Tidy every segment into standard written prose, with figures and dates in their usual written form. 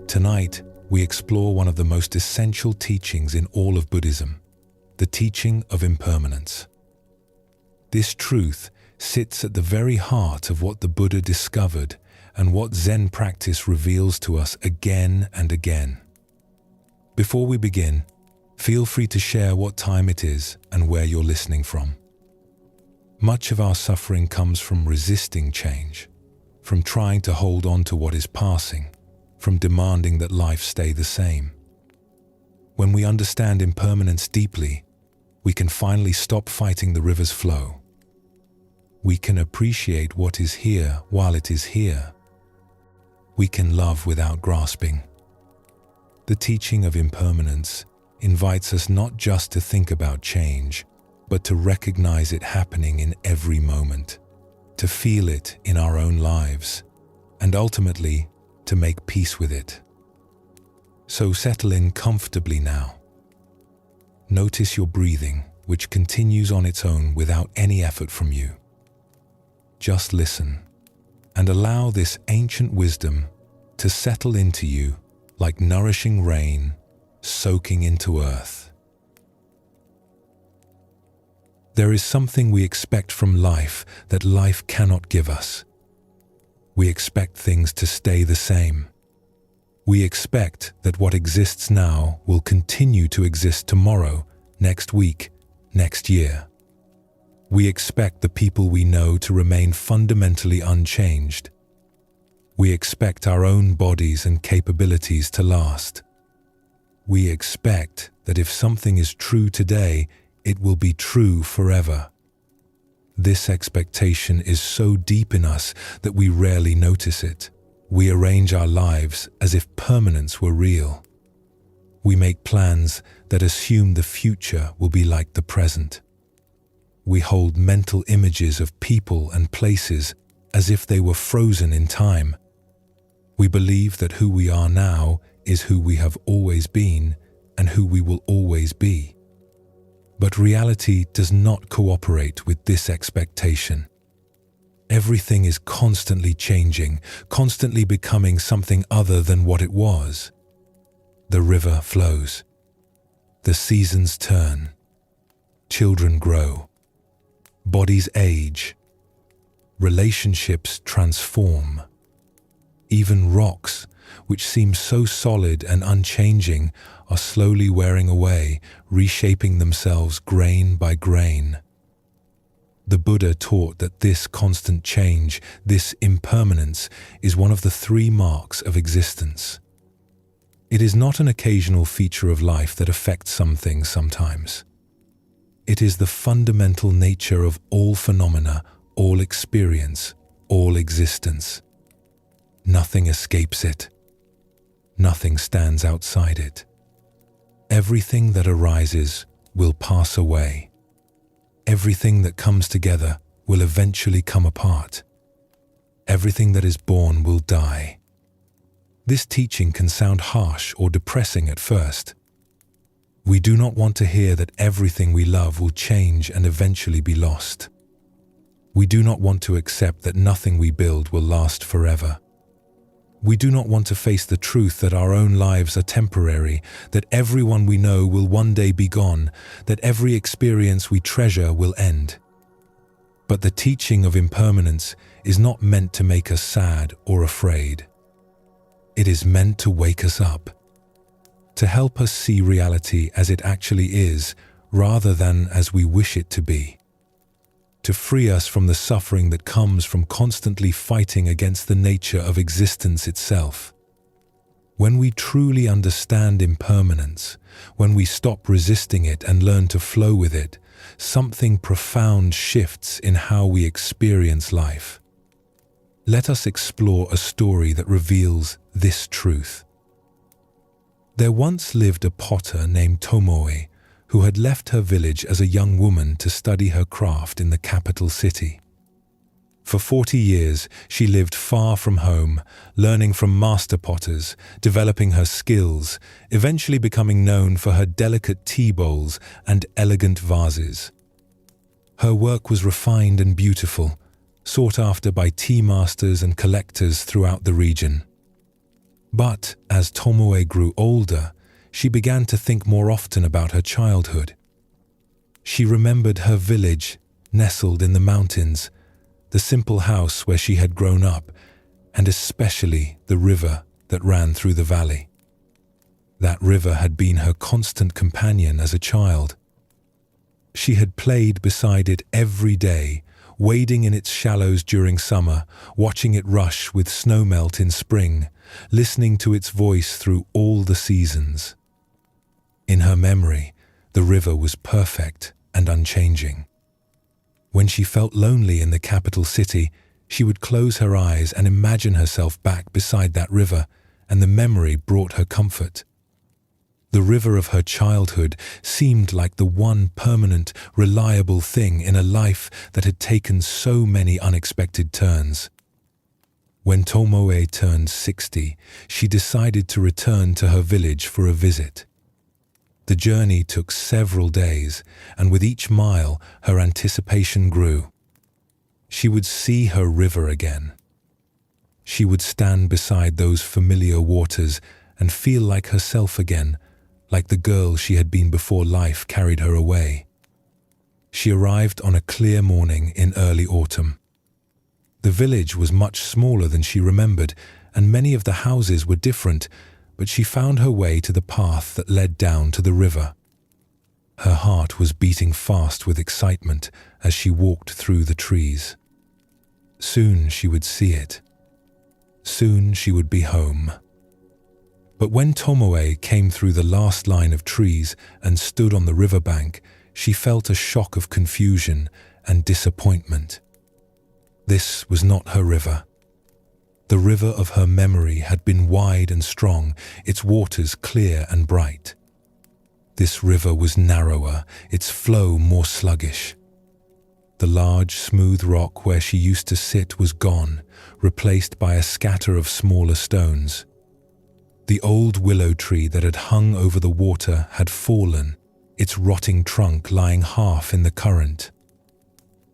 Tonight, we explore one of the most essential teachings in all of Buddhism, the teaching of impermanence. This truth sits at the very heart of what the Buddha discovered and what Zen practice reveals to us again and again. Before we begin, feel free to share what time it is and where you're listening from. Much of our suffering comes from resisting change, from trying to hold on to what is passing, from demanding that life stay the same. When we understand impermanence deeply, we can finally stop fighting the river's flow. We can appreciate what is here while it is here. We can love without grasping. The teaching of impermanence invites us not just to think about change, but to recognize it happening in every moment, to feel it in our own lives, and ultimately to make peace with it. So settle in comfortably now. Notice your breathing, which continues on its own without any effort from you. Just listen and allow this ancient wisdom to settle into you like nourishing rain soaking into earth. There is something we expect from life that life cannot give us. We expect things to stay the same. We expect that what exists now will continue to exist tomorrow, next week, next year. We expect the people we know to remain fundamentally unchanged. We expect our own bodies and capabilities to last. We expect that if something is true today, it will be true forever. This expectation is so deep in us that we rarely notice it. We arrange our lives as if permanence were real. We make plans that assume the future will be like the present. We hold mental images of people and places as if they were frozen in time. We believe that who we are now is who we have always been and who we will always be. But reality does not cooperate with this expectation. Everything is constantly changing, constantly becoming something other than what it was. The river flows. The seasons turn. Children grow. Bodies age. Relationships transform. Even rocks, which seem so solid and unchanging, are slowly wearing away, reshaping themselves grain by grain. The Buddha taught that this constant change, this impermanence, is one of the three marks of existence. It is not an occasional feature of life that affects some things sometimes. It is the fundamental nature of all phenomena, all experience, all existence. Nothing escapes it. Nothing stands outside it. Everything that arises will pass away. Everything that comes together will eventually come apart. Everything that is born will die. This teaching can sound harsh or depressing at first. We do not want to hear that everything we love will change and eventually be lost. We do not want to accept that nothing we build will last forever. We do not want to face the truth that our own lives are temporary, that everyone we know will one day be gone, that every experience we treasure will end. But the teaching of impermanence is not meant to make us sad or afraid. It is meant to wake us up, to help us see reality as it actually is, rather than as we wish it to be. To free us from the suffering that comes from constantly fighting against the nature of existence itself. When we truly understand impermanence, when we stop resisting it and learn to flow with it, something profound shifts in how we experience life. Let us explore a story that reveals this truth. There once lived a potter named Tomoe, who had left her village as a young woman to study her craft in the capital city. For 40 years, she lived far from home, learning from master potters, developing her skills, eventually becoming known for her delicate tea bowls and elegant vases. Her work was refined and beautiful, sought after by tea masters and collectors throughout the region. But as Tomoe grew older, she began to think more often about her childhood. She remembered her village, nestled in the mountains, the simple house where she had grown up, and especially the river that ran through the valley. That river had been her constant companion as a child. She had played beside it every day, wading in its shallows during summer, watching it rush with snowmelt in spring, listening to its voice through all the seasons. In her memory, the river was perfect and unchanging. When she felt lonely in the capital city, she would close her eyes and imagine herself back beside that river, and the memory brought her comfort. The river of her childhood seemed like the one permanent, reliable thing in a life that had taken so many unexpected turns. When Tomoe turned 60, she decided to return to her village for a visit. The journey took several days, and with each mile, her anticipation grew. She would see her river again. She would stand beside those familiar waters and feel like herself again, like the girl she had been before life carried her away. She arrived on a clear morning in early autumn. The village was much smaller than she remembered, and many of the houses were different, but she found her way to the path that led down to the river. Her heart was beating fast with excitement as she walked through the trees. Soon she would see it. Soon she would be home. But when Tomoe came through the last line of trees and stood on the riverbank, she felt a shock of confusion and disappointment. This was not her river. The river of her memory had been wide and strong, its waters clear and bright. This river was narrower, its flow more sluggish. The large, smooth rock where she used to sit was gone, replaced by a scatter of smaller stones. The old willow tree that had hung over the water had fallen, its rotting trunk lying half in the current.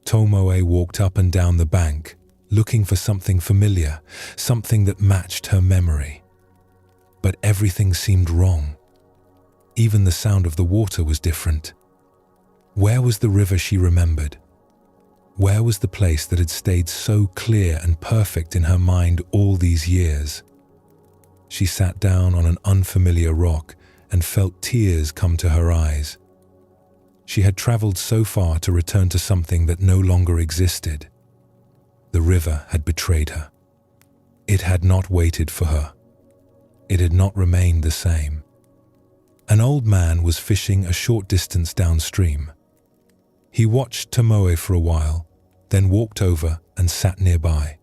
Tomoe walked up and down the bank, looking for something familiar, something that matched her memory. But everything seemed wrong. Even the sound of the water was different. Where was the river she remembered? Where was the place that had stayed so clear and perfect in her mind all these years? She sat down on an unfamiliar rock and felt tears come to her eyes. She had traveled so far to return to something that no longer existed. The river had betrayed her. It had not waited for her. It had not remained the same. An old man was fishing a short distance downstream. He watched Tomoe for a while, then walked over and sat nearby.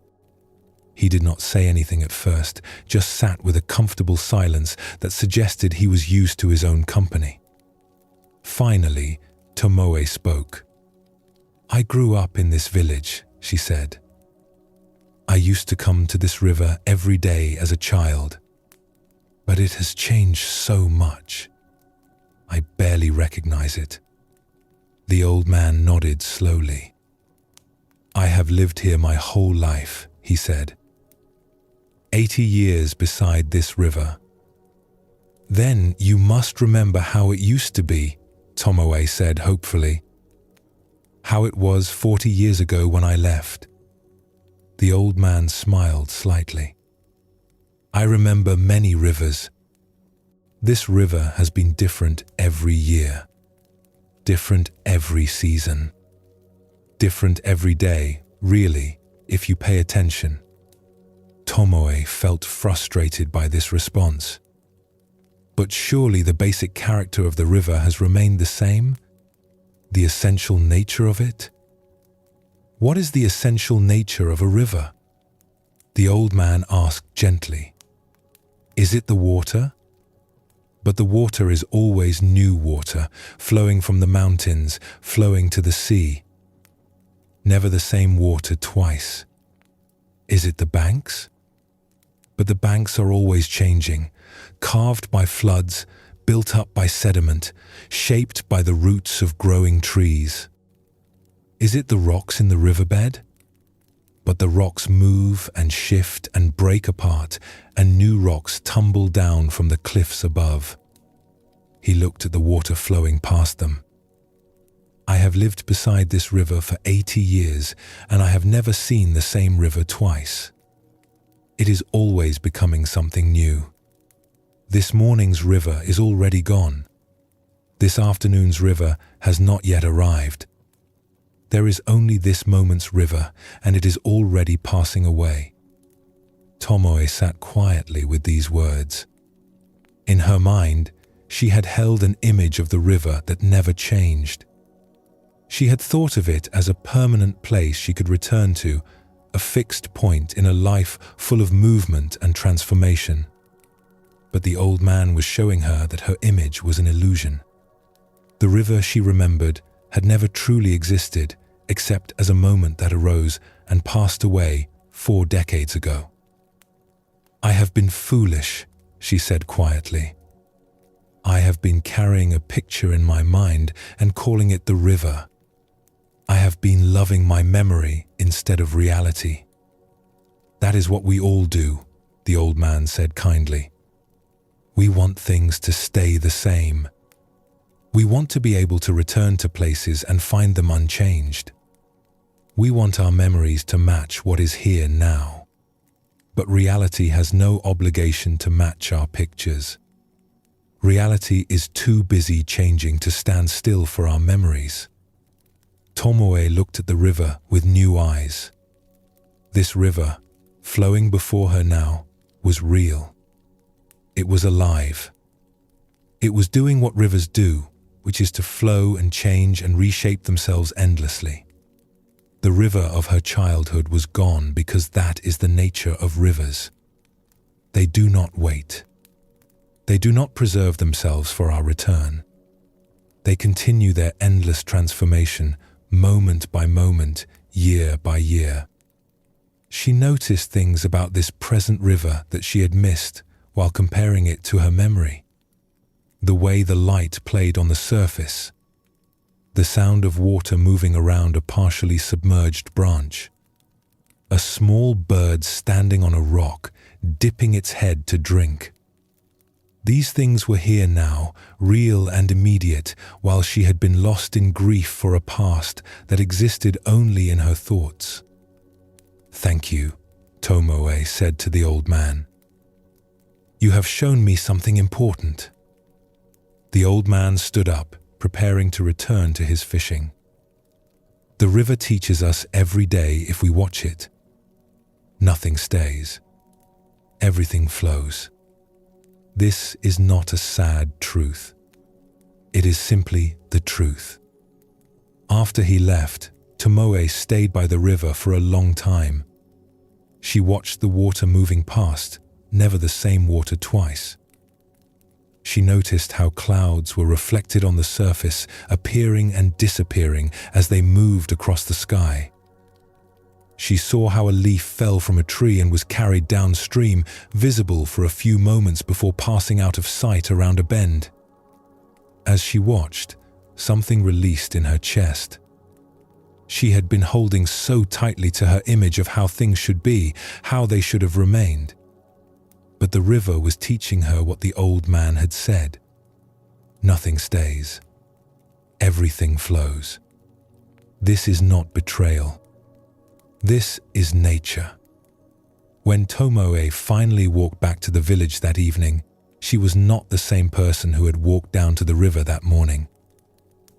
He did not say anything at first, just sat with a comfortable silence that suggested he was used to his own company. Finally, Tomoe spoke. "I grew up in this village," she said. "I used to come to this river every day as a child. But it has changed so much. I barely recognize it." The old man nodded slowly. "I have lived here my whole life," he said. 80 years beside this river. "Then you must remember how it used to be," Tomoe said hopefully. "How it was 40 years ago when I left." The old man smiled slightly. "I remember many rivers. This river has been different every year, different every season, different every day, really, if you pay attention." Tomoe felt frustrated by this response. But surely the basic character of the river has remained the same? The essential nature of it? What is the essential nature of a river? The old man asked gently. Is it the water? But the water is always new water, flowing from the mountains, flowing to the sea. Never the same water twice. Is it the banks? But the banks are always changing, carved by floods, built up by sediment, shaped by the roots of growing trees. Is it the rocks in the riverbed? but the rocks move and shift and break apart, and new rocks tumble down from the cliffs above. He looked at the water flowing past them. I have lived beside this river for 80 years, and I have never seen the same river twice. It is always becoming something new. This morning's river is already gone. This afternoon's river has not yet arrived. There is only this moment's river, and it is already passing away. Tomoe sat quietly with these words. In her mind, she had held an image of the river that never changed. She had thought of it as a permanent place she could return to, a fixed point in a life full of movement and transformation. But the old man was showing her that her image was an illusion. The river she remembered had never truly existed except as a moment that arose and passed away 4 decades ago. I have been foolish, she said quietly. I have been carrying a picture in my mind and calling it the river. I have been loving my memory instead of reality. That is what we all do, the old man said kindly. We want things to stay the same. We want to be able to return to places and find them unchanged. We want our memories to match what is here now. But reality has no obligation to match our pictures. Reality is too busy changing to stand still for our memories. Tomoe looked at the river with new eyes. This river, flowing before her now, was real. It was alive. It was doing what rivers do, which is to flow and change and reshape themselves endlessly. The river of her childhood was gone because that is the nature of rivers. They do not wait. They do not preserve themselves for our return. They continue their endless transformation, moment by moment, year by year. She noticed things about this present river that she had missed while comparing it to her memory. The way the light played on the surface, the sound of water moving around a partially submerged branch, a small bird standing on a rock, dipping its head to drink. These things were here now, real and immediate, while she had been lost in grief for a past that existed only in her thoughts. Thank you, Tomoe said to the old man. You have shown me something important. The old man stood up, preparing to return to his fishing. The river teaches us every day if we watch it. Nothing stays. Everything flows. This is not a sad truth. It is simply the truth. After he left, Tomoe stayed by the river for a long time. She watched the water moving past, never the same water twice. She noticed how clouds were reflected on the surface, appearing and disappearing as they moved across the sky. She saw how a leaf fell from a tree and was carried downstream, visible for a few moments before passing out of sight around a bend. As she watched, something released in her chest. She had been holding so tightly to her image of how things should be, how they should have remained. But the river was teaching her what the old man had said. Nothing stays. Everything flows. This is not betrayal. This is nature. When Tomoe finally walked back to the village that evening, she was not the same person who had walked down to the river that morning.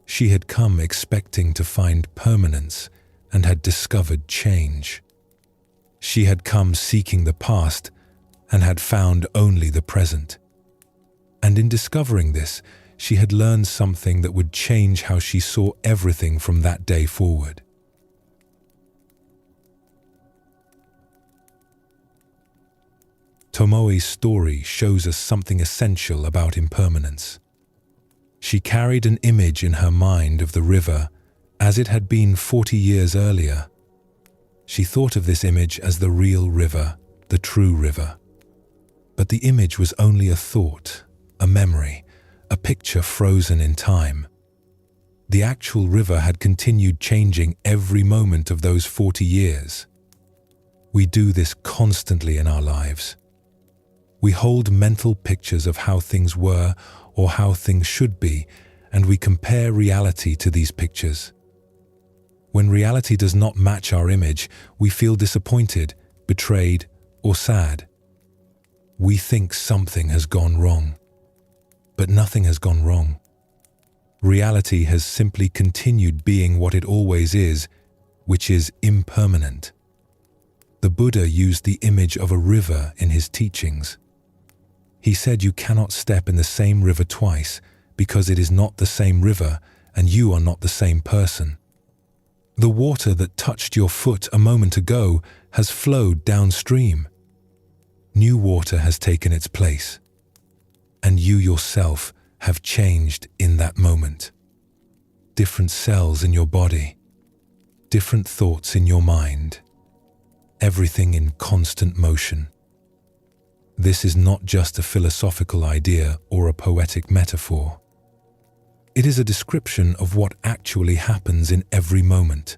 She had come expecting to find permanence and had discovered change. She had come seeking the past and had found only the present. And in discovering this, she had learned something that would change how she saw everything from that day forward. Tomoe's story shows us something essential about impermanence. She carried an image in her mind of the river as it had been 40 years earlier. She thought of this image as the real river, the true river. But the image was only a thought, a memory, a picture frozen in time. The actual river had continued changing every moment of those 40 years. We do this constantly in our lives. We hold mental pictures of how things were or how things should be, and we compare reality to these pictures. When reality does not match our image, we feel disappointed, betrayed, or sad. We think something has gone wrong. But nothing has gone wrong. Reality has simply continued being what it always is, which is impermanent. The Buddha used the image of a river in his teachings. He said you cannot step in the same river twice because it is not the same river and you are not the same person. The water that touched your foot a moment ago has flowed downstream. New water has taken its place, and you yourself have changed in that moment. Different cells in your body, different thoughts in your mind, everything in constant motion. This is not just a philosophical idea or a poetic metaphor. It is a description of what actually happens in every moment.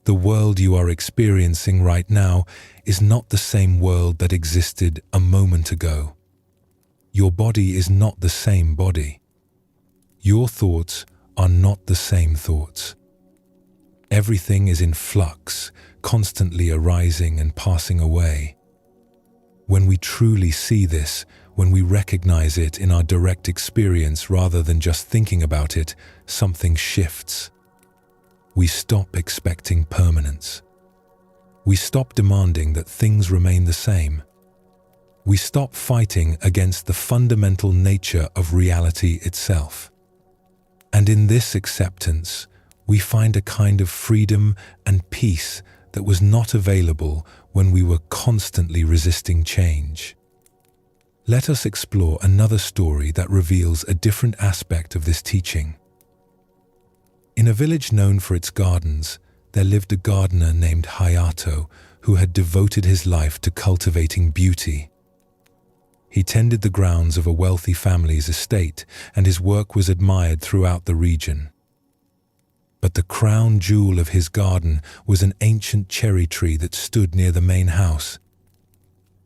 The world you are experiencing right now is not the same world that existed a moment ago. Your body is not the same body. Your thoughts are not the same thoughts. Everything is in flux, constantly arising and passing away. When we truly see this, when we recognize it in our direct experience rather than just thinking about it, something shifts. We stop expecting permanence. We stop demanding that things remain the same. We stop fighting against the fundamental nature of reality itself. And in this acceptance, we find a kind of freedom and peace that was not available when we were constantly resisting change. Let us explore another story that reveals a different aspect of this teaching. In a village known for its gardens, there lived a gardener named Hayato who had devoted his life to cultivating beauty. He tended the grounds of a wealthy family's estate, and his work was admired throughout the region. But the crown jewel of his garden was an ancient cherry tree that stood near the main house.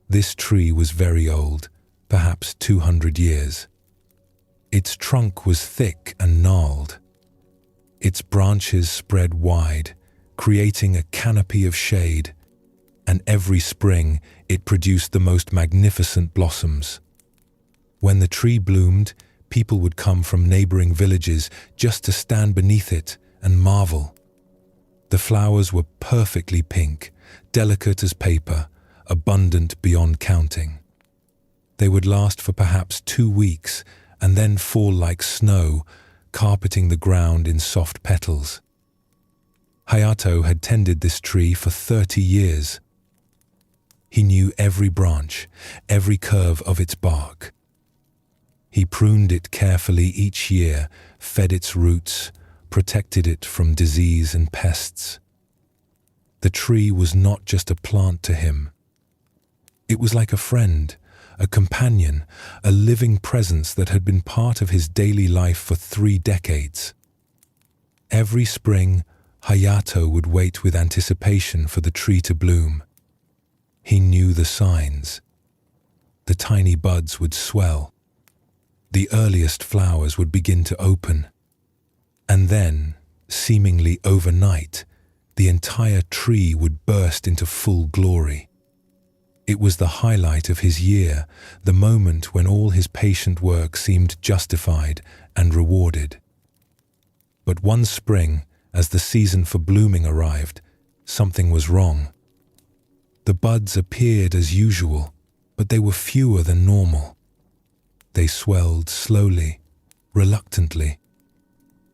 This tree was very old, perhaps 200 years. Its trunk was thick and gnarled. Its branches spread wide, creating a canopy of shade, and every spring it produced the most magnificent blossoms. When the tree bloomed, people would come from neighboring villages just to stand beneath it and marvel. The flowers were perfectly pink, delicate as paper, abundant beyond counting. They would last for perhaps 2 weeks and then fall like snow, carpeting the ground in soft petals. Hayato had tended this tree for 30 years. He knew every branch, every curve of its bark. He pruned it carefully each year, fed its roots, protected it from disease and pests. The tree was not just a plant to him. It was like a friend, a companion, a living presence that had been part of his daily life for 3 decades. Every spring, Hayato would wait with anticipation for the tree to bloom. He knew the signs. The tiny buds would swell. The earliest flowers would begin to open. And then, seemingly overnight, the entire tree would burst into full glory. It was the highlight of his year, the moment when all his patient work seemed justified and rewarded. But one spring, as the season for blooming arrived, something was wrong. The buds appeared as usual, but they were fewer than normal. They swelled slowly, reluctantly,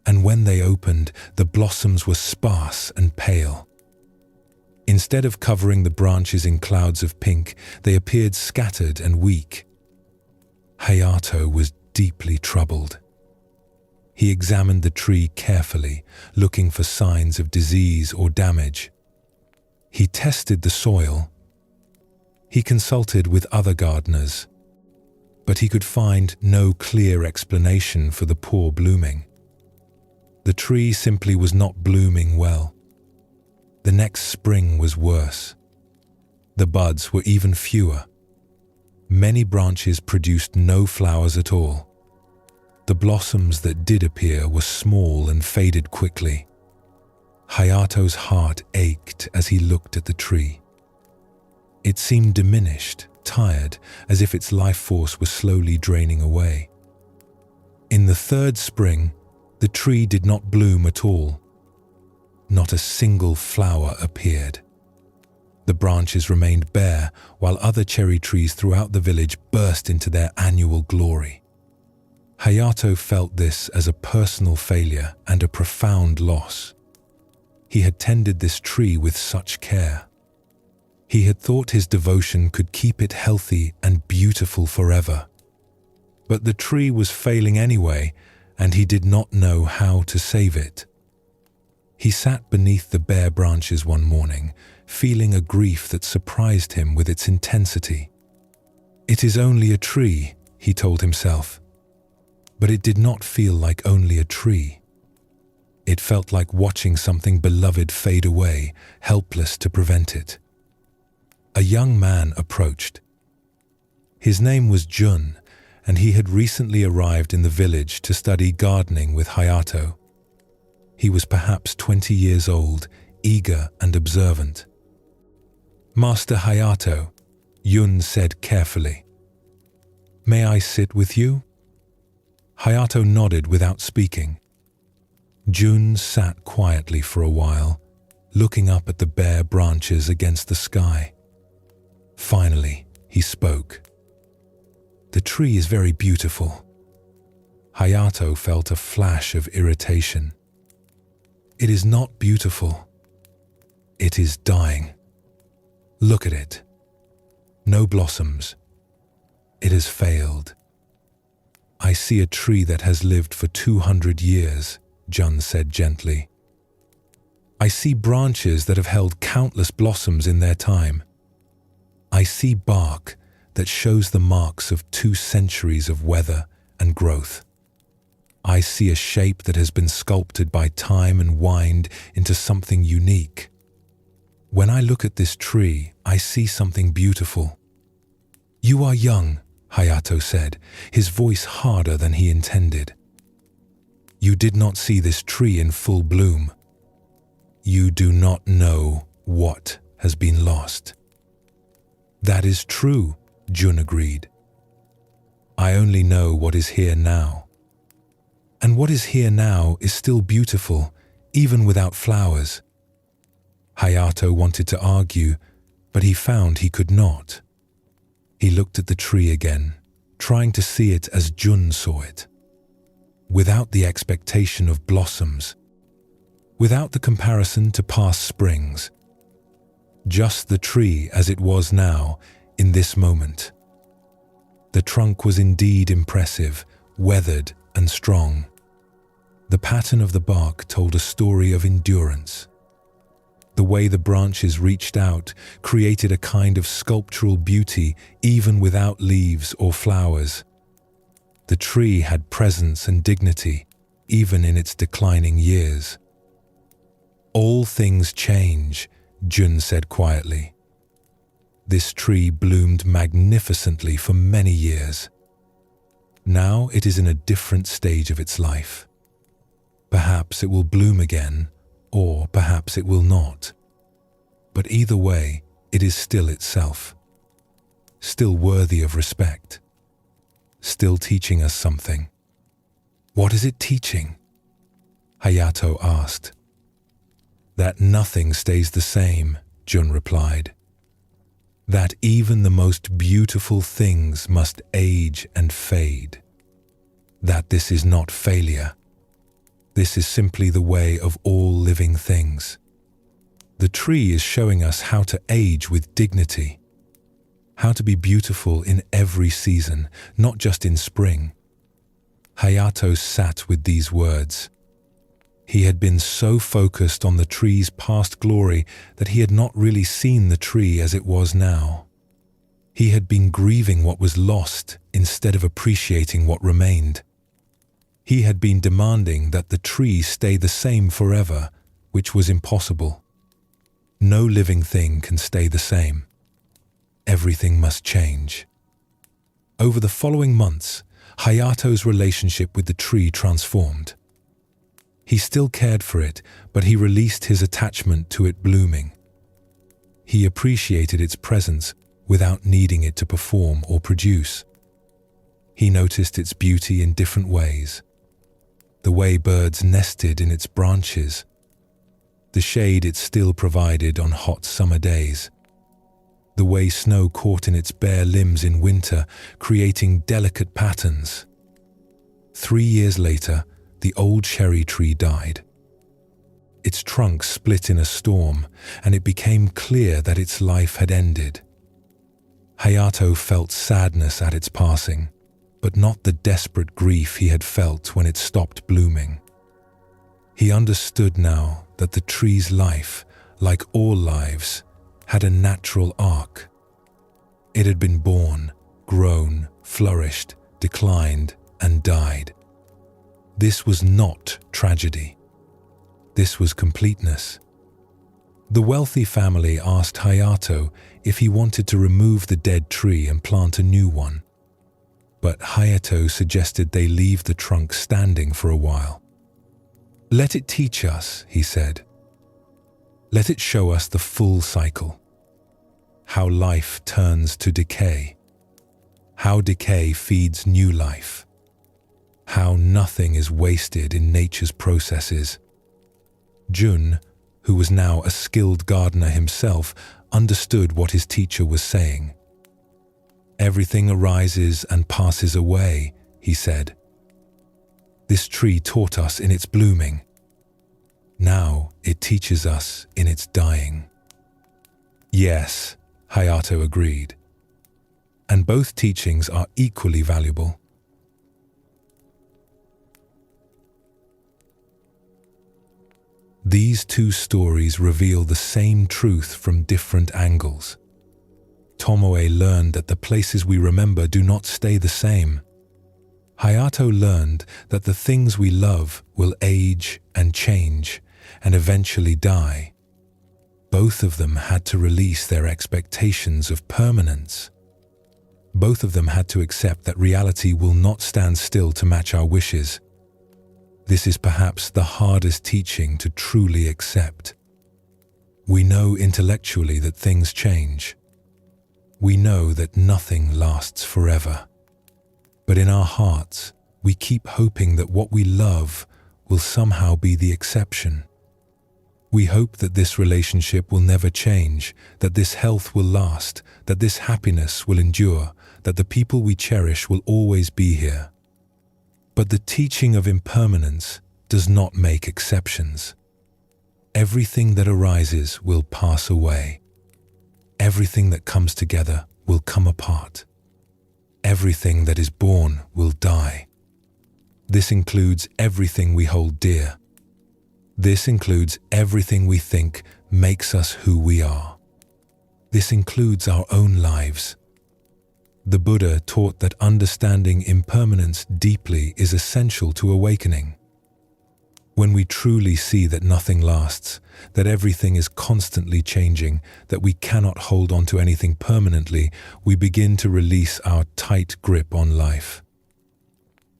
and when they opened, the blossoms were sparse and pale. Instead of covering the branches in clouds of pink, they appeared scattered and weak. Hayato was deeply troubled. He examined the tree carefully, looking for signs of disease or damage. He tested the soil. He consulted with other gardeners, but he could find no clear explanation for the poor blooming. The tree simply was not blooming well. The next spring was worse. The buds were even fewer. Many branches produced no flowers at all. The blossoms that did appear were small and faded quickly. Hayato's heart ached as he looked at the tree. It seemed diminished, tired, as if its life force was slowly draining away. In the third spring, the tree did not bloom at all. Not a single flower appeared. The branches remained bare, while other cherry trees throughout the village burst into their annual glory. Hayato felt this as a personal failure and a profound loss. He had tended this tree with such care. He had thought his devotion could keep it healthy and beautiful forever. But the tree was failing anyway, and he did not know how to save it. He sat beneath the bare branches one morning, feeling a grief that surprised him with its intensity. "It is only a tree," he told himself. But it did not feel like only a tree. It felt like watching something beloved fade away, helpless to prevent it. A young man approached. His name was Jun, and he had recently arrived in the village to study gardening with Hayato. He was perhaps 20 years old, eager and observant. "Master Hayato," Yun said carefully. "May I sit with you?" Hayato nodded without speaking. Jun sat quietly for a while, looking up at the bare branches against the sky. Finally, he spoke. "The tree is very beautiful." Hayato felt a flash of irritation. "It is not beautiful. It is dying. Look at it. No blossoms. It has failed." "I see a tree that has lived for 200 years, Jun said gently. "I see branches that have held countless blossoms in their time. I see bark that shows the marks of 2 centuries of weather and growth. I see a shape that has been sculpted by time and wind into something unique. When I look at this tree, I see something beautiful." "You are young," Hayato said, his voice harder than he intended. "You did not see this tree in full bloom. You do not know what has been lost." "That is true," Jun agreed. "I only know what is here now. And what is here now is still beautiful, even without flowers." Hayato wanted to argue, but he found he could not. He looked at the tree again, trying to see it as Jun saw it. Without the expectation of blossoms, without the comparison to past springs. Just the tree as it was now, in this moment. The trunk was indeed impressive, weathered and strong. The pattern of the bark told a story of endurance. The way the branches reached out created a kind of sculptural beauty even without leaves or flowers. The tree had presence and dignity, even in its declining years. "All things change," Jun said quietly. "This tree bloomed magnificently for many years. Now it is in a different stage of its life. Perhaps it will bloom again, or perhaps it will not. But either way, it is still itself. Still worthy of respect. Still teaching us something." "What is it teaching?" Hayato asked. "That nothing stays the same," Jun replied. "That even the most beautiful things must age and fade. That this is not failure. This is simply the way of all living things. The tree is showing us how to age with dignity, how to be beautiful in every season, not just in spring." Hayato sat with these words. He had been so focused on the tree's past glory that he had not really seen the tree as it was now. He had been grieving what was lost instead of appreciating what remained. He had been demanding that the tree stay the same forever, which was impossible. No living thing can stay the same. everything must change. Over the following months, Hayato's relationship with the tree transformed. He still cared for it, but he released his attachment to it blooming. He appreciated its presence without needing it to perform or produce. He noticed its beauty in different ways. The way birds nested in its branches, the shade it still provided on hot summer days, the way snow caught in its bare limbs in winter, creating delicate patterns. 3 years later, the old cherry tree died. Its trunk split in a storm, and it became clear that its life had ended. Hayato felt sadness at its passing, but not the desperate grief he had felt when it stopped blooming. He understood now that the tree's life, like all lives, had a natural arc. It had been born, grown, flourished, declined, and died. This was not tragedy. This was completeness. The wealthy family asked Hayato if he wanted to remove the dead tree and plant a new one. But Hayato suggested they leave the trunk standing for a while. "Let it teach us," he said. "Let it show us the full cycle. How life turns to decay. How decay feeds new life. How nothing is wasted in nature's processes." Jun, who was now a skilled gardener himself, understood what his teacher was saying. "Everything arises and passes away," he said. "This tree taught us in its blooming. Now it teaches us in its dying." "Yes," Hayato agreed. "And both teachings are equally valuable." These two stories reveal the same truth from different angles. Tomoe learned that the places we remember do not stay the same. Hayato learned that the things we love will age and change and eventually die. Both of them had to release their expectations of permanence. Both of them had to accept that reality will not stand still to match our wishes. This is perhaps the hardest teaching to truly accept. We know intellectually that things change. We know that nothing lasts forever. But in our hearts, we keep hoping that what we love will somehow be the exception. We hope that this relationship will never change, that this health will last, that this happiness will endure, that the people we cherish will always be here. But the teaching of impermanence does not make exceptions. Everything that arises will pass away. Everything that comes together will come apart. Everything that is born will die. This includes everything we hold dear. This includes everything we think makes us who we are. This includes our own lives. The Buddha taught that understanding impermanence deeply is essential to awakening. When we truly see that nothing lasts, that everything is constantly changing, that we cannot hold on to anything permanently, we begin to release our tight grip on life.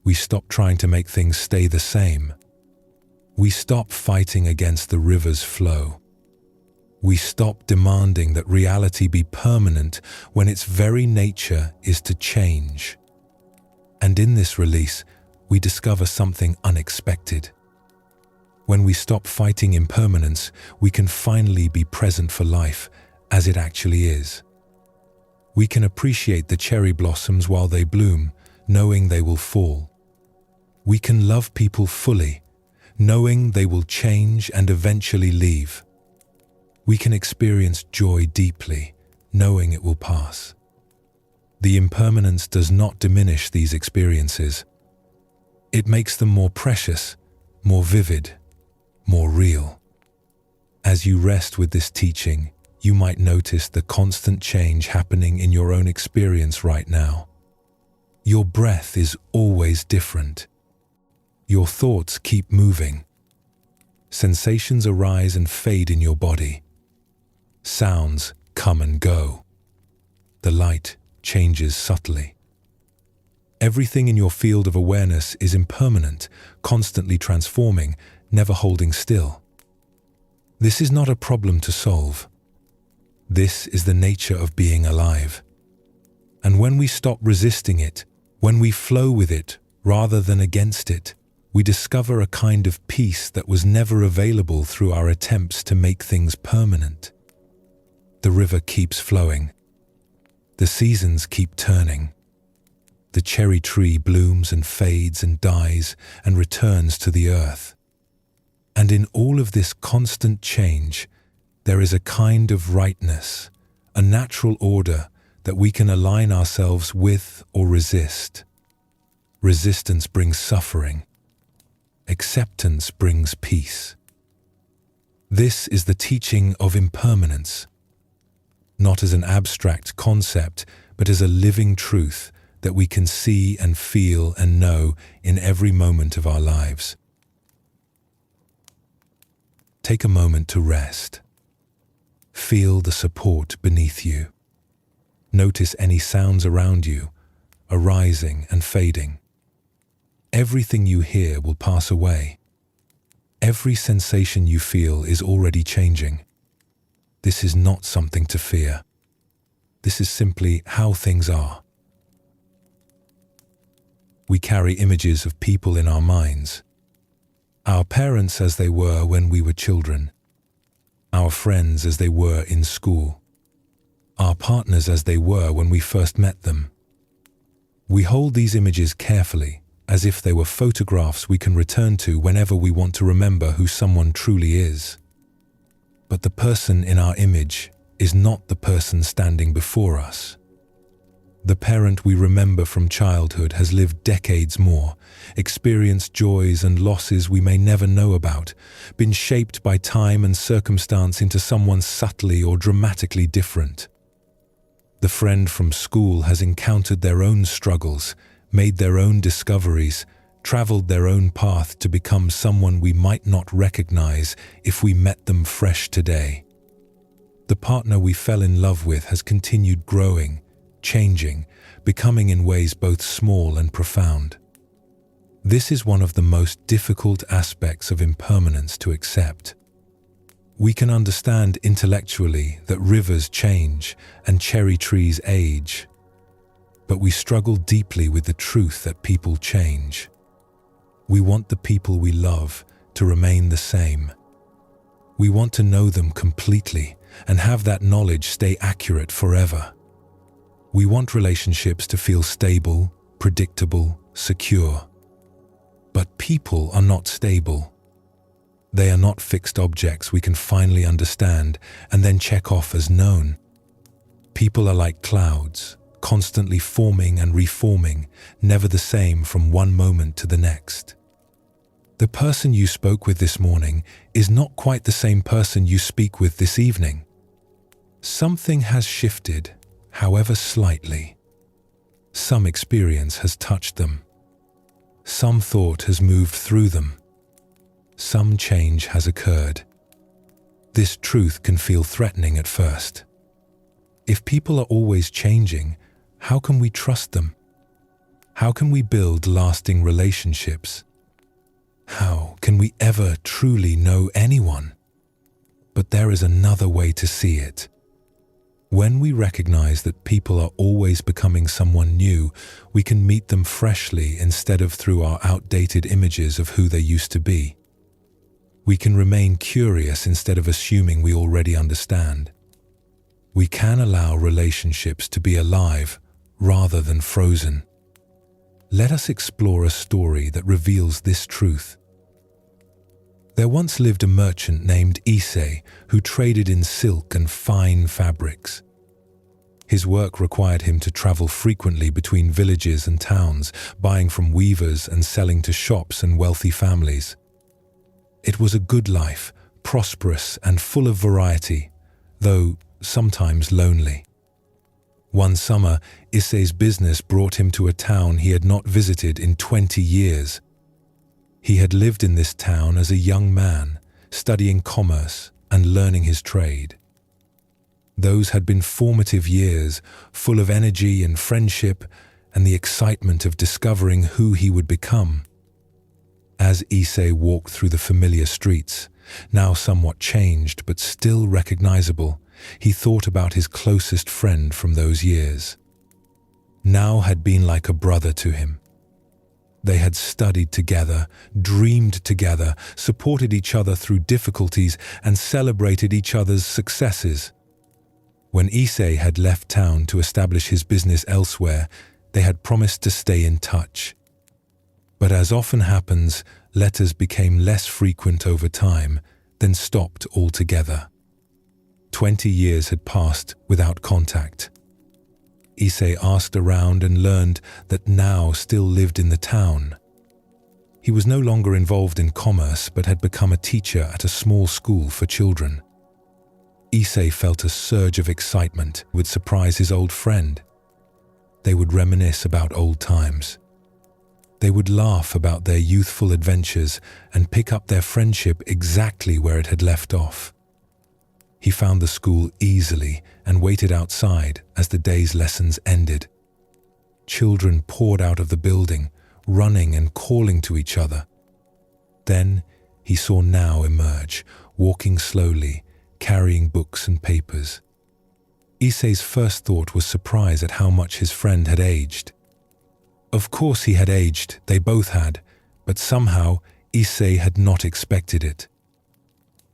We stop trying to make things stay the same. We stop fighting against the river's flow. We stop demanding that reality be permanent when its very nature is to change. And in this release, we discover something unexpected. When we stop fighting impermanence, we can finally be present for life as it actually is. We can appreciate the cherry blossoms while they bloom, knowing they will fall. We can love people fully, knowing they will change and eventually leave. We can experience joy deeply, knowing it will pass. The impermanence does not diminish these experiences. It makes them more precious, more vivid, more real. As you rest with this teaching, you might notice the constant change happening in your own experience right now. Your breath is always different. Your thoughts keep moving. Sensations arise and fade in your body. Sounds come and go. the light changes subtly. Everything in your field of awareness is impermanent, constantly transforming, never holding still. This is not a problem to solve. This is the nature of being alive. And when we stop resisting it, when we flow with it rather than against it, we discover a kind of peace that was never available through our attempts to make things permanent. The river keeps flowing. The seasons keep turning. The cherry tree blooms and fades and dies and returns to the earth. And in all of this constant change, there is a kind of rightness, a natural order that we can align ourselves with or resist. Resistance brings suffering. Acceptance brings peace. This is the teaching of impermanence, not as an abstract concept, but as a living truth that we can see and feel and know in every moment of our lives. Take a moment to rest. Feel the support beneath you. Notice any sounds around you, arising and fading. Everything you hear will pass away. Every sensation you feel is already changing. This is not something to fear. This is simply how things are. We carry images of people in our minds. Our parents as they were when we were children. Our friends as they were in school. Our partners as they were when we first met them. We hold these images carefully, as if they were photographs we can return to whenever we want to remember who someone truly is. But the person in our image is not the person standing before us. The parent we remember from childhood has lived decades more, experienced joys and losses we may never know about, been shaped by time and circumstance into someone subtly or dramatically different. The friend from school has encountered their own struggles, made their own discoveries, traveled their own path to become someone we might not recognize if we met them fresh today. The partner we fell in love with has continued growing, changing, becoming in ways both small and profound. This is one of the most difficult aspects of impermanence to accept. We can understand intellectually that rivers change and cherry trees age, but we struggle deeply with the truth that people change. We want the people we love to remain the same. We want to know them completely and have that knowledge stay accurate forever. We want relationships to feel stable, predictable, secure. But people are not stable. They are not fixed objects we can finally understand and then check off as known. People are like clouds, constantly forming and reforming, never the same from one moment to the next. The person you spoke with this morning is not quite the same person you speak with this evening. Something has shifted, however slightly. Some experience has touched them. Some thought has moved through them. Some change has occurred. This truth can feel threatening at first. If people are always changing, how can we trust them? How can we build lasting relationships? How can we ever truly know anyone? But there is another way to see it. When we recognize that people are always becoming someone new, we can meet them freshly instead of through our outdated images of who they used to be. We can remain curious instead of assuming we already understand. We can allow relationships to be alive rather than frozen. Let us explore a story that reveals this truth. There once lived a merchant named Issei who traded in silk and fine fabrics. His work required him to travel frequently between villages and towns, buying from weavers and selling to shops and wealthy families. It was a good life, prosperous and full of variety, though sometimes lonely. One summer, Issei's business brought him to a town he had not visited in 20 years. He had lived in this town as a young man, studying commerce and learning his trade. Those had been formative years, full of energy and friendship and the excitement of discovering who he would become. As Issei walked through the familiar streets, now somewhat changed but still recognizable, he thought about his closest friend from those years. Now had been like a brother to him. They had studied together, dreamed together, supported each other through difficulties, and celebrated each other's successes. When Issei had left town to establish his business elsewhere, they had promised to stay in touch. But as often happens, letters became less frequent over time, then stopped altogether. 20 years had passed without contact. Issei asked around and learned that Nao still lived in the town. He was no longer involved in commerce but had become a teacher at a small school for children. Issei felt a surge of excitement would surprise his old friend. They would reminisce about old times. They would laugh about their youthful adventures and pick up their friendship exactly where it had left off. He found the school easily and waited outside as the day's lessons ended. Children poured out of the building, running and calling to each other. Then he saw Nao emerge, walking slowly, carrying books and papers. Issei's first thought was surprise at how much his friend had aged. Of course he had aged, they both had, but somehow Issei had not expected it.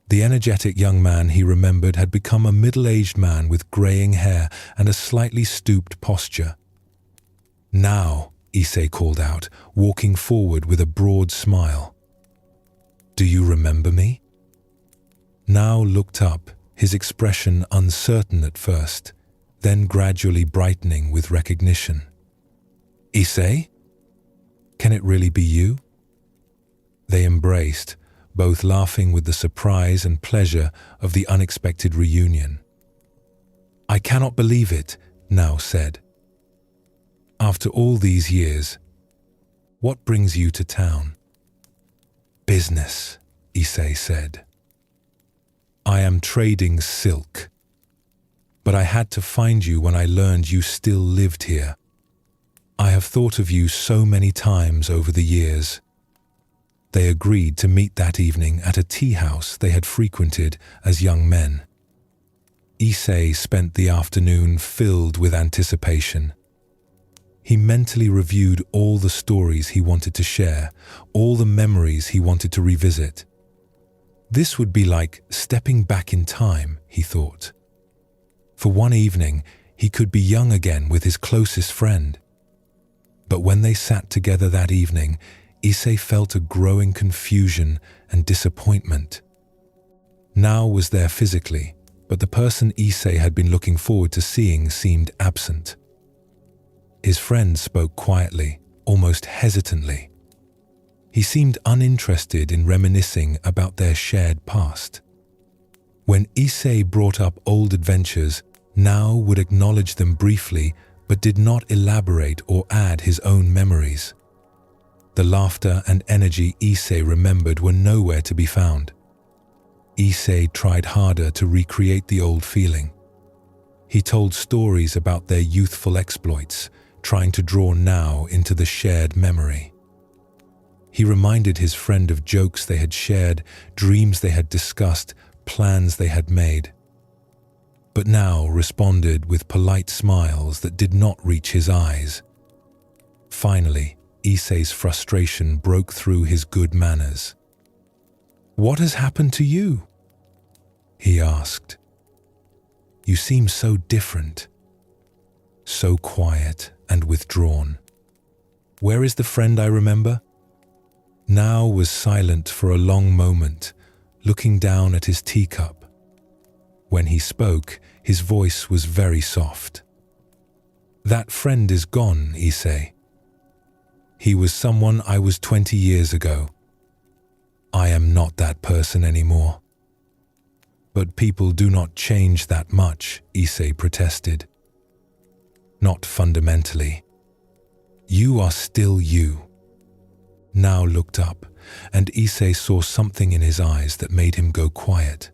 The energetic young man he remembered had become a middle-aged man with graying hair and a slightly stooped posture. "Now," Issei called out, walking forward with a broad smile. "Do you remember me?" Nao looked up, his expression uncertain at first, then gradually brightening with recognition. "Issei? Can it really be you?" They embraced, both laughing with the surprise and pleasure of the unexpected reunion. "I cannot believe it," Nao said. "After all these years, what brings you to town?" "Business," Issei said. "I am trading silk. But I had to find you when I learned you still lived here. I have thought of you so many times over the years." They agreed to meet that evening at a tea house they had frequented as young men. Issei spent the afternoon filled with anticipation. He mentally reviewed all the stories he wanted to share, all the memories he wanted to revisit. This would be like stepping back in time, he thought. For one evening, he could be young again with his closest friend. But when they sat together that evening, Issei felt a growing confusion and disappointment. Nao was there physically, but the person Issei had been looking forward to seeing seemed absent. His friend spoke quietly, almost hesitantly. He seemed uninterested in reminiscing about their shared past. When Issei brought up old adventures, Nao would acknowledge them briefly, but did not elaborate or add his own memories. The laughter and energy Issei remembered were nowhere to be found. Issei tried harder to recreate the old feeling. He told stories about their youthful exploits, trying to draw Nao into the shared memory. He reminded his friend of jokes they had shared, dreams they had discussed, plans they had made. But Nao responded with polite smiles that did not reach his eyes. Finally, Issei's frustration broke through his good manners. "What has happened to you?" he asked. "You seem so different, so quiet and withdrawn. Where is the friend I remember?" Nao was silent for a long moment, looking down at his teacup. When he spoke, his voice was very soft. "That friend is gone, Issei. He was someone I was 20 years ago. I am not that person anymore." "But people do not change that much," Issei protested. "Not fundamentally. You are still you." Nao looked up, and Issei saw something in his eyes that made him go quiet.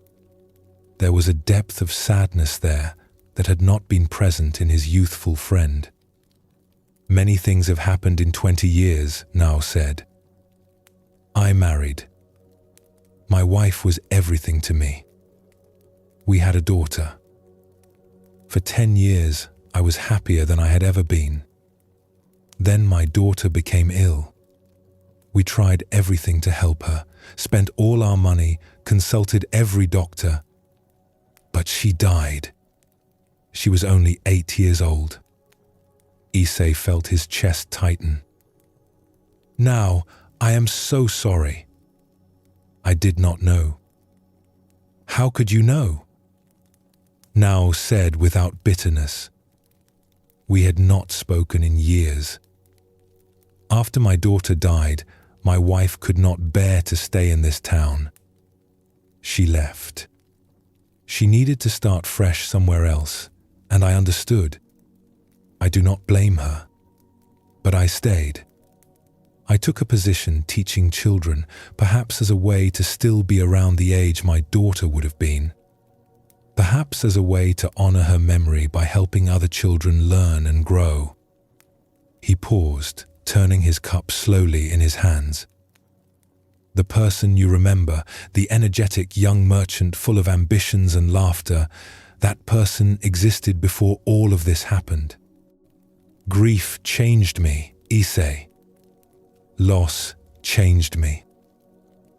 There was a depth of sadness there that had not been present in his youthful friend. "Many things have happened in 20 years, Nao said. I married. My wife was everything to me. We had a daughter. For 10 years, I was happier than I had ever been. Then my daughter became ill. We tried everything to help her, spent all our money, consulted every doctor. But she died. She was only 8 years old." Issei felt his chest tighten. "Now, I am so sorry." "I did not know." "How could you know?" Nao said without bitterness. "We had not spoken in years. After my daughter died, my wife could not bear to stay in this town. She left. She needed to start fresh somewhere else, and I understood. I do not blame her. But I stayed. I took a position teaching children, perhaps as a way to still be around the age my daughter would have been. Perhaps as a way to honor her memory by helping other children learn and grow." He paused, turning his cup slowly in his hands. "The person you remember, the energetic young merchant full of ambitions and laughter, that person existed before all of this happened. Grief changed me, Issei. Loss changed me.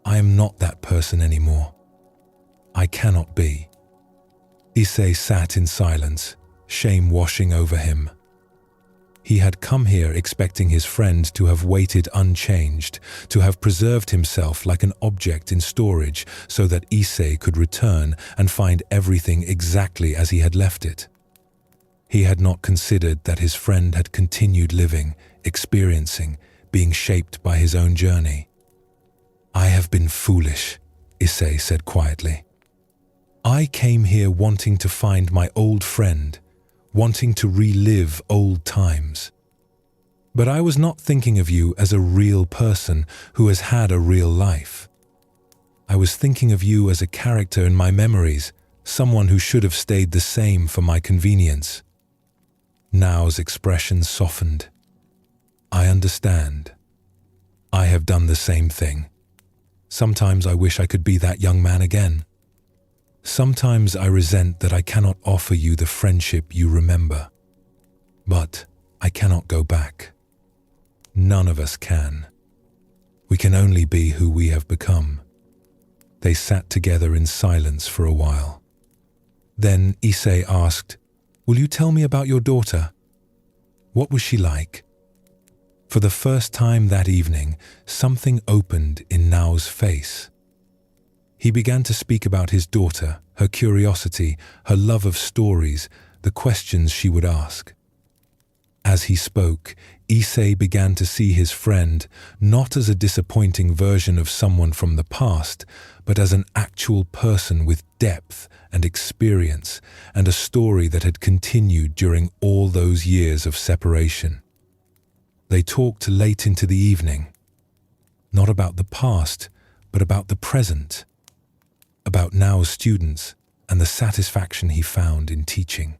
I am not that person anymore. I cannot be." Issei sat in silence, shame washing over him. He had come here expecting his friend to have waited unchanged, to have preserved himself like an object in storage so that Issei could return and find everything exactly as he had left it. He had not considered that his friend had continued living, experiencing, being shaped by his own journey. "I have been foolish," Issei said quietly. "I came here wanting to find my old friend, wanting to relive old times. But I was not thinking of you as a real person who has had a real life. I was thinking of you as a character in my memories, someone who should have stayed the same for my convenience." Nao's expression softened. "I understand. I have done the same thing. Sometimes I wish I could be that young man again. Sometimes I resent that I cannot offer you the friendship you remember. But I cannot go back. None of us can. We can only be who we have become." They sat together in silence for a while. Then Issei asked, "Will you tell me about your daughter? What was she like?" For the first time that evening, something opened in Nao's face. He began to speak about his daughter, her curiosity, her love of stories, the questions she would ask. As he spoke, Issei began to see his friend not as a disappointing version of someone from the past, but as an actual person with depth and experience and a story that had continued during all those years of separation. They talked late into the evening, not about the past, but about the present, about Nao's students and the satisfaction he found in teaching,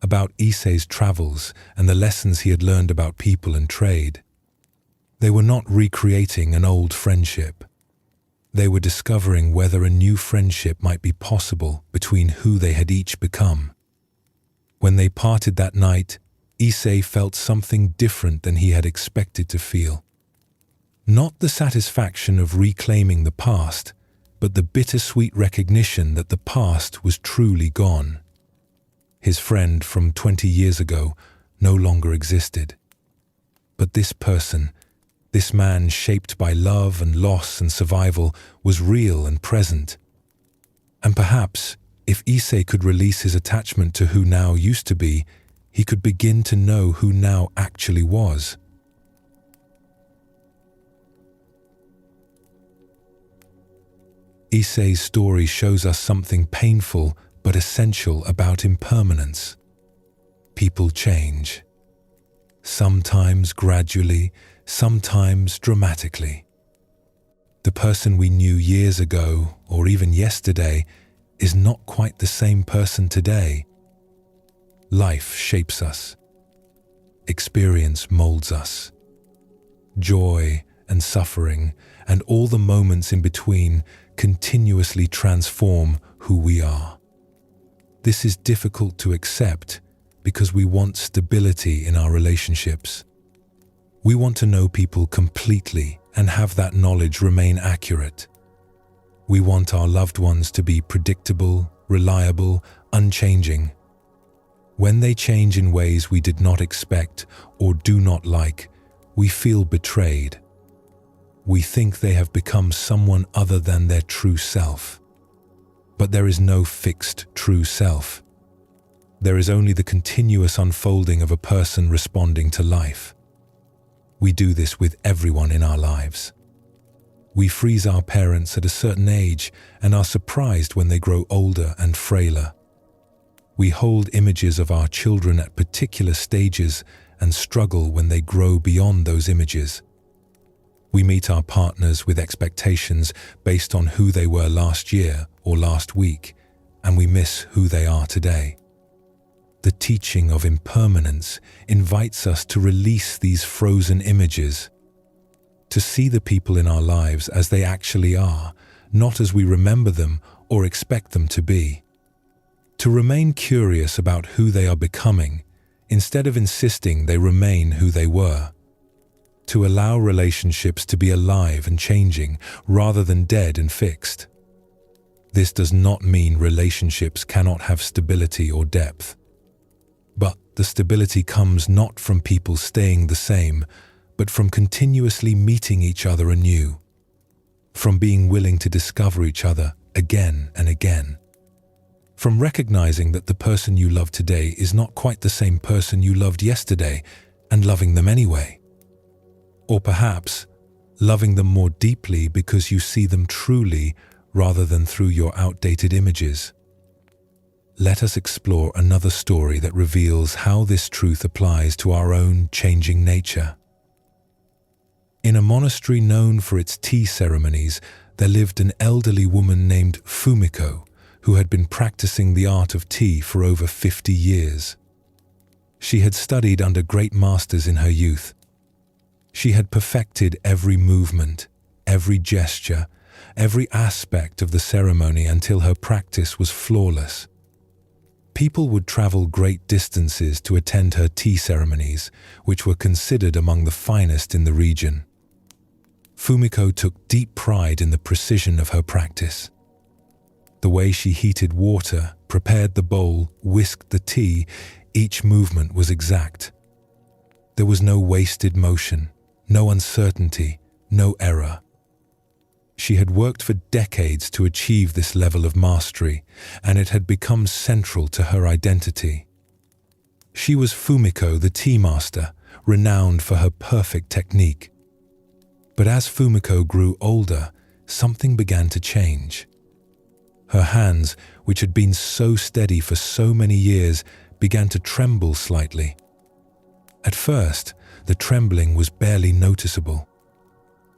about Issei's travels and the lessons he had learned about people and trade. They were not recreating an old friendship. They were discovering whether a new friendship might be possible between who they had each become. When they parted that night, Issei felt something different than he had expected to feel. Not the satisfaction of reclaiming the past, but the bittersweet recognition that the past was truly gone. His friend from 20 years ago no longer existed. But this person, this man shaped by love and loss and survival, was real and present. And perhaps, if Issei could release his attachment to who Nao used to be, he could begin to know who Nao actually was. Issei's story shows us something painful but essential about impermanence. People change. Sometimes gradually, sometimes dramatically. The person we knew years ago, or even yesterday, is not quite the same person today. Life shapes us. Experience molds us. Joy and suffering, and all the moments in between, continuously transform who we are. This is difficult to accept because we want stability in our relationships. We want to know people completely and have that knowledge remain accurate. We want our loved ones to be predictable, reliable, unchanging. When they change in ways we did not expect or do not like, we feel betrayed. We think they have become someone other than their true self. But there is no fixed true self. There is only the continuous unfolding of a person responding to life. We do this with everyone in our lives. We freeze our parents at a certain age and are surprised when they grow older and frailer. We hold images of our children at particular stages and struggle when they grow beyond those images. We meet our partners with expectations based on who they were last year or last week, and we miss who they are today. The teaching of impermanence invites us to release these frozen images, to see the people in our lives as they actually are, not as we remember them or expect them to be. To remain curious about who they are becoming, instead of insisting they remain who they were. To allow relationships to be alive and changing, rather than dead and fixed. This does not mean relationships cannot have stability or depth. But the stability comes not from people staying the same, but from continuously meeting each other anew. From being willing to discover each other again and again. From recognizing that the person you love today is not quite the same person you loved yesterday and loving them anyway. Or perhaps loving them more deeply because you see them truly rather than through your outdated images. Let us explore another story that reveals how this truth applies to our own changing nature. In a monastery known for its tea ceremonies, there lived an elderly woman named Fumiko, who had been practicing the art of tea for over 50 years. She had studied under great masters in her youth. She had perfected every movement, every gesture, every aspect of the ceremony until her practice was flawless. People would travel great distances to attend her tea ceremonies, which were considered among the finest in the region. Fumiko took deep pride in the precision of her practice. The way she heated water, prepared the bowl, whisked the tea, each movement was exact. There was no wasted motion, no uncertainty, no error. She had worked for decades to achieve this level of mastery, and it had become central to her identity. She was Fumiko, the tea master, renowned for her perfect technique. But as Fumiko grew older, something began to change. Her hands, which had been so steady for so many years, began to tremble slightly. At first, the trembling was barely noticeable.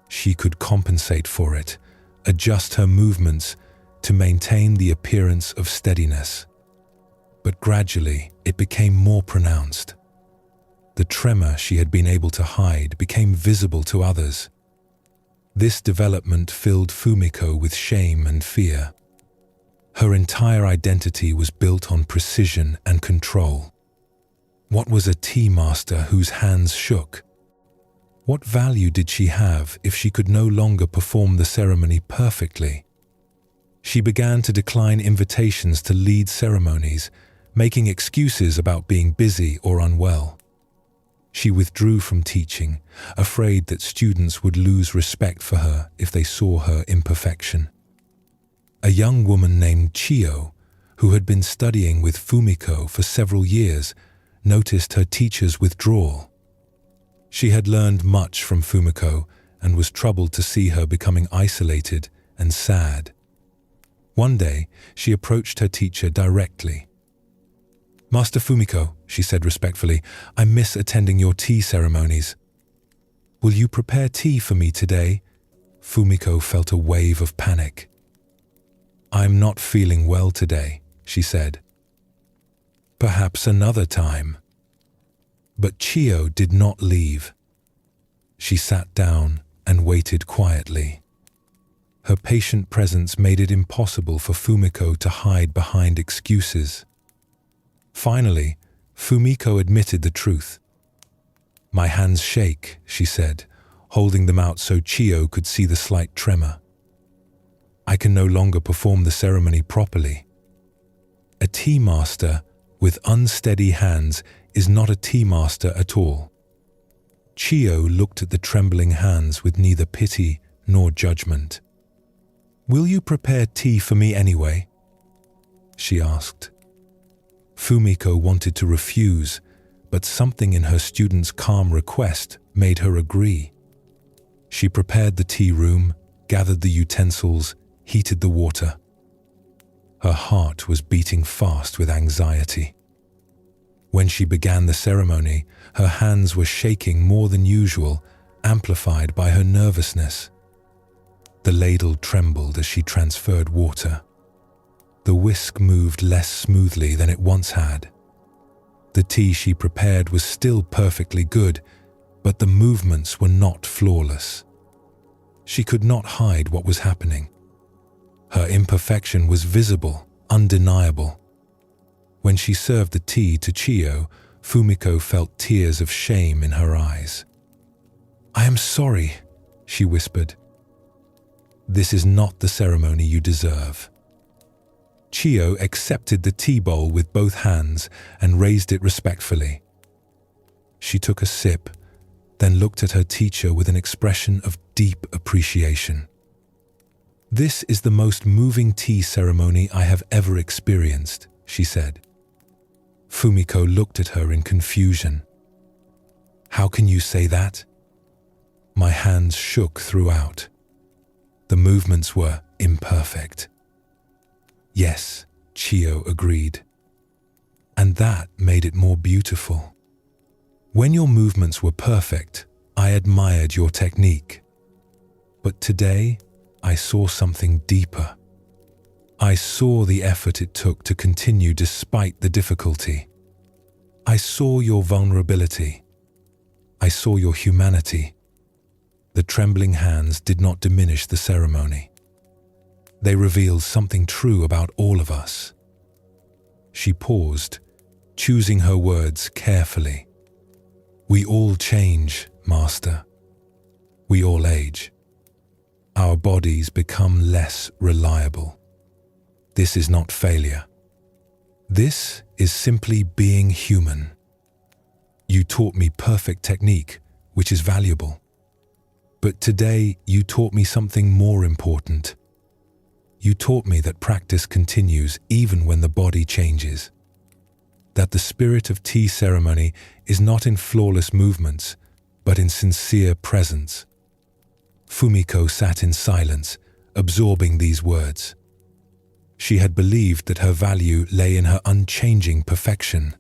She could compensate for it, adjust her movements to maintain the appearance of steadiness. But gradually, it became more pronounced. The tremor she had been able to hide became visible to others. This development filled Fumiko with shame and fear. Her entire identity was built on precision and control. What was a tea master whose hands shook? What value did she have if she could no longer perform the ceremony perfectly? She began to decline invitations to lead ceremonies, making excuses about being busy or unwell. She withdrew from teaching, afraid that students would lose respect for her if they saw her imperfection. A young woman named Chiyo, who had been studying with Fumiko for several years, noticed her teacher's withdrawal. She had learned much from Fumiko and was troubled to see her becoming isolated and sad. One day, she approached her teacher directly. "Master Fumiko," she said respectfully, "I miss attending your tea ceremonies. Will you prepare tea for me today?" Fumiko felt a wave of panic. "I'm not feeling well today," she said. Perhaps another time. But Chiyo did not leave. She sat down and waited quietly. Her patient presence made it impossible for Fumiko to hide behind excuses. Finally, Fumiko admitted the truth. "My hands shake," she said, holding them out so Chiyo could see the slight tremor. "I can no longer perform the ceremony properly." A tea master with unsteady hands is not a tea master at all. Chiyo looked at the trembling hands with neither pity nor judgment. "Will you prepare tea for me anyway?" she asked. Fumiko wanted to refuse, but something in her student's calm request made her agree. She prepared the tea room, gathered the utensils, heated the water. Her heart was beating fast with anxiety. When she began the ceremony, her hands were shaking more than usual, amplified by her nervousness. The ladle trembled as she transferred water. The whisk moved less smoothly than it once had. The tea she prepared was still perfectly good, but the movements were not flawless. She could not hide what was happening. Her imperfection was visible, undeniable. When she served the tea to Chiyo, Fumiko felt tears of shame in her eyes. "I am sorry," she whispered. "This is not the ceremony you deserve." Chiyo accepted the tea bowl with both hands and raised it respectfully. She took a sip, then looked at her teacher with an expression of deep appreciation. "This is the most moving tea ceremony I have ever experienced," she said. Fumiko looked at her in confusion. "How can you say that?" My hands shook throughout. The movements were imperfect. "Yes," Chiyo agreed. "And that made it more beautiful. When your movements were perfect, I admired your technique. But today, I saw something deeper. I saw the effort it took to continue despite the difficulty. I saw your vulnerability. I saw your humanity." The trembling hands did not diminish the ceremony. They revealed something true about all of us. She paused, choosing her words carefully. "We all change, Master. We all age. Our bodies become less reliable. This is not failure. This is simply being human. You taught me perfect technique, which is valuable. But today you taught me something more important. You taught me that practice continues even when the body changes. That the spirit of tea ceremony is not in flawless movements, but in sincere presence." Fumiko sat in silence, absorbing these words. She had believed that her value lay in her unchanging perfection.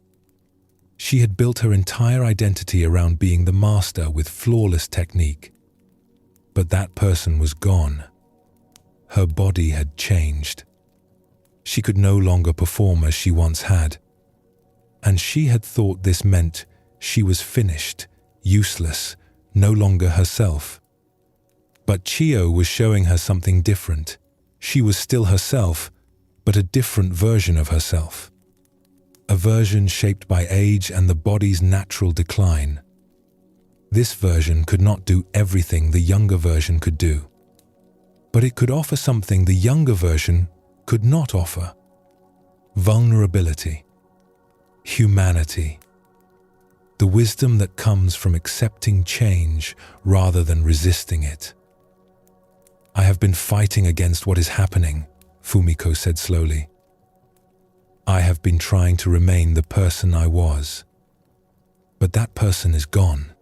She had built her entire identity around being the master with flawless technique. But that person was gone. Her body had changed. She could no longer perform as she once had. And she had thought this meant she was finished, useless, no longer herself. But Chiyo was showing her something different. She was still herself, but a different version of herself. A version shaped by age and the body's natural decline. This version could not do everything the younger version could do. But it could offer something the younger version could not offer. Vulnerability. Humanity. The wisdom that comes from accepting change rather than resisting it. "I have been fighting against what is happening," Fumiko said slowly. "I have been trying to remain the person I was. But that person is gone.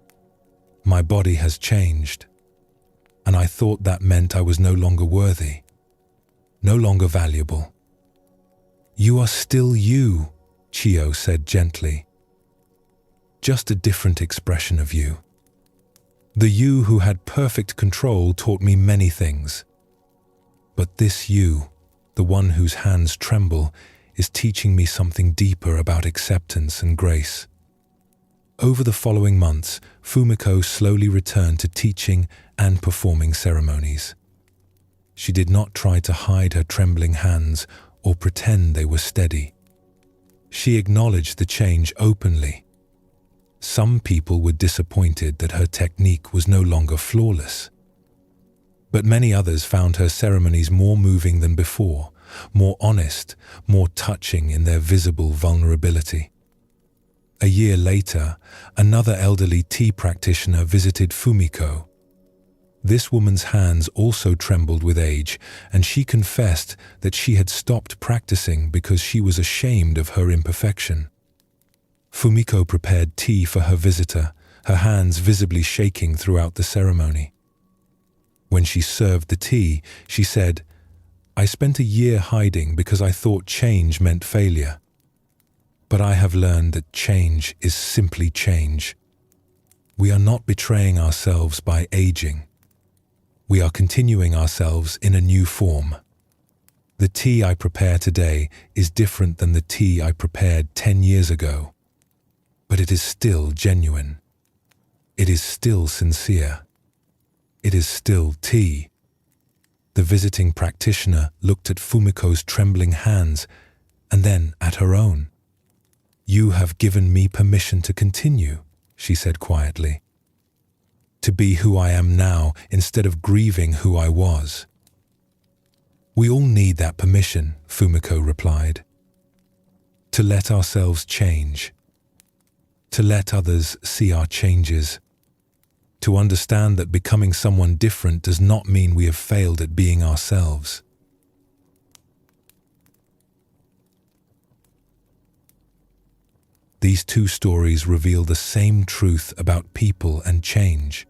My body has changed. And I thought that meant I was no longer worthy, no longer valuable." "You are still you," Chiyo said gently. "Just a different expression of you. The you who had perfect control taught me many things. But this you, the one whose hands tremble, is teaching me something deeper about acceptance and grace. Over the following months, Fumiko slowly returned to teaching and performing ceremonies. She did not try to hide her trembling hands or pretend they were steady. She acknowledged the change openly. Some people were disappointed that her technique was no longer flawless. But many others found her ceremonies more moving than before, more honest, more touching in their visible vulnerability. A year later, another elderly tea practitioner visited Fumiko. This woman's hands also trembled with age, and she confessed that she had stopped practicing because she was ashamed of her imperfection. Fumiko prepared tea for her visitor, her hands visibly shaking throughout the ceremony. When she served the tea, she said, "I spent a year hiding because I thought change meant failure. But I have learned that change is simply change. We are not betraying ourselves by aging. We are continuing ourselves in a new form. The tea I prepare today is different than the tea I prepared 10 years ago. But it is still genuine. It is still sincere. It is still tea." The visiting practitioner looked at Fumiko's trembling hands and then at her own. "You have given me permission to continue," she said quietly. "To be who I am now instead of grieving who I was." "We all need that permission," Fumiko replied. "To let ourselves change. To let others see our changes. To understand that becoming someone different does not mean we have failed at being ourselves." These two stories reveal the same truth about people and change.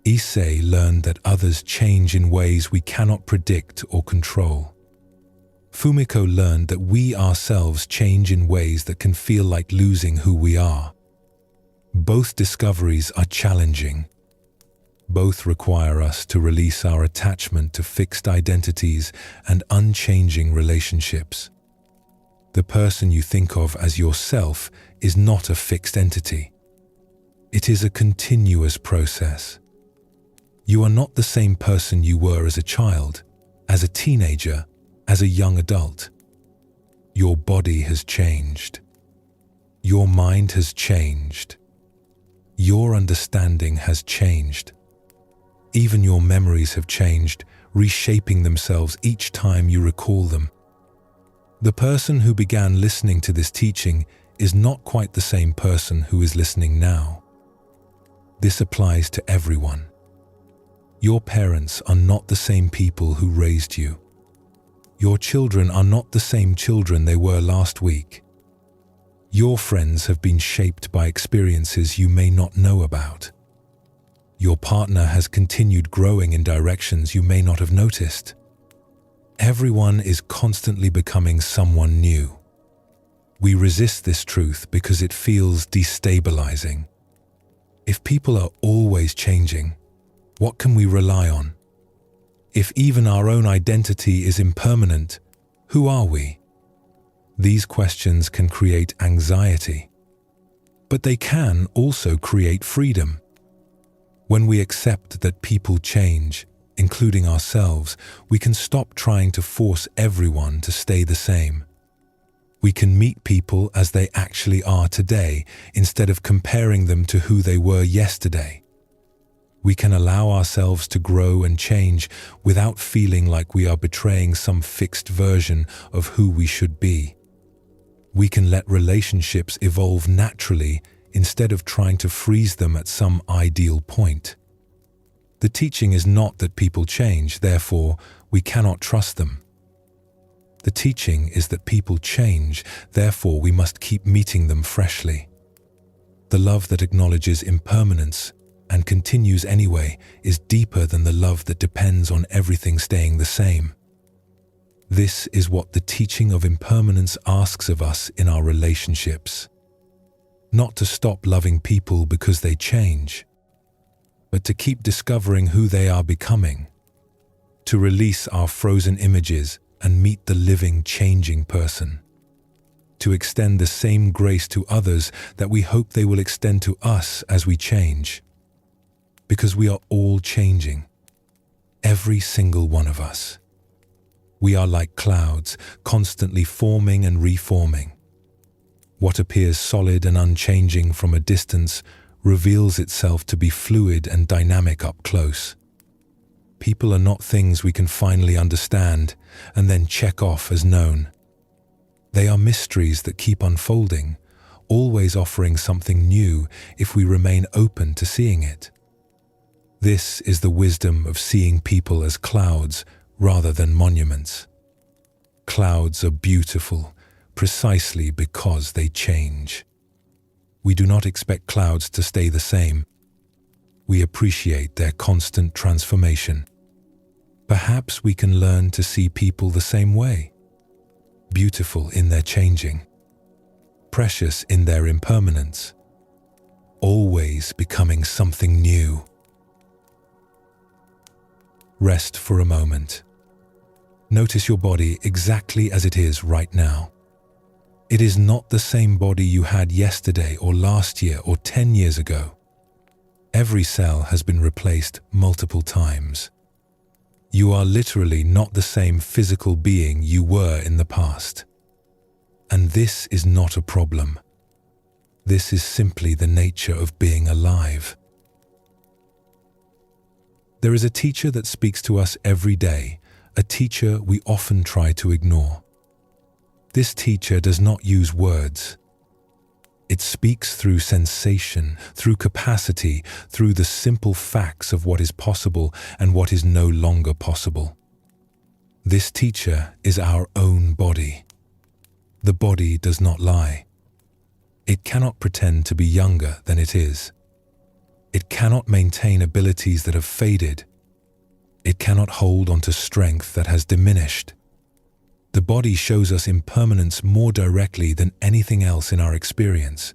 Issei learned that others change in ways we cannot predict or control. Fumiko learned that we ourselves change in ways that can feel like losing who we are. Both discoveries are challenging. Both require us to release our attachment to fixed identities and unchanging relationships. The person you think of as yourself is not a fixed entity. It is a continuous process. You are not the same person you were as a child, as a teenager, as a young adult. Your body has changed. Your mind has changed. Your understanding has changed. Even your memories have changed, reshaping themselves each time you recall them. The person who began listening to this teaching is not quite the same person who is listening now. This applies to everyone. Your parents are not the same people who raised you. Your children are not the same children they were last week. Your friends have been shaped by experiences you may not know about. Your partner has continued growing in directions you may not have noticed. Everyone is constantly becoming someone new. We resist this truth because it feels destabilizing. If people are always changing, what can we rely on? If even our own identity is impermanent, who are we? These questions can create anxiety, but they can also create freedom. When we accept that people change, including ourselves, we can stop trying to force everyone to stay the same. We can meet people as they actually are today instead of comparing them to who they were yesterday. We can allow ourselves to grow and change without feeling like we are betraying some fixed version of who we should be. We can let relationships evolve naturally instead of trying to freeze them at some ideal point. The teaching is not that people change, therefore we cannot trust them. The teaching is that people change, therefore we must keep meeting them freshly. The love that acknowledges impermanence and continues anyway is deeper than the love that depends on everything staying the same. This is what the teaching of impermanence asks of us in our relationships. Not to stop loving people because they change, but to keep discovering who they are becoming. To release our frozen images and meet the living, changing person. To extend the same grace to others that we hope they will extend to us as we change. Because we are all changing. Every single one of us. We are like clouds, constantly forming and reforming. What appears solid and unchanging from a distance reveals itself to be fluid and dynamic up close. People are not things we can finally understand and then check off as known. They are mysteries that keep unfolding, always offering something new if we remain open to seeing it. This is the wisdom of seeing people as clouds rather than monuments. Clouds are beautiful precisely because they change. We do not expect clouds to stay the same. We appreciate their constant transformation. Perhaps we can learn to see people the same way. Beautiful in their changing. Precious in their impermanence. Always becoming something new. Rest for a moment. Notice your body exactly as it is right now. It is not the same body you had yesterday or last year or 10 years ago. Every cell has been replaced multiple times. You are literally not the same physical being you were in the past. And this is not a problem. This is simply the nature of being alive. There is a teacher that speaks to us every day, a teacher we often try to ignore. This teacher does not use words. It speaks through sensation, through capacity, through the simple facts of what is possible and what is no longer possible. This teacher is our own body. The body does not lie. It cannot pretend to be younger than it is. It cannot maintain abilities that have faded. It cannot hold onto strength that has diminished. The body shows us impermanence more directly than anything else in our experience.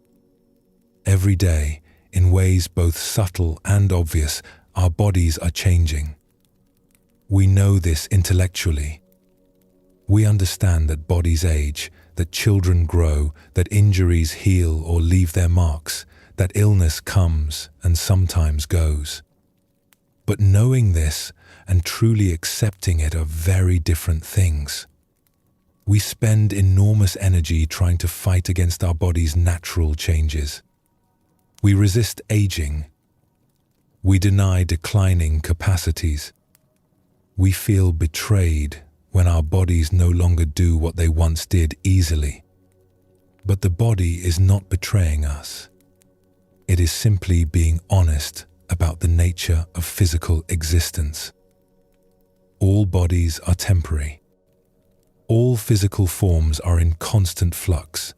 Every day, in ways both subtle and obvious, our bodies are changing. We know this intellectually. We understand that bodies age, that children grow, that injuries heal or leave their marks, that illness comes and sometimes goes. But knowing this and truly accepting it are very different things. We spend enormous energy trying to fight against our body's natural changes. We resist aging. We deny declining capacities. We feel betrayed when our bodies no longer do what they once did easily. But the body is not betraying us. It is simply being honest about the nature of physical existence. All bodies are temporary. All physical forms are in constant flux.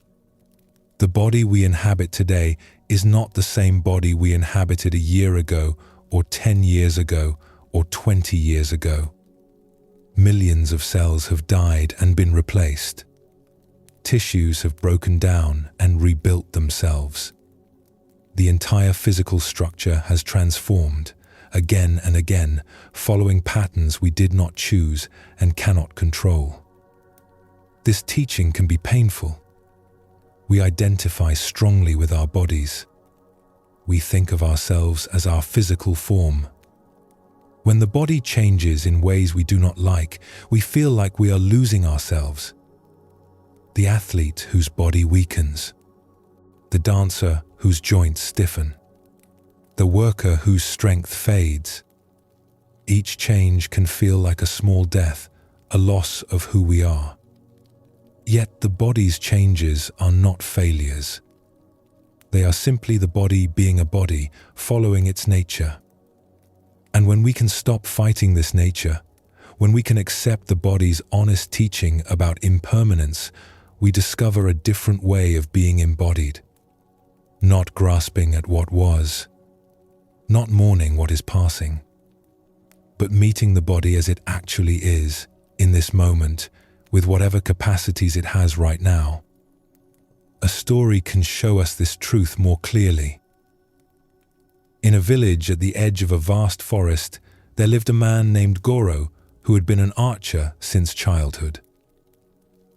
The body we inhabit today is not the same body we inhabited a year ago, or 10 years ago, or 20 years ago. Millions of cells have died and been replaced. Tissues have broken down and rebuilt themselves. The entire physical structure has transformed, again and again, following patterns we did not choose and cannot control. This teaching can be painful. We identify strongly with our bodies. We think of ourselves as our physical form. When the body changes in ways we do not like, we feel like we are losing ourselves. The athlete whose body weakens. The dancer whose joints stiffen. The worker whose strength fades. Each change can feel like a small death, a loss of who we are. Yet the body's changes are not failures. They are simply the body being a body, following its nature. And when we can stop fighting this nature, when we can accept the body's honest teaching about impermanence, we discover a different way of being embodied. Not grasping at what was, not mourning what is passing, but meeting the body as it actually is, in this moment, with whatever capacities it has right now. A story can show us this truth more clearly. In a village at the edge of a vast forest, there lived a man named Goro who had been an archer since childhood.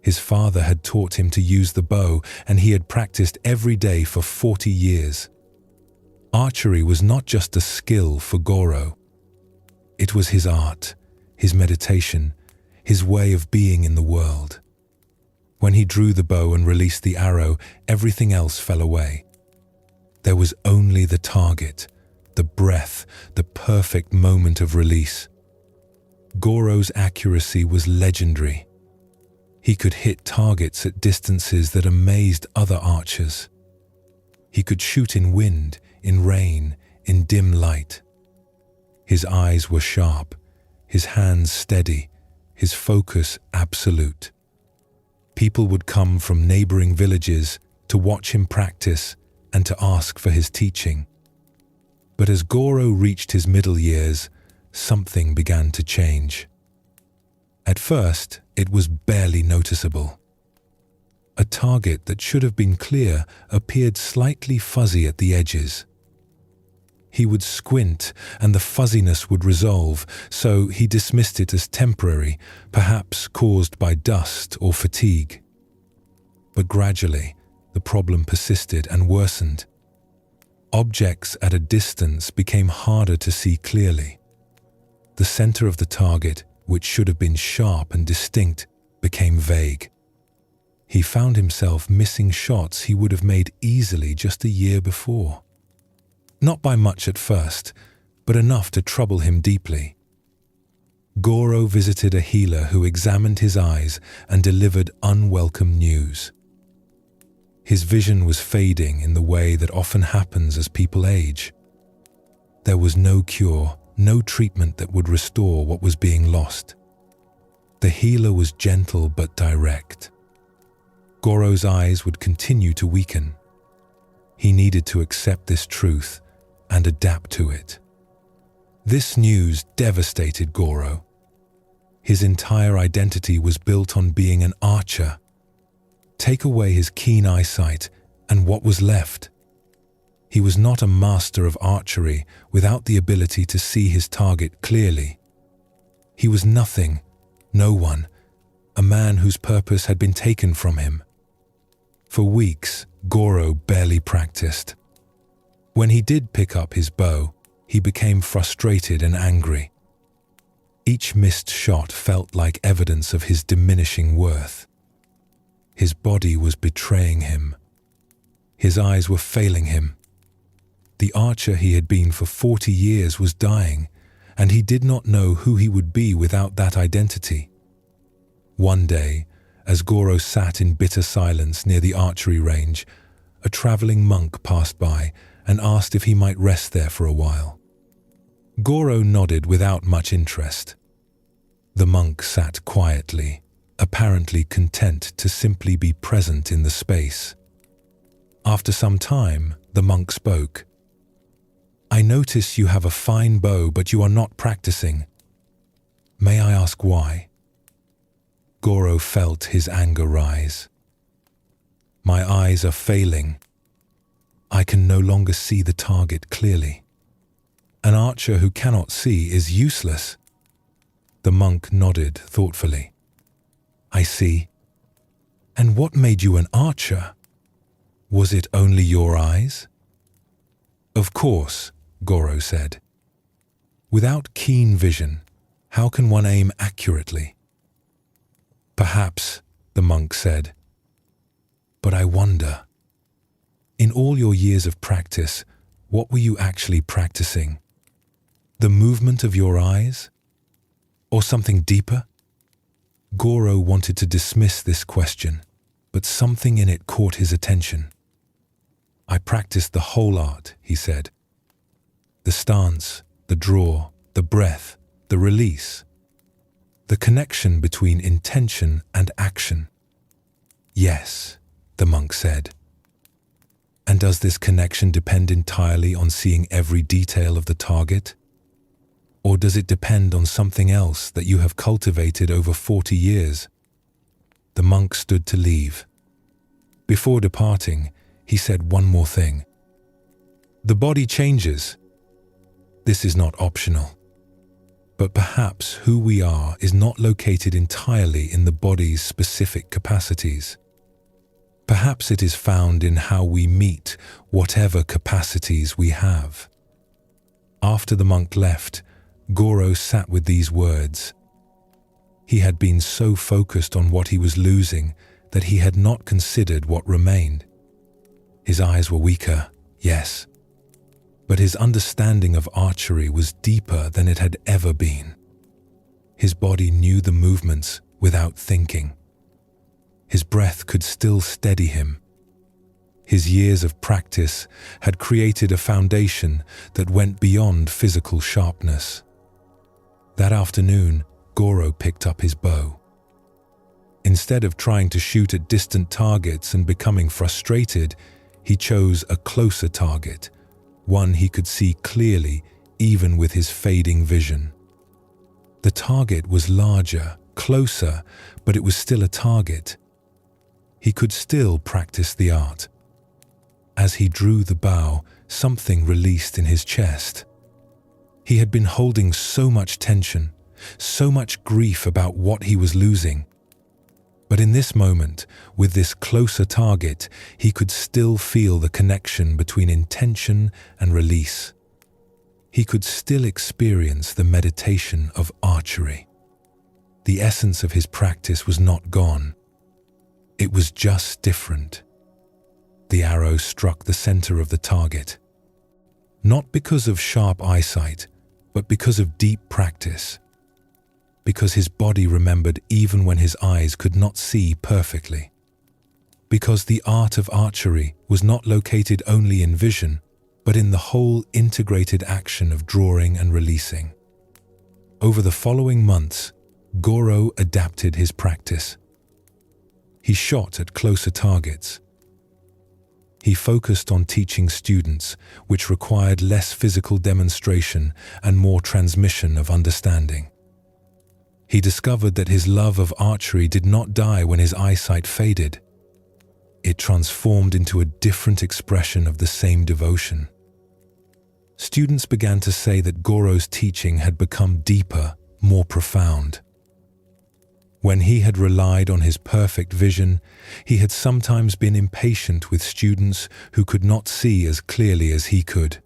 His father had taught him to use the bow, and he had practiced every day for 40 years. Archery was not just a skill for Goro. It was his art, his meditation, his way of being in the world. When he drew the bow and released the arrow, everything else fell away. There was only the target, the breath, the perfect moment of release. Goro's accuracy was legendary. He could hit targets at distances that amazed other archers. He could shoot in wind, in rain, in dim light. His eyes were sharp, his hands steady, his focus absolute. People would come from neighboring villages to watch him practice and to ask for his teaching. But as Goro reached his middle years, something began to change. At first, it was barely noticeable. A target that should have been clear appeared slightly fuzzy at the edges. He would squint and the fuzziness would resolve, so he dismissed it as temporary, perhaps caused by dust or fatigue. But gradually, the problem persisted and worsened. Objects at a distance became harder to see clearly. The center of the target, which should have been sharp and distinct, became vague. He found himself missing shots he would have made easily just a year before. Not by much at first, but enough to trouble him deeply. Goro visited a healer who examined his eyes and delivered unwelcome news. His vision was fading in the way that often happens as people age. There was no cure, no treatment that would restore what was being lost. The healer was gentle but direct. Goro's eyes would continue to weaken. He needed to accept this truth and adapt to it. This news devastated Goro. His entire identity was built on being an archer. Take away his keen eyesight, and what was left? He was not a master of archery without the ability to see his target clearly. He was nothing, no one, a man whose purpose had been taken from him. For weeks, Goro barely practiced. When he did pick up his bow, he became frustrated and angry. Each missed shot felt like evidence of his diminishing worth. His body was betraying him. His eyes were failing him. The archer he had been for 40 years was dying, and he did not know who he would be without that identity. One day, as Goro sat in bitter silence near the archery range, a traveling monk passed by and asked if he might rest there for a while. Goro nodded without much interest. The monk sat quietly, apparently content to simply be present in the space. After some time, the monk spoke. "I notice you have a fine bow, but you are not practicing. May I ask why?" Goro felt his anger rise. "My eyes are failing. I can no longer see the target clearly. An archer who cannot see is useless." The monk nodded thoughtfully. "I see. And what made you an archer? Was it only your eyes?" "Of course," Goro said. "Without keen vision, how can one aim accurately?" "Perhaps," the monk said. "But I wonder, in all your years of practice, what were you actually practicing? The movement of your eyes? Or something deeper?" Goro wanted to dismiss this question, but something in it caught his attention. "I practiced the whole art," he said. "The stance, the draw, the breath, the release. The connection between intention and action." "Yes," the monk said. "And does this connection depend entirely on seeing every detail of the target? Or does it depend on something else that you have cultivated over 40 years? The monk stood to leave. Before departing, he said one more thing. "The body changes. This is not optional. But perhaps who we are is not located entirely in the body's specific capacities. Perhaps it is found in how we meet whatever capacities we have. After the monk left, Goro sat with these words. He had been so focused on what he was losing that he had not considered what remained. His eyes were weaker, yes, but his understanding of archery was deeper than it had ever been. His body knew the movements without thinking. His breath could still steady him. His years of practice had created a foundation that went beyond physical sharpness. That afternoon, Goro picked up his bow. Instead of trying to shoot at distant targets and becoming frustrated, he chose a closer target, one he could see clearly even with his fading vision. The target was larger, closer, but it was still a target. He could still practice the art. As he drew the bow, something released in his chest. He had been holding so much tension, so much grief about what he was losing. But in this moment, with this closer target, he could still feel the connection between intention and release. He could still experience the meditation of archery. The essence of his practice was not gone. It was just different. The arrow struck the center of the target. Not because of sharp eyesight, but because of deep practice. Because his body remembered even when his eyes could not see perfectly. Because the art of archery was not located only in vision, but in the whole integrated action of drawing and releasing. Over the following months, Goro adapted his practice. He shot at closer targets. He focused on teaching students, which required less physical demonstration and more transmission of understanding. He discovered that his love of archery did not die when his eyesight faded. It transformed into a different expression of the same devotion. Students began to say that Goro's teaching had become deeper, more profound. When he had relied on his perfect vision, he had sometimes been impatient with students who could not see as clearly as he could.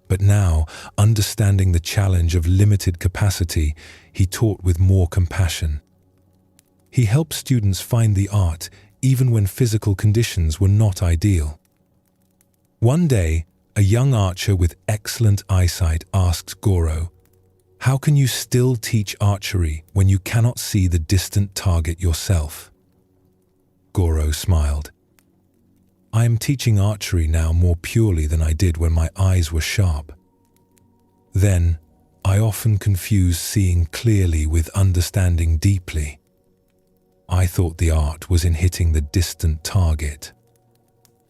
But now, understanding the challenge of limited capacity, he taught with more compassion. He helped students find the art even when physical conditions were not ideal. One day, a young archer with excellent eyesight asked Goro, "How can you still teach archery when you cannot see the distant target yourself?" Goro smiled. "I am teaching archery now more purely than I did when my eyes were sharp. Then, I often confuse seeing clearly with understanding deeply. I thought the art was in hitting the distant target.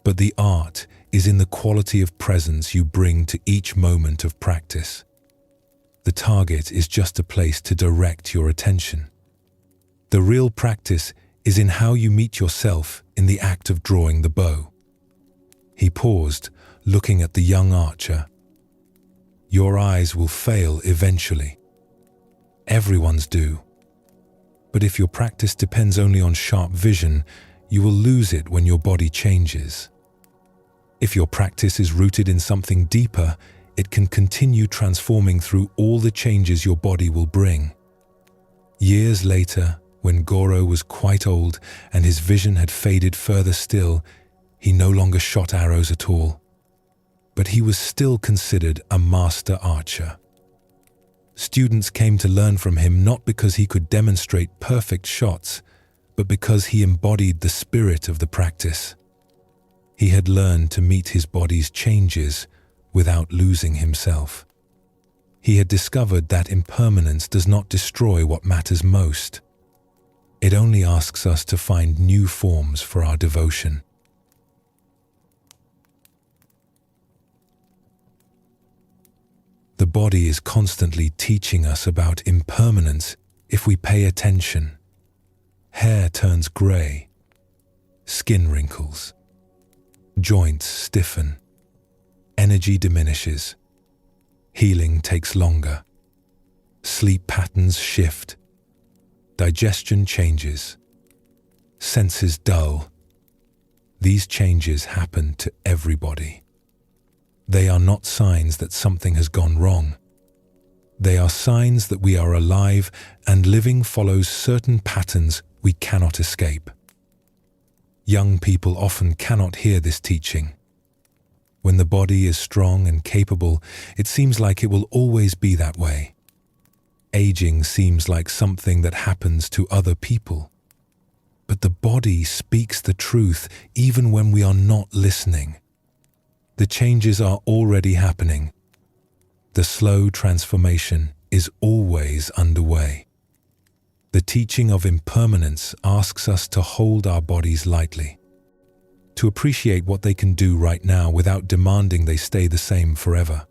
But the art is in the quality of presence you bring to each moment of practice. The target is just a place to direct your attention. The real practice is in how you meet yourself in the act of drawing the bow." He paused, looking at the young archer. "Your eyes will fail eventually. Everyone's do. But if your practice depends only on sharp vision, you will lose it when your body changes. If your practice is rooted in something deeper, it can continue transforming through all the changes your body will bring." Years later, when Goro was quite old and his vision had faded further still, he no longer shot arrows at all. But he was still considered a master archer. Students came to learn from him not because he could demonstrate perfect shots, but because he embodied the spirit of the practice. He had learned to meet his body's changes without losing himself. He had discovered that impermanence does not destroy what matters most. It only asks us to find new forms for our devotion. The body is constantly teaching us about impermanence if we pay attention. Hair turns grey, skin wrinkles, joints stiffen, energy diminishes, healing takes longer. Sleep patterns shift. Digestion changes. Senses dull. These changes happen to everybody. They are not signs that something has gone wrong. They are signs that we are alive and living follows certain patterns we cannot escape. Young people often cannot hear this teaching. When the body is strong and capable, it seems like it will always be that way. Aging seems like something that happens to other people. But the body speaks the truth even when we are not listening. The changes are already happening. The slow transformation is always underway. The teaching of impermanence asks us to hold our bodies lightly, to appreciate what they can do right now without demanding they stay the same forever,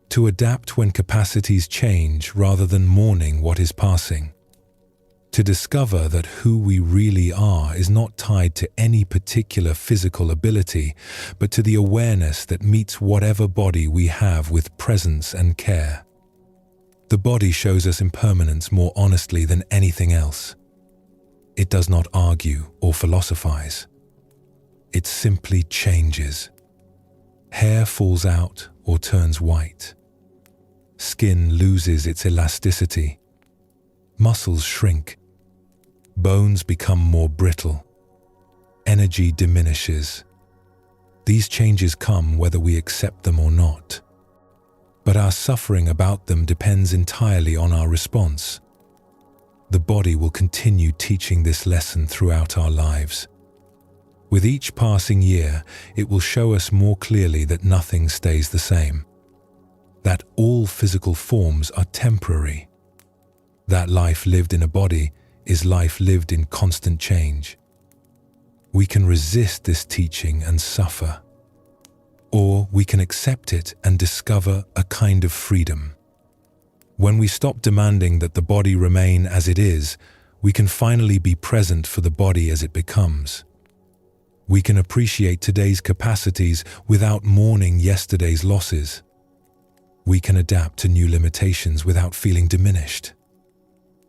to adapt when capacities change rather than mourning what is passing, to discover that who we really are is not tied to any particular physical ability, but to the awareness that meets whatever body we have with presence and care. The body shows us impermanence more honestly than anything else. It does not argue or philosophize. It simply changes. Hair falls out or turns white. Skin loses its elasticity. Muscles shrink. Bones become more brittle. Energy diminishes. These changes come whether we accept them or not. But our suffering about them depends entirely on our response. The body will continue teaching this lesson throughout our lives. With each passing year, it will show us more clearly that nothing stays the same, that all physical forms are temporary, that life lived in a body is life lived in constant change. We can resist this teaching and suffer, or we can accept it and discover a kind of freedom. When we stop demanding that the body remain as it is, we can finally be present for the body as it becomes. We can appreciate today's capacities without mourning yesterday's losses. We can adapt to new limitations without feeling diminished.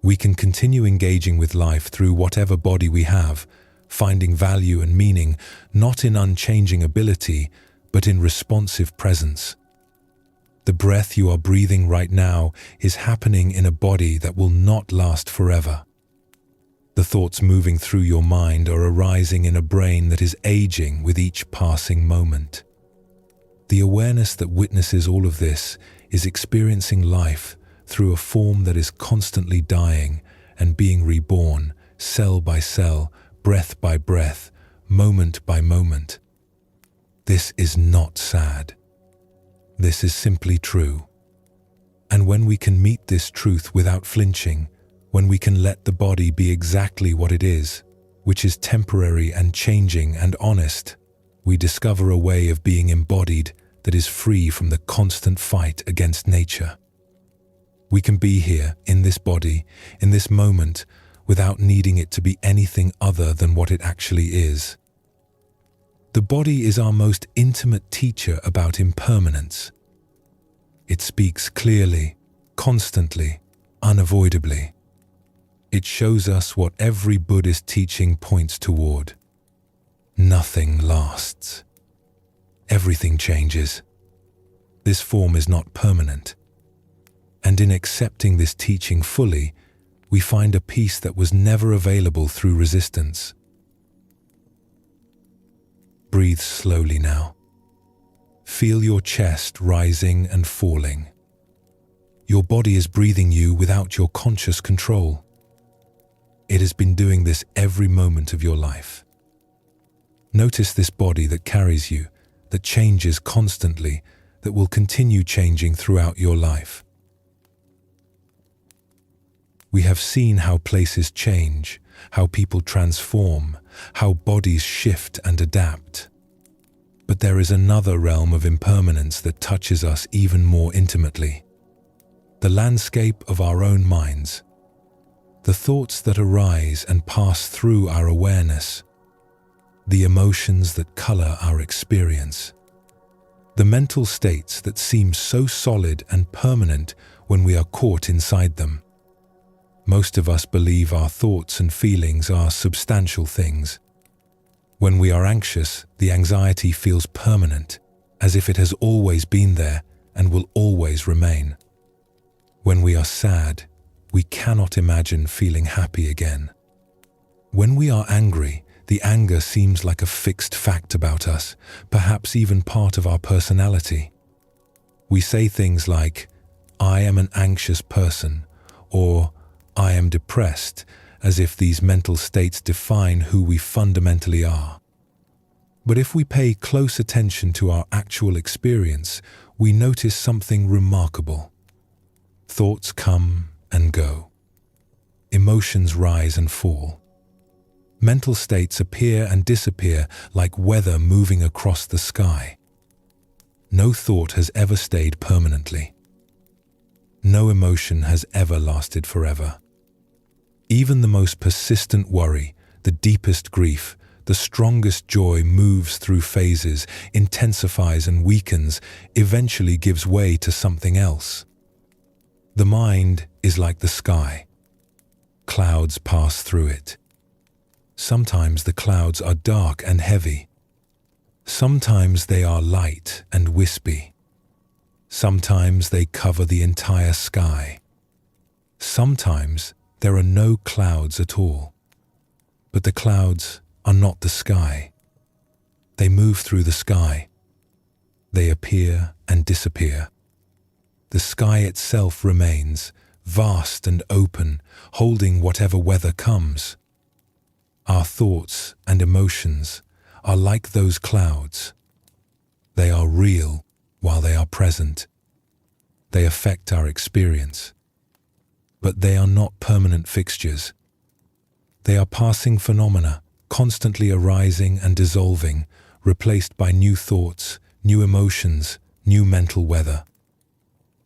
We can continue engaging with life through whatever body we have, finding value and meaning not in unchanging ability, but in responsive presence. The breath you are breathing right now is happening in a body that will not last forever. The thoughts moving through your mind are arising in a brain that is aging with each passing moment. The awareness that witnesses all of this is experiencing life through a form that is constantly dying and being reborn, cell by cell, breath by breath, moment by moment. This is not sad. This is simply true. And when we can meet this truth without flinching, when we can let the body be exactly what it is, which is temporary and changing and honest, we discover a way of being embodied that is free from the constant fight against nature. We can be here, in this body, in this moment, without needing it to be anything other than what it actually is. The body is our most intimate teacher about impermanence. It speaks clearly, constantly, unavoidably. It shows us what every Buddhist teaching points toward. Nothing lasts. Everything changes. This form is not permanent. And in accepting this teaching fully, we find a peace that was never available through resistance. Breathe slowly now. Feel your chest rising and falling. Your body is breathing you without your conscious control. It has been doing this every moment of your life. Notice this body that carries you, that changes constantly, that will continue changing throughout your life. We have seen how places change, how people transform, how bodies shift and adapt. But there is another realm of impermanence that touches us even more intimately. The landscape of our own minds. The thoughts that arise and pass through our awareness. The emotions that color our experience. The mental states that seem so solid and permanent when we are caught inside them. Most of us believe our thoughts and feelings are substantial things. When we are anxious, the anxiety feels permanent, as if it has always been there and will always remain. When we are sad, we cannot imagine feeling happy again. When we are angry, the anger seems like a fixed fact about us, perhaps even part of our personality. We say things like, "I am an anxious person," or "I am depressed," as if these mental states define who we fundamentally are. But if we pay close attention to our actual experience, we notice something remarkable. Thoughts come and go. Emotions rise and fall. Mental states appear and disappear like weather moving across the sky. No thought has ever stayed permanently. No emotion has ever lasted forever. Even the most persistent worry, the deepest grief, the strongest joy moves through phases, intensifies and weakens, eventually gives way to something else. The mind is like the sky. Clouds pass through it. Sometimes the clouds are dark and heavy. Sometimes they are light and wispy. Sometimes they cover the entire sky. Sometimes there are no clouds at all. But the clouds are not the sky. They move through the sky. They appear and disappear. The sky itself remains, vast and open, holding whatever weather comes. Our thoughts and emotions are like those clouds. They are real while they are present. They affect our experience. But they are not permanent fixtures. They are passing phenomena, constantly arising and dissolving, replaced by new thoughts, new emotions, new mental weather.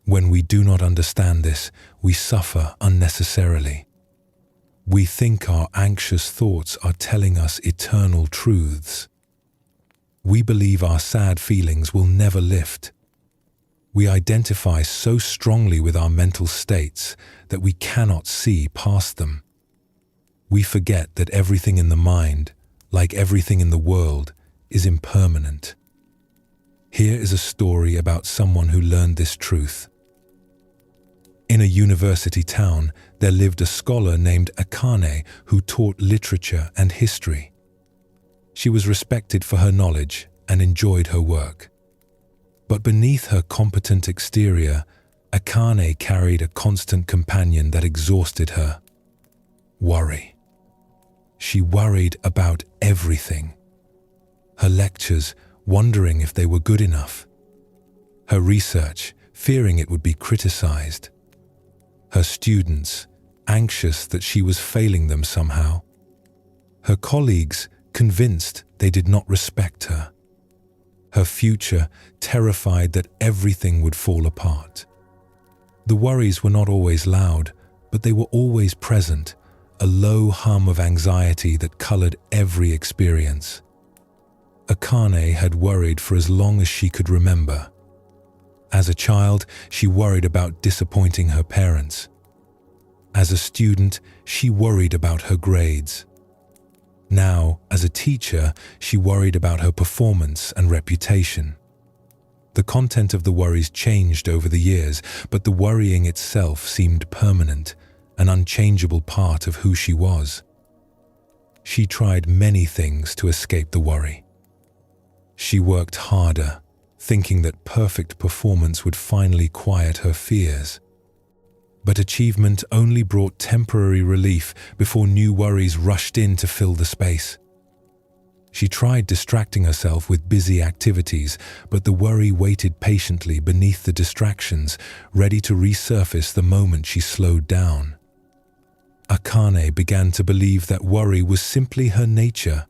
When we do not understand this, we suffer unnecessarily. We think our anxious thoughts are telling us eternal truths. We believe our sad feelings will never lift. We identify so strongly with our mental states that we cannot see past them. We forget that everything in the mind, like everything in the world, is impermanent. Here is a story about someone who learned this truth. In a university town, there lived a scholar named Akane who taught literature and history. She was respected for her knowledge and enjoyed her work. But beneath her competent exterior, Akane carried a constant companion that exhausted her: worry. She worried about everything. Her lectures, wondering if they were good enough. Her research, fearing it would be criticized. Her students, anxious that she was failing them somehow. Her colleagues, convinced they did not respect her. Her future, terrified that everything would fall apart. The worries were not always loud, but they were always present, a low hum of anxiety that colored every experience. Akane had worried for as long as she could remember. As a child, she worried about disappointing her parents. As a student, she worried about her grades. Now, as a teacher, she worried about her performance and reputation. The content of the worries changed over the years, but the worrying itself seemed permanent, an unchangeable part of who she was. She tried many things to escape the worry. She worked harder, thinking that perfect performance would finally quiet her fears. But achievement only brought temporary relief before new worries rushed in to fill the space. She tried distracting herself with busy activities, but the worry waited patiently beneath the distractions, ready to resurface the moment she slowed down. Akane began to believe that worry was simply her nature.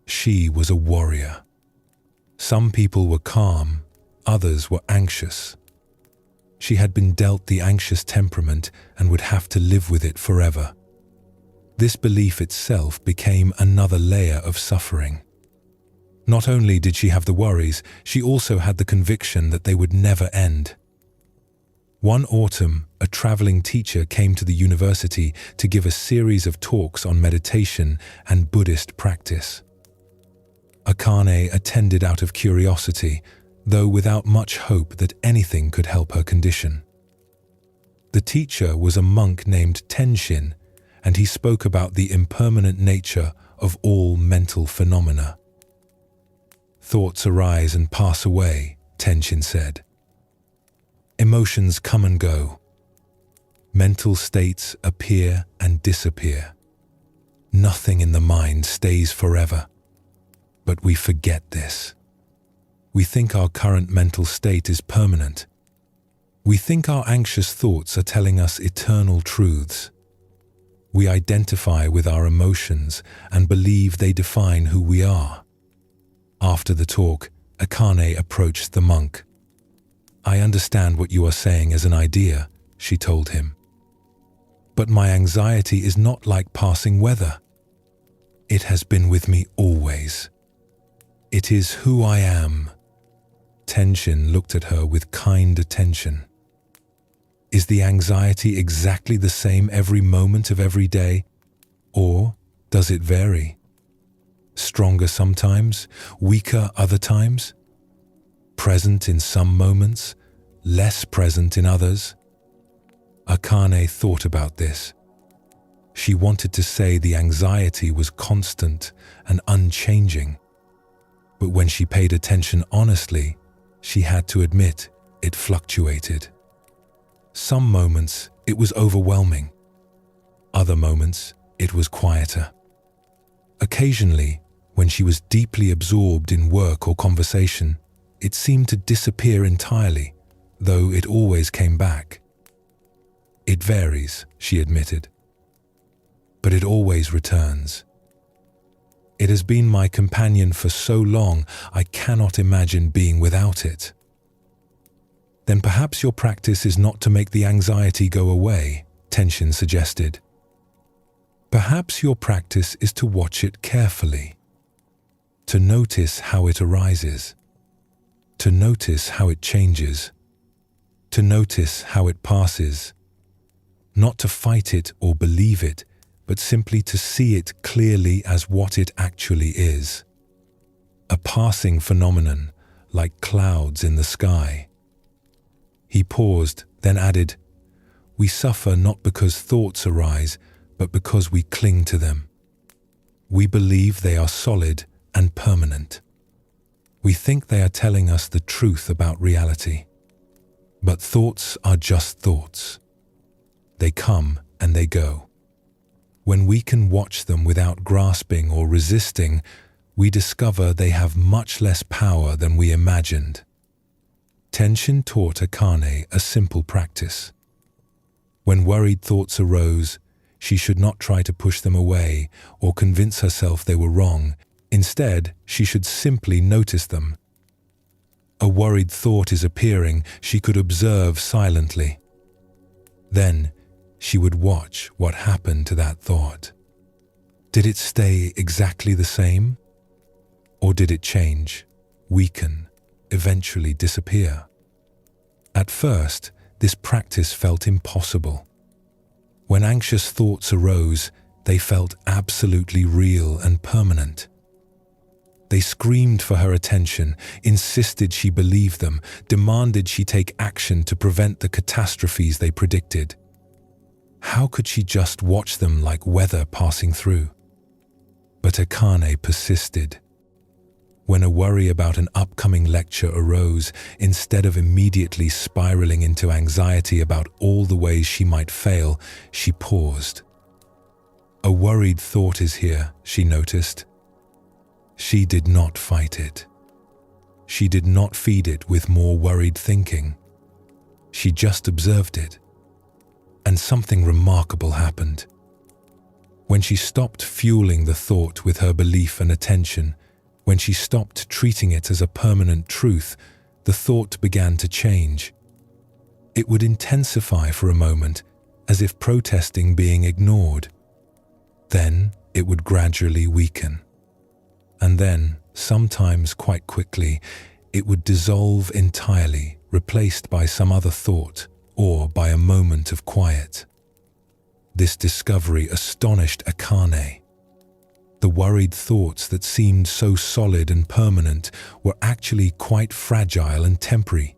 She was a warrior. Some people were calm, others were anxious. She had been dealt the anxious temperament and would have to live with it forever. This belief itself became another layer of suffering. Not only did she have the worries, she also had the conviction that they would never end. One autumn, a traveling teacher came to the university to give a series of talks on meditation and Buddhist practice. Akane attended out of curiosity, though without much hope that anything could help her condition. The teacher was a monk named Tenshin, and he spoke about the impermanent nature of all mental phenomena. Thoughts arise and pass away, Tenshin said. Emotions come and go. Mental states appear and disappear. Nothing in the mind stays forever. But we forget this. We think our current mental state is permanent. We think our anxious thoughts are telling us eternal truths. We identify with our emotions and believe they define who we are. After the talk, Akane approached the monk. "I understand what you are saying as an idea," she told him. "But my anxiety is not like passing weather. It has been with me always. It is who I am." Tenshin looked at her with kind attention. "Is the anxiety exactly the same every moment of every day, or does it vary? Stronger sometimes, weaker other times? Present in some moments, less present in others?" Akane thought about this. She wanted to say the anxiety was constant and unchanging, but when she paid attention honestly, she had to admit it fluctuated. Some moments it was overwhelming. Other moments it was quieter. Occasionally, when she was deeply absorbed in work or conversation, it seemed to disappear entirely, though it always came back. "It varies," she admitted, "but it always returns. It has been my companion for so long, I cannot imagine being without it." "Then perhaps your practice is not to make the anxiety go away," Tenshin suggested. "Perhaps your practice is to watch it carefully, to notice how it arises, to notice how it changes, to notice how it passes, not to fight it or believe it, but simply to see it clearly as what it actually is. A passing phenomenon, like clouds in the sky." He paused, then added, "We suffer not because thoughts arise, but because we cling to them. We believe they are solid and permanent. We think they are telling us the truth about reality. But thoughts are just thoughts. They come and they go. When we can watch them without grasping or resisting, we discover they have much less power than we imagined." Tenshin taught Akane a simple practice. When worried thoughts arose, she should not try to push them away or convince herself they were wrong. Instead, she should simply notice them. A worried thought is appearing, she could observe silently. Then, she would watch what happened to that thought. Did it stay exactly the same? Or did it change, weaken, eventually disappear? At first, this practice felt impossible. When anxious thoughts arose, they felt absolutely real and permanent. They screamed for her attention, insisted she believe them, demanded she take action to prevent the catastrophes they predicted. How could she just watch them like weather passing through? But Akane persisted. When a worry about an upcoming lecture arose, instead of immediately spiraling into anxiety about all the ways she might fail, she paused. A worried thought is here, she noticed. She did not fight it. She did not feed it with more worried thinking. She just observed it. And something remarkable happened. When she stopped fueling the thought with her belief and attention, when she stopped treating it as a permanent truth, the thought began to change. It would intensify for a moment, as if protesting being ignored. Then it would gradually weaken. And then, sometimes quite quickly, it would dissolve entirely, replaced by some other thought or by a moment of quiet. This discovery astonished Akane. The worried thoughts that seemed so solid and permanent were actually quite fragile and temporary.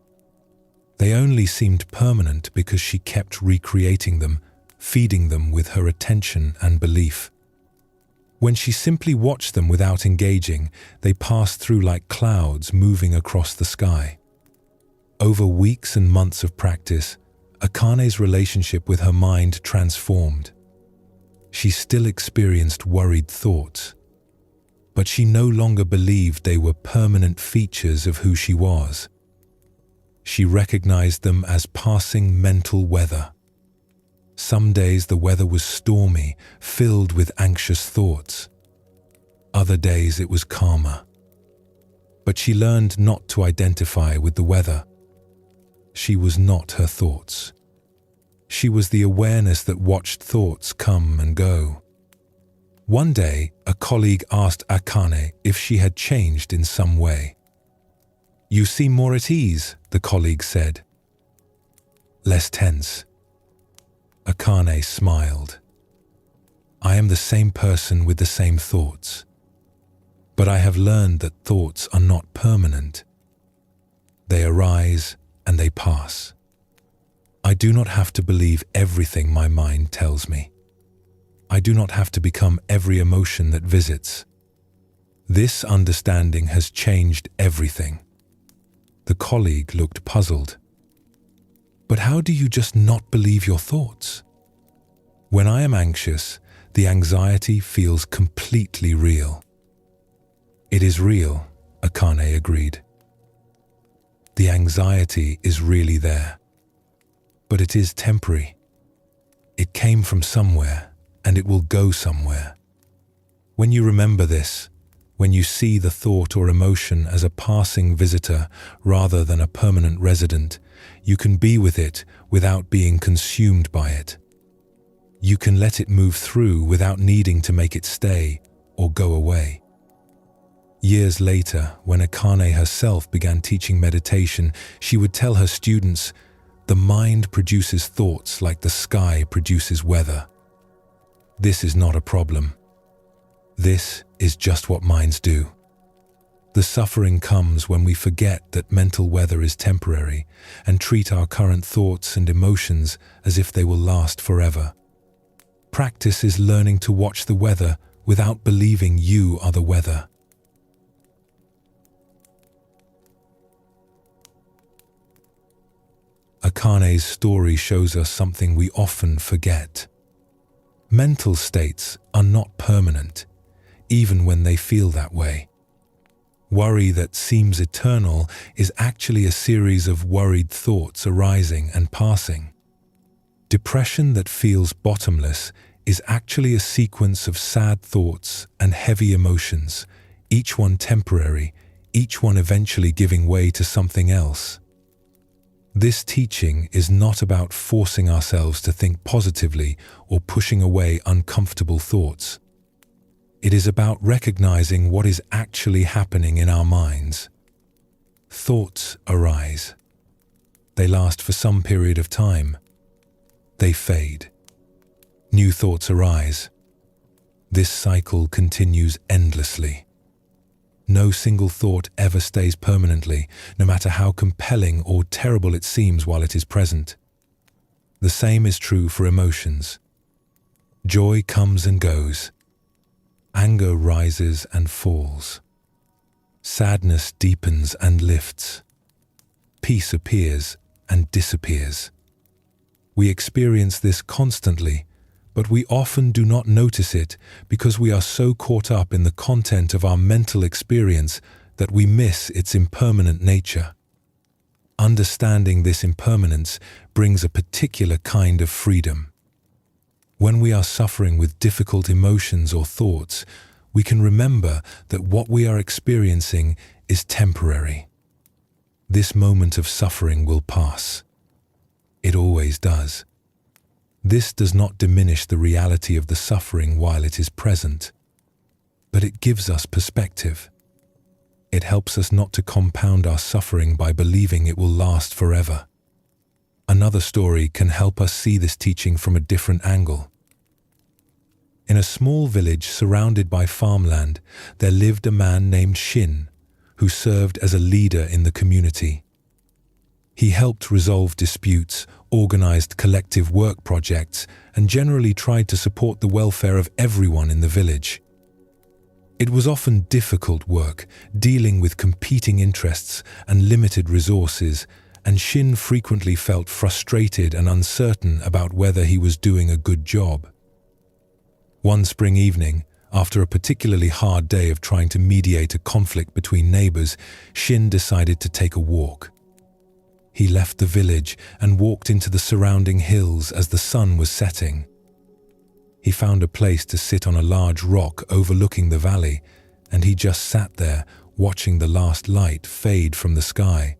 They only seemed permanent because she kept recreating them, feeding them with her attention and belief. When she simply watched them without engaging, they passed through like clouds moving across the sky. Over weeks and months of practice, Akane's relationship with her mind transformed. She still experienced worried thoughts, but she no longer believed they were permanent features of who she was. She recognized them as passing mental weather. Some days the weather was stormy, filled with anxious thoughts. Other days it was calmer. But she learned not to identify with the weather. She was not her thoughts. She was the awareness that watched thoughts come and go. One day, a colleague asked Akane if she had changed in some way. "You seem more at ease," the colleague said. "Less tense." Akane smiled. "I am the same person with the same thoughts. But I have learned that thoughts are not permanent. They arise and they pass. I do not have to believe everything my mind tells me. I do not have to become every emotion that visits. This understanding has changed everything." The colleague looked puzzled. "But how do you just not believe your thoughts?" "When I am anxious, the anxiety feels completely real." "It is real," Akane agreed. "The anxiety is really there. But it is temporary. It came from somewhere, and it will go somewhere. When you remember this, when you see the thought or emotion as a passing visitor rather than a permanent resident, you can be with it without being consumed by it. You can let it move through without needing to make it stay or go away. Years later, when Akane herself began teaching meditation, she would tell her students, "The mind produces thoughts like the sky produces weather. This is not a problem. This is just what minds do." The suffering comes when we forget that mental weather is temporary and treat our current thoughts and emotions as if they will last forever. Practice is learning to watch the weather without believing you are the weather. Akane's story shows us something we often forget. Mental states are not permanent, even when they feel that way. Worry that seems eternal is actually a series of worried thoughts arising and passing. Depression that feels bottomless is actually a sequence of sad thoughts and heavy emotions, each one temporary, each one eventually giving way to something else. This teaching is not about forcing ourselves to think positively or pushing away uncomfortable thoughts. It is about recognizing what is actually happening in our minds. Thoughts arise. They last for some period of time. They fade. New thoughts arise. This cycle continues endlessly. No single thought ever stays permanently, no matter how compelling or terrible it seems while it is present. The same is true for emotions. Joy comes and goes. Anger rises and falls. Sadness deepens and lifts. Peace appears and disappears. We experience this constantly, but we often do not notice it because we are so caught up in the content of our mental experience that we miss its impermanent nature. Understanding this impermanence brings a particular kind of freedom. When we are suffering with difficult emotions or thoughts, we can remember that what we are experiencing is temporary. This moment of suffering will pass. It always does. This does not diminish the reality of the suffering while it is present, but it gives us perspective. It helps us not to compound our suffering by believing it will last forever. Another story can help us see this teaching from a different angle. In a small village surrounded by farmland, there lived a man named Shin, who served as a leader in the community. He helped resolve disputes, organized collective work projects, and generally tried to support the welfare of everyone in the village. It was often difficult work, dealing with competing interests and limited resources, and Shin frequently felt frustrated and uncertain about whether he was doing a good job. One spring evening, after a particularly hard day of trying to mediate a conflict between neighbors, Shin decided to take a walk. He left the village and walked into the surrounding hills as the sun was setting. He found a place to sit on a large rock overlooking the valley, and he just sat there, watching the last light fade from the sky.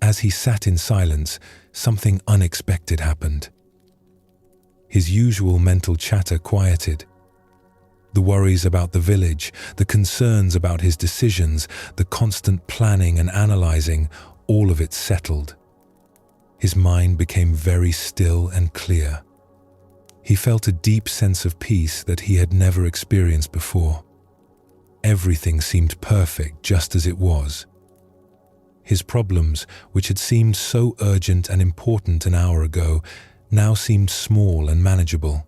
As he sat in silence, something unexpected happened. His usual mental chatter quieted. The worries about the village, the concerns about his decisions, the constant planning and analyzing, all of it settled. His mind became very still and clear. He felt a deep sense of peace that he had never experienced before. Everything seemed perfect just as it was. His problems, which had seemed so urgent and important an hour ago, now seemed small and manageable.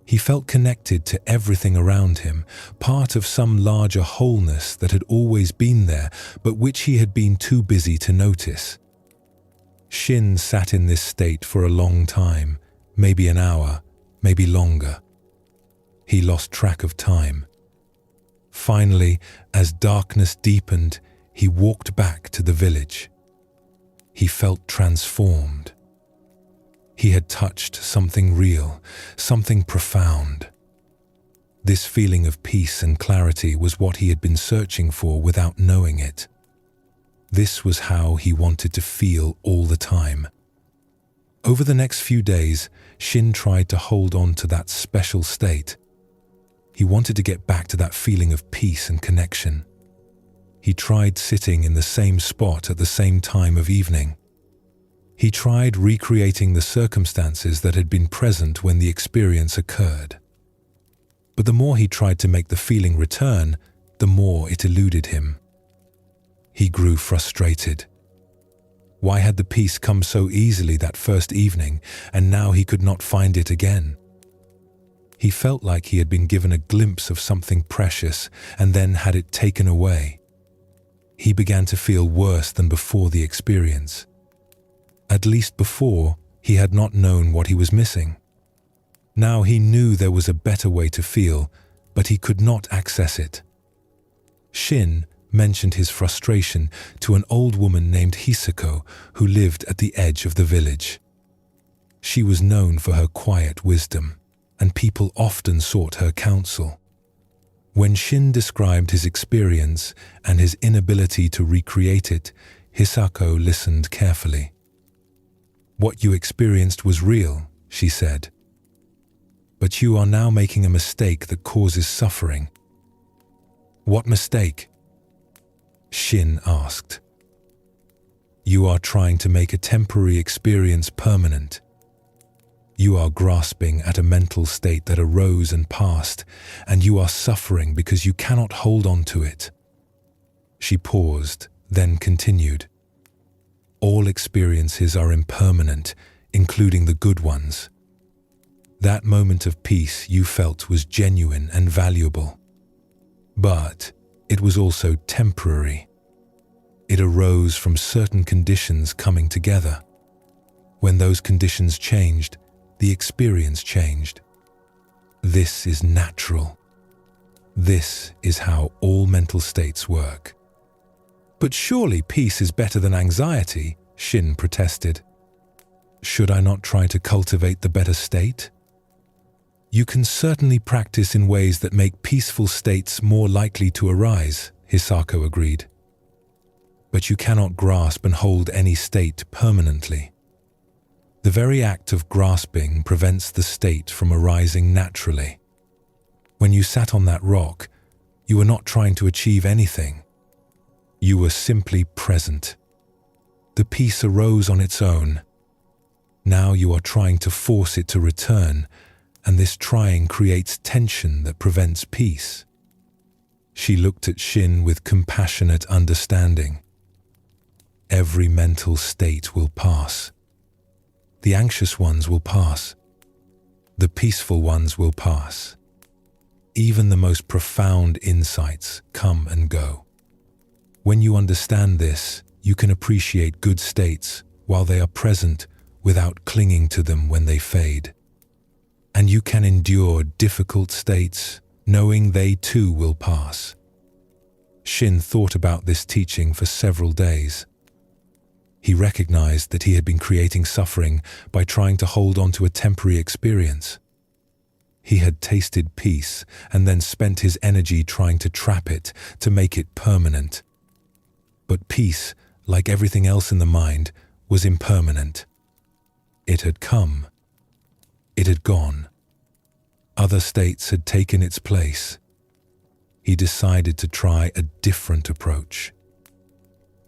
He felt connected to everything around him, part of some larger wholeness that had always been there, but which he had been too busy to notice. Shin sat in this state for a long time, maybe an hour, maybe longer. He lost track of time. Finally, as darkness deepened, he walked back to the village. He felt transformed. He had touched something real, something profound. This feeling of peace and clarity was what he had been searching for without knowing it. This was how he wanted to feel all the time. Over the next few days, Shin tried to hold on to that special state. He wanted to get back to that feeling of peace and connection. He tried sitting in the same spot at the same time of evening. He tried recreating the circumstances that had been present when the experience occurred. But the more he tried to make the feeling return, the more it eluded him. He grew frustrated. Why had the peace come so easily that first evening, and now he could not find it again? He felt like he had been given a glimpse of something precious and then had it taken away. He began to feel worse than before the experience. At least before, he had not known what he was missing. Now he knew there was a better way to feel, but he could not access it. Shin mentioned his frustration to an old woman named Hisako who lived at the edge of the village. She was known for her quiet wisdom, and people often sought her counsel. When Shin described his experience and his inability to recreate it, Hisako listened carefully. "What you experienced was real," she said. "But you are now making a mistake that causes suffering." "What mistake?" Shin asked. "You are trying to make a temporary experience permanent. You are grasping at a mental state that arose and passed, and you are suffering because you cannot hold on to it." She paused, then continued. "All experiences are impermanent, including the good ones. That moment of peace you felt was genuine and valuable. But it was also temporary. It arose from certain conditions coming together. When those conditions changed, the experience changed. This is natural. This is how all mental states work." "But surely peace is better than anxiety," Shin protested. "Should I not try to cultivate the better state?" "You can certainly practice in ways that make peaceful states more likely to arise," Hisako agreed. "But you cannot grasp and hold any state permanently. The very act of grasping prevents the state from arising naturally. When you sat on that rock, you were not trying to achieve anything. You were simply present. The peace arose on its own. Now you are trying to force it to return, and this trying creates tension that prevents peace. She looked at Shin with compassionate understanding. Every mental state will pass. The anxious ones will pass. The peaceful ones will pass. Even the most profound insights come and go. When you understand this, you can appreciate good states while they are present without clinging to them when they fade. And you can endure difficult states knowing they too will pass. Shin thought about this teaching for several days. He recognized that he had been creating suffering by trying to hold on to a temporary experience. He had tasted peace and then spent his energy trying to trap it, to make it permanent. But peace, like everything else in the mind, was impermanent. It had come. It had gone. Other states had taken its place. He decided to try a different approach.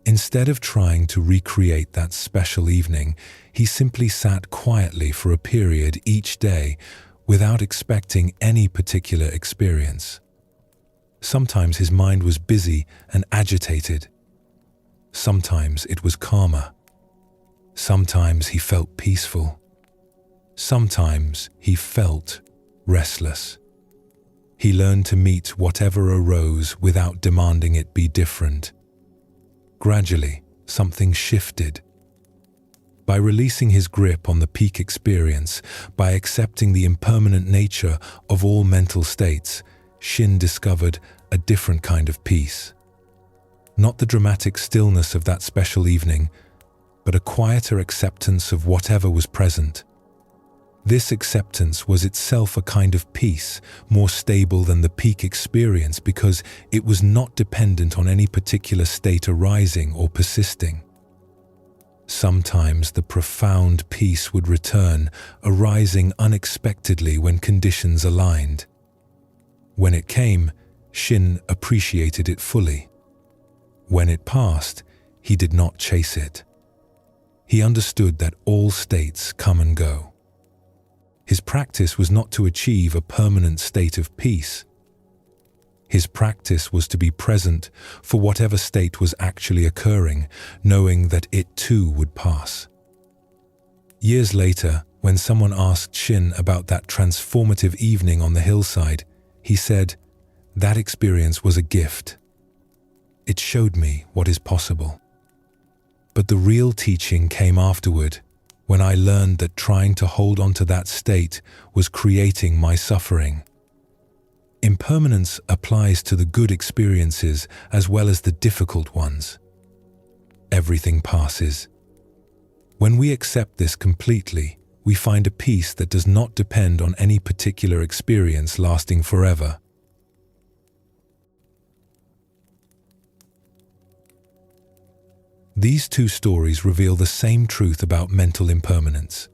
Instead of trying to recreate that special evening, he simply sat quietly for a period each day without expecting any particular experience. Sometimes his mind was busy and agitated. Sometimes it was calmer. Sometimes he felt peaceful. Sometimes he felt restless. He learned to meet whatever arose without demanding it be different. Gradually, something shifted. By releasing his grip on the peak experience, by accepting the impermanent nature of all mental states, Shin discovered a different kind of peace. Not the dramatic stillness of that special evening, but a quieter acceptance of whatever was present. This acceptance was itself a kind of peace, more stable than the peak experience because it was not dependent on any particular state arising or persisting. Sometimes the profound peace would return, arising unexpectedly when conditions aligned. When it came, Shin appreciated it fully. When it passed, he did not chase it. He understood that all states come and go. His practice was not to achieve a permanent state of peace. His practice was to be present for whatever state was actually occurring, knowing that it too would pass. Years later, when someone asked Shin about that transformative evening on the hillside, he said, "That experience was a gift. It showed me what is possible. But the real teaching came afterward, when I learned that trying to hold on to that state was creating my suffering." Impermanence applies to the good experiences as well as the difficult ones. Everything passes. When we accept this completely, we find a peace that does not depend on any particular experience lasting forever. These two stories reveal the same truth about mental impermanence.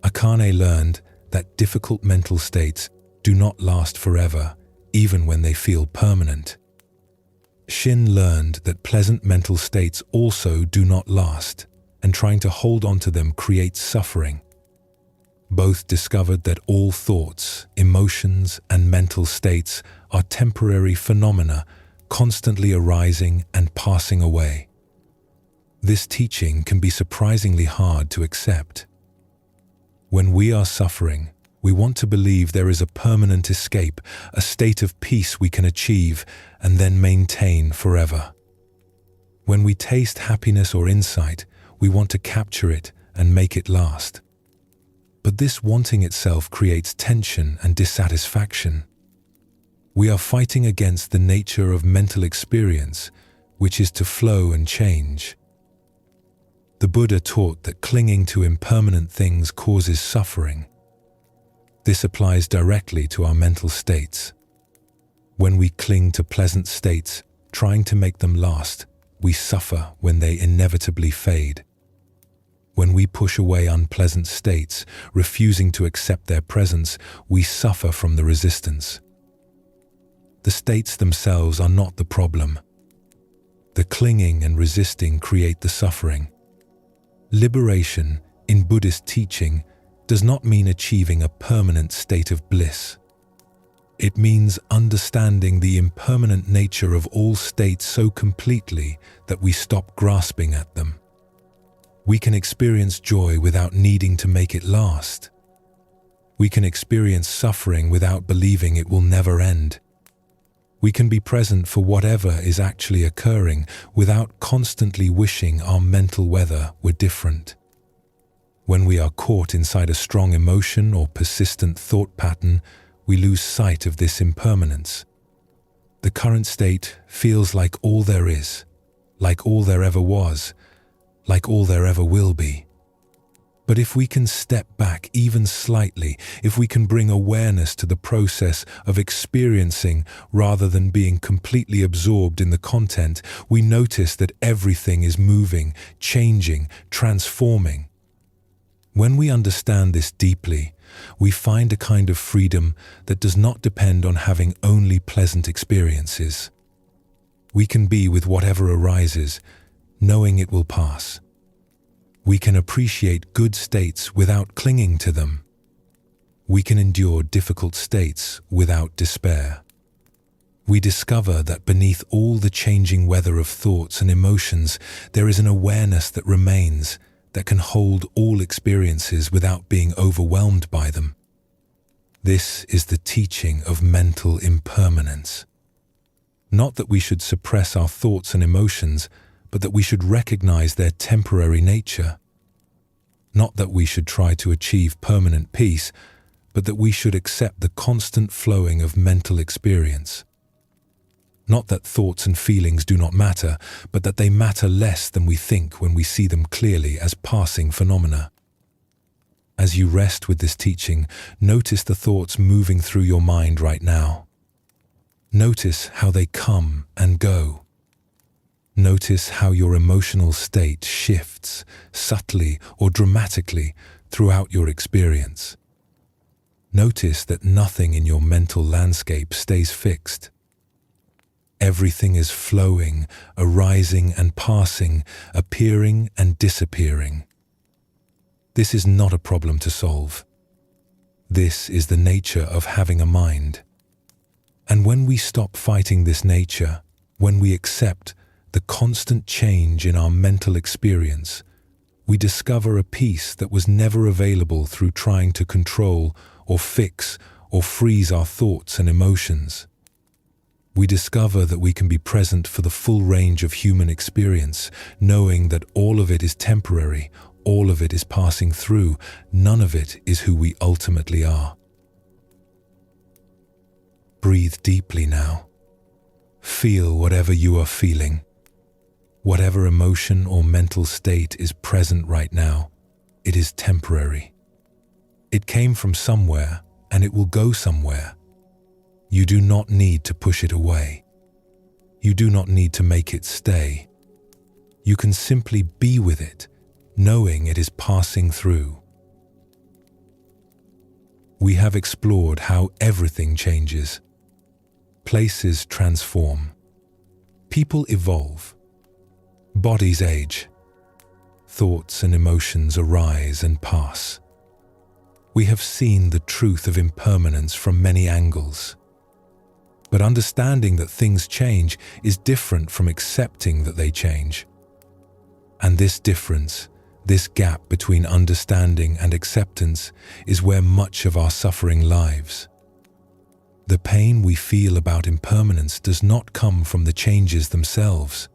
Akane learned that difficult mental states do not last forever, even when they feel permanent. Shin learned that pleasant mental states also do not last, and trying to hold on to them creates suffering. Both discovered that all thoughts, emotions, and mental states are temporary phenomena, constantly arising and passing away. This teaching can be surprisingly hard to accept. When we are suffering, we want to believe there is a permanent escape, a state of peace we can achieve and then maintain forever. When we taste happiness or insight, we want to capture it and make it last. But this wanting itself creates tension and dissatisfaction. We are fighting against the nature of mental experience, which is to flow and change. The Buddha taught that clinging to impermanent things causes suffering. This applies directly to our mental states. When we cling to pleasant states, trying to make them last, we suffer when they inevitably fade. When we push away unpleasant states, refusing to accept their presence, we suffer from the resistance. The states themselves are not the problem. The clinging and resisting create the suffering. Liberation, in Buddhist teaching, does not mean achieving a permanent state of bliss. It means understanding the impermanent nature of all states so completely that we stop grasping at them. We can experience joy without needing to make it last. We can experience suffering without believing it will never end. We can be present for whatever is actually occurring without constantly wishing our mental weather were different. When we are caught inside a strong emotion or persistent thought pattern, we lose sight of this impermanence. The current state feels like all there is, like all there ever was, like all there ever will be. But if we can step back even slightly, if we can bring awareness to the process of experiencing rather than being completely absorbed in the content, we notice that everything is moving, changing, transforming. When we understand this deeply, we find a kind of freedom that does not depend on having only pleasant experiences. We can be with whatever arises, knowing it will pass. We can appreciate good states without clinging to them. We can endure difficult states without despair. We discover that beneath all the changing weather of thoughts and emotions, there is an awareness that remains, that can hold all experiences without being overwhelmed by them. This is the teaching of mental impermanence. Not that we should suppress our thoughts and emotions, but that we should recognize their temporary nature. Not that we should try to achieve permanent peace, but that we should accept the constant flowing of mental experience. Not that thoughts and feelings do not matter, but that they matter less than we think when we see them clearly as passing phenomena. As you rest with this teaching, notice the thoughts moving through your mind right now. Notice how they come and go. Notice how your emotional state shifts, subtly or dramatically, throughout your experience. Notice that nothing in your mental landscape stays fixed. Everything is flowing, arising and passing, appearing and disappearing. This is not a problem to solve. This is the nature of having a mind. And when we stop fighting this nature, when we accept the constant change in our mental experience, we discover a peace that was never available through trying to control or fix or freeze our thoughts and emotions. We discover that we can be present for the full range of human experience, knowing that all of it is temporary, all of it is passing through, none of it is who we ultimately are. Breathe deeply now. Feel whatever you are feeling. Whatever emotion or mental state is present right now, it is temporary. It came from somewhere and it will go somewhere. You do not need to push it away. You do not need to make it stay. You can simply be with it, knowing it is passing through. We have explored how everything changes. Places transform. People evolve. Bodies age. Thoughts and emotions arise and pass. We have seen the truth of impermanence from many angles. But understanding that things change is different from accepting that they change. And this difference, this gap between understanding and acceptance, is where much of our suffering lies. The pain we feel about impermanence does not come from the changes themselves.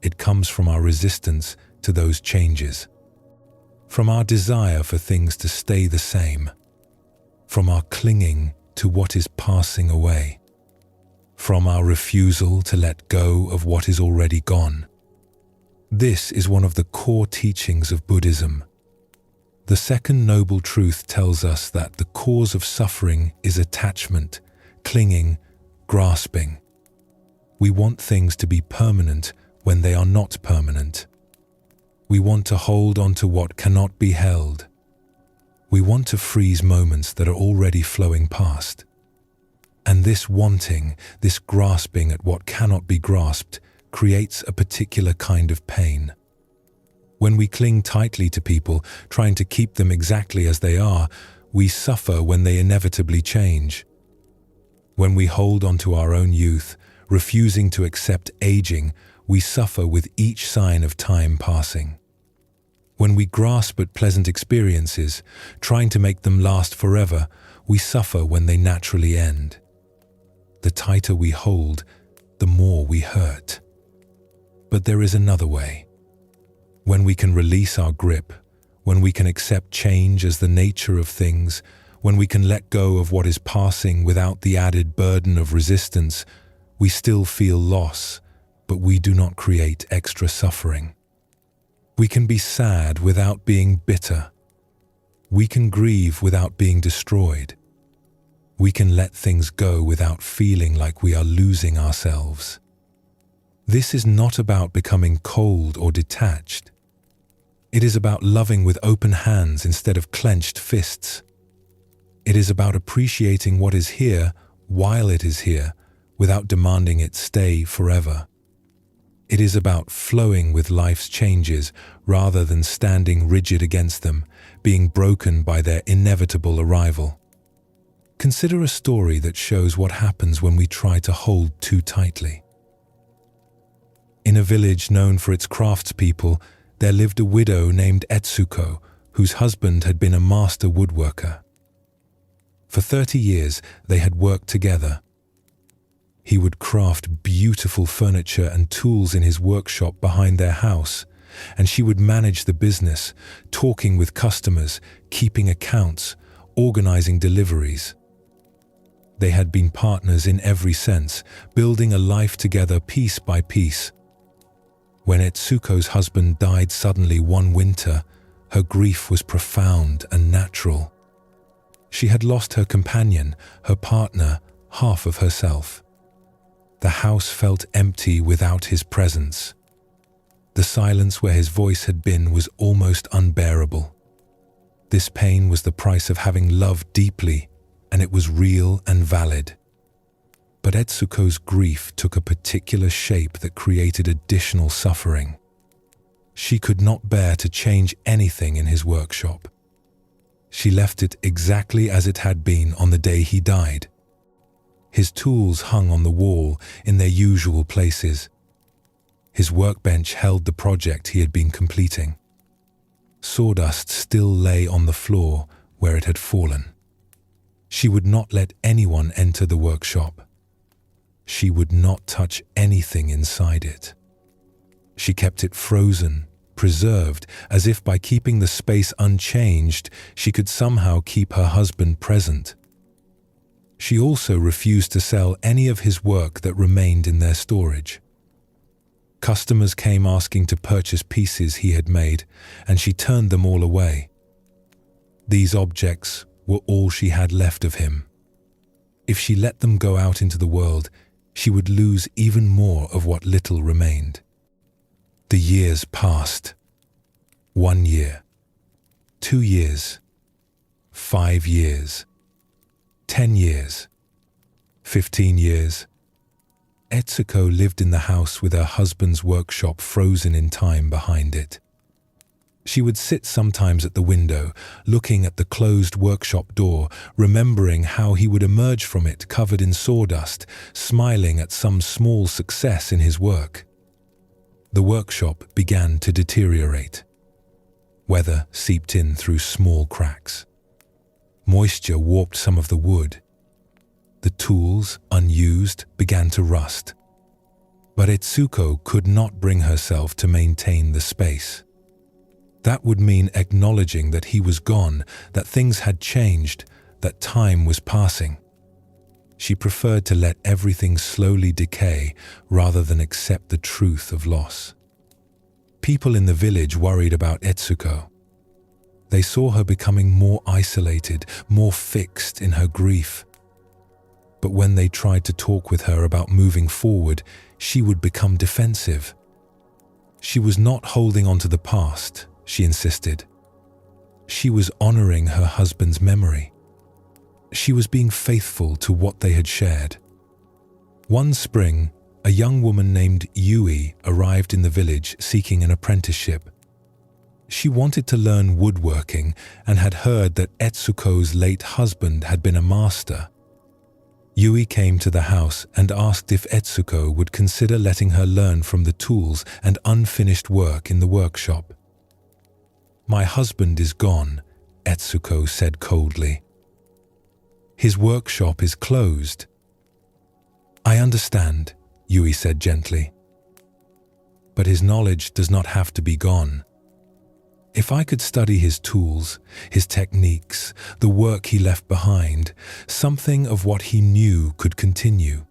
It comes from our resistance to those changes, from our desire for things to stay the same, from our clinging to what is passing away, from our refusal to let go of what is already gone. This is one of the core teachings of Buddhism. The second noble truth tells us that the cause of suffering is attachment, clinging, grasping. We want things to be permanent when they are not permanent. We want to hold on to what cannot be held. We want to freeze moments that are already flowing past. And this wanting, this grasping at what cannot be grasped, creates a particular kind of pain. When we cling tightly to people, trying to keep them exactly as they are, we suffer when they inevitably change. When we hold on to our own youth, refusing to accept aging, we suffer with each sign of time passing. When we grasp at pleasant experiences, trying to make them last forever, we suffer when they naturally end. The tighter we hold, the more we hurt. But there is another way. When we can release our grip, when we can accept change as the nature of things, when we can let go of what is passing without the added burden of resistance, we still feel loss, but we do not create extra suffering. We can be sad without being bitter. We can grieve without being destroyed. We can let things go without feeling like we are losing ourselves. This is not about becoming cold or detached. It is about loving with open hands instead of clenched fists. It is about appreciating what is here while it is here, without demanding it stay forever. It is about flowing with life's changes rather than standing rigid against them, being broken by their inevitable arrival. Consider a story that shows what happens when we try to hold too tightly. In a village known for its craftspeople, there lived a widow named Etsuko, whose husband had been a master woodworker. For 30 years, they had worked together. He would craft beautiful furniture and tools in his workshop behind their house, and she would manage the business, talking with customers, keeping accounts, organizing deliveries. They had been partners in every sense, building a life together piece by piece. When Etsuko's husband died suddenly one winter, her grief was profound and natural. She had lost her companion, her partner, half of herself. The house felt empty without his presence. The silence where his voice had been was almost unbearable. This pain was the price of having loved deeply, and it was real and valid. But Etsuko's grief took a particular shape that created additional suffering. She could not bear to change anything in his workshop. She left it exactly as it had been on the day he died. His tools hung on the wall in their usual places. His workbench held the project he had been completing. Sawdust still lay on the floor where it had fallen. She would not let anyone enter the workshop. She would not touch anything inside it. She kept it frozen, preserved, as if by keeping the space unchanged, she could somehow keep her husband present. She also refused to sell any of his work that remained in their storage. Customers came asking to purchase pieces he had made, and she turned them all away. These objects were all she had left of him. If she let them go out into the world, she would lose even more of what little remained. The years passed. 1 year, 2 years, 5 years, 10 years, 15 years. Etsuko lived in the house with her husband's workshop frozen in time behind it. She would sit sometimes at the window, looking at the closed workshop door, remembering how he would emerge from it covered in sawdust, smiling at some small success in his work. The workshop began to deteriorate. Weather seeped in through small cracks. Moisture warped some of the wood. The tools, unused, began to rust. But Etsuko could not bring herself to maintain the space. That would mean acknowledging that he was gone, that things had changed, that time was passing. She preferred to let everything slowly decay rather than accept the truth of loss. People in the village worried about Etsuko. They saw her becoming more isolated, more fixed in her grief. But when they tried to talk with her about moving forward, she would become defensive. She was not holding on to the past, she insisted. She was honoring her husband's memory. She was being faithful to what they had shared. One spring, a young woman named Yui arrived in the village seeking an apprenticeship. She wanted to learn woodworking and had heard that Etsuko's late husband had been a master. Yui came to the house and asked if Etsuko would consider letting her learn from the tools and unfinished work in the workshop. "My husband is gone," Etsuko said coldly. "His workshop is closed." "I understand," Yui said gently. "But his knowledge does not have to be gone. If I could study his tools, his techniques, the work he left behind, something of what he knew could continue.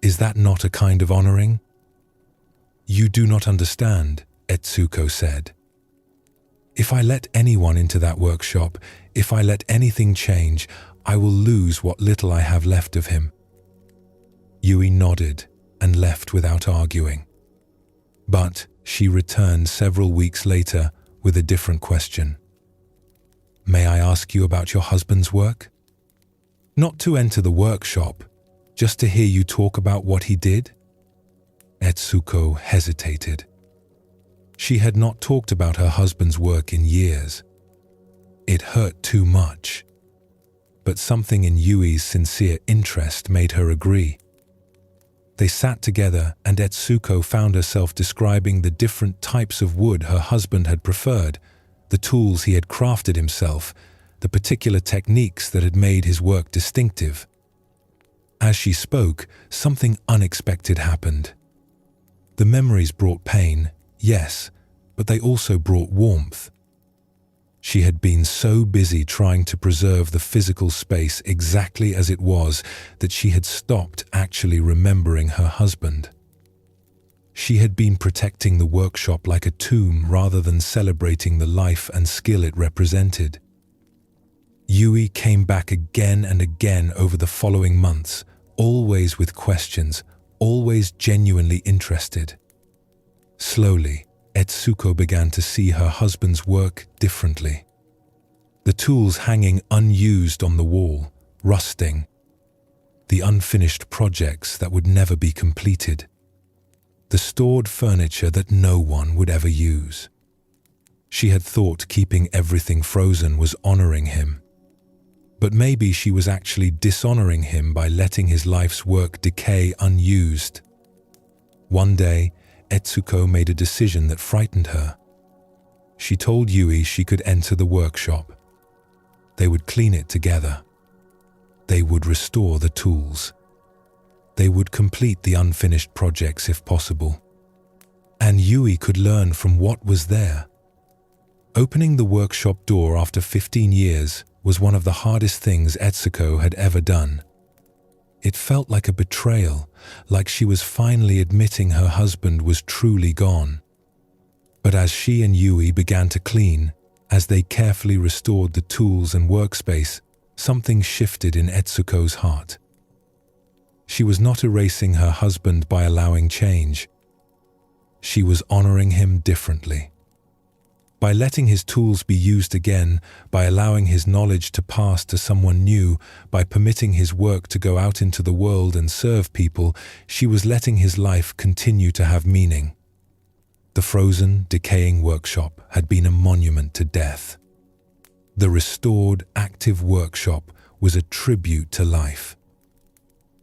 Is that not a kind of honoring?" "You do not understand," Etsuko said. "If I let anyone into that workshop, if I let anything change, I will lose what little I have left of him." Yui nodded and left without arguing. But she returned several weeks later with a different question. "May I ask you about your husband's work? Not to enter the workshop, just to hear you talk about what he did?" Etsuko hesitated. She had not talked about her husband's work in years. It hurt too much. But something in Yui's sincere interest made her agree. They sat together and Etsuko found herself describing the different types of wood her husband had preferred, the tools he had crafted himself, the particular techniques that had made his work distinctive. As she spoke, something unexpected happened. The memories brought pain, yes, but they also brought warmth. She had been so busy trying to preserve the physical space exactly as it was that she had stopped actually remembering her husband. She had been protecting the workshop like a tomb rather than celebrating the life and skill it represented. Yui came back again and again over the following months, always with questions, always genuinely interested. Slowly, Etsuko began to see her husband's work differently. The tools hanging unused on the wall, rusting. The unfinished projects that would never be completed. The stored furniture that no one would ever use. She had thought keeping everything frozen was honoring him. But maybe she was actually dishonoring him by letting his life's work decay unused. One day, Etsuko made a decision that frightened her. She told Yui she could enter the workshop. They would clean it together. They would restore the tools. They would complete the unfinished projects if possible. And Yui could learn from what was there. Opening the workshop door after 15 years was one of the hardest things Etsuko had ever done. It felt like a betrayal, like she was finally admitting her husband was truly gone. But as she and Yui began to clean, as they carefully restored the tools and workspace, something shifted in Etsuko's heart. She was not erasing her husband by allowing change. She was honoring him differently. By letting his tools be used again, by allowing his knowledge to pass to someone new, by permitting his work to go out into the world and serve people, she was letting his life continue to have meaning. The frozen, decaying workshop had been a monument to death. The restored, active workshop was a tribute to life.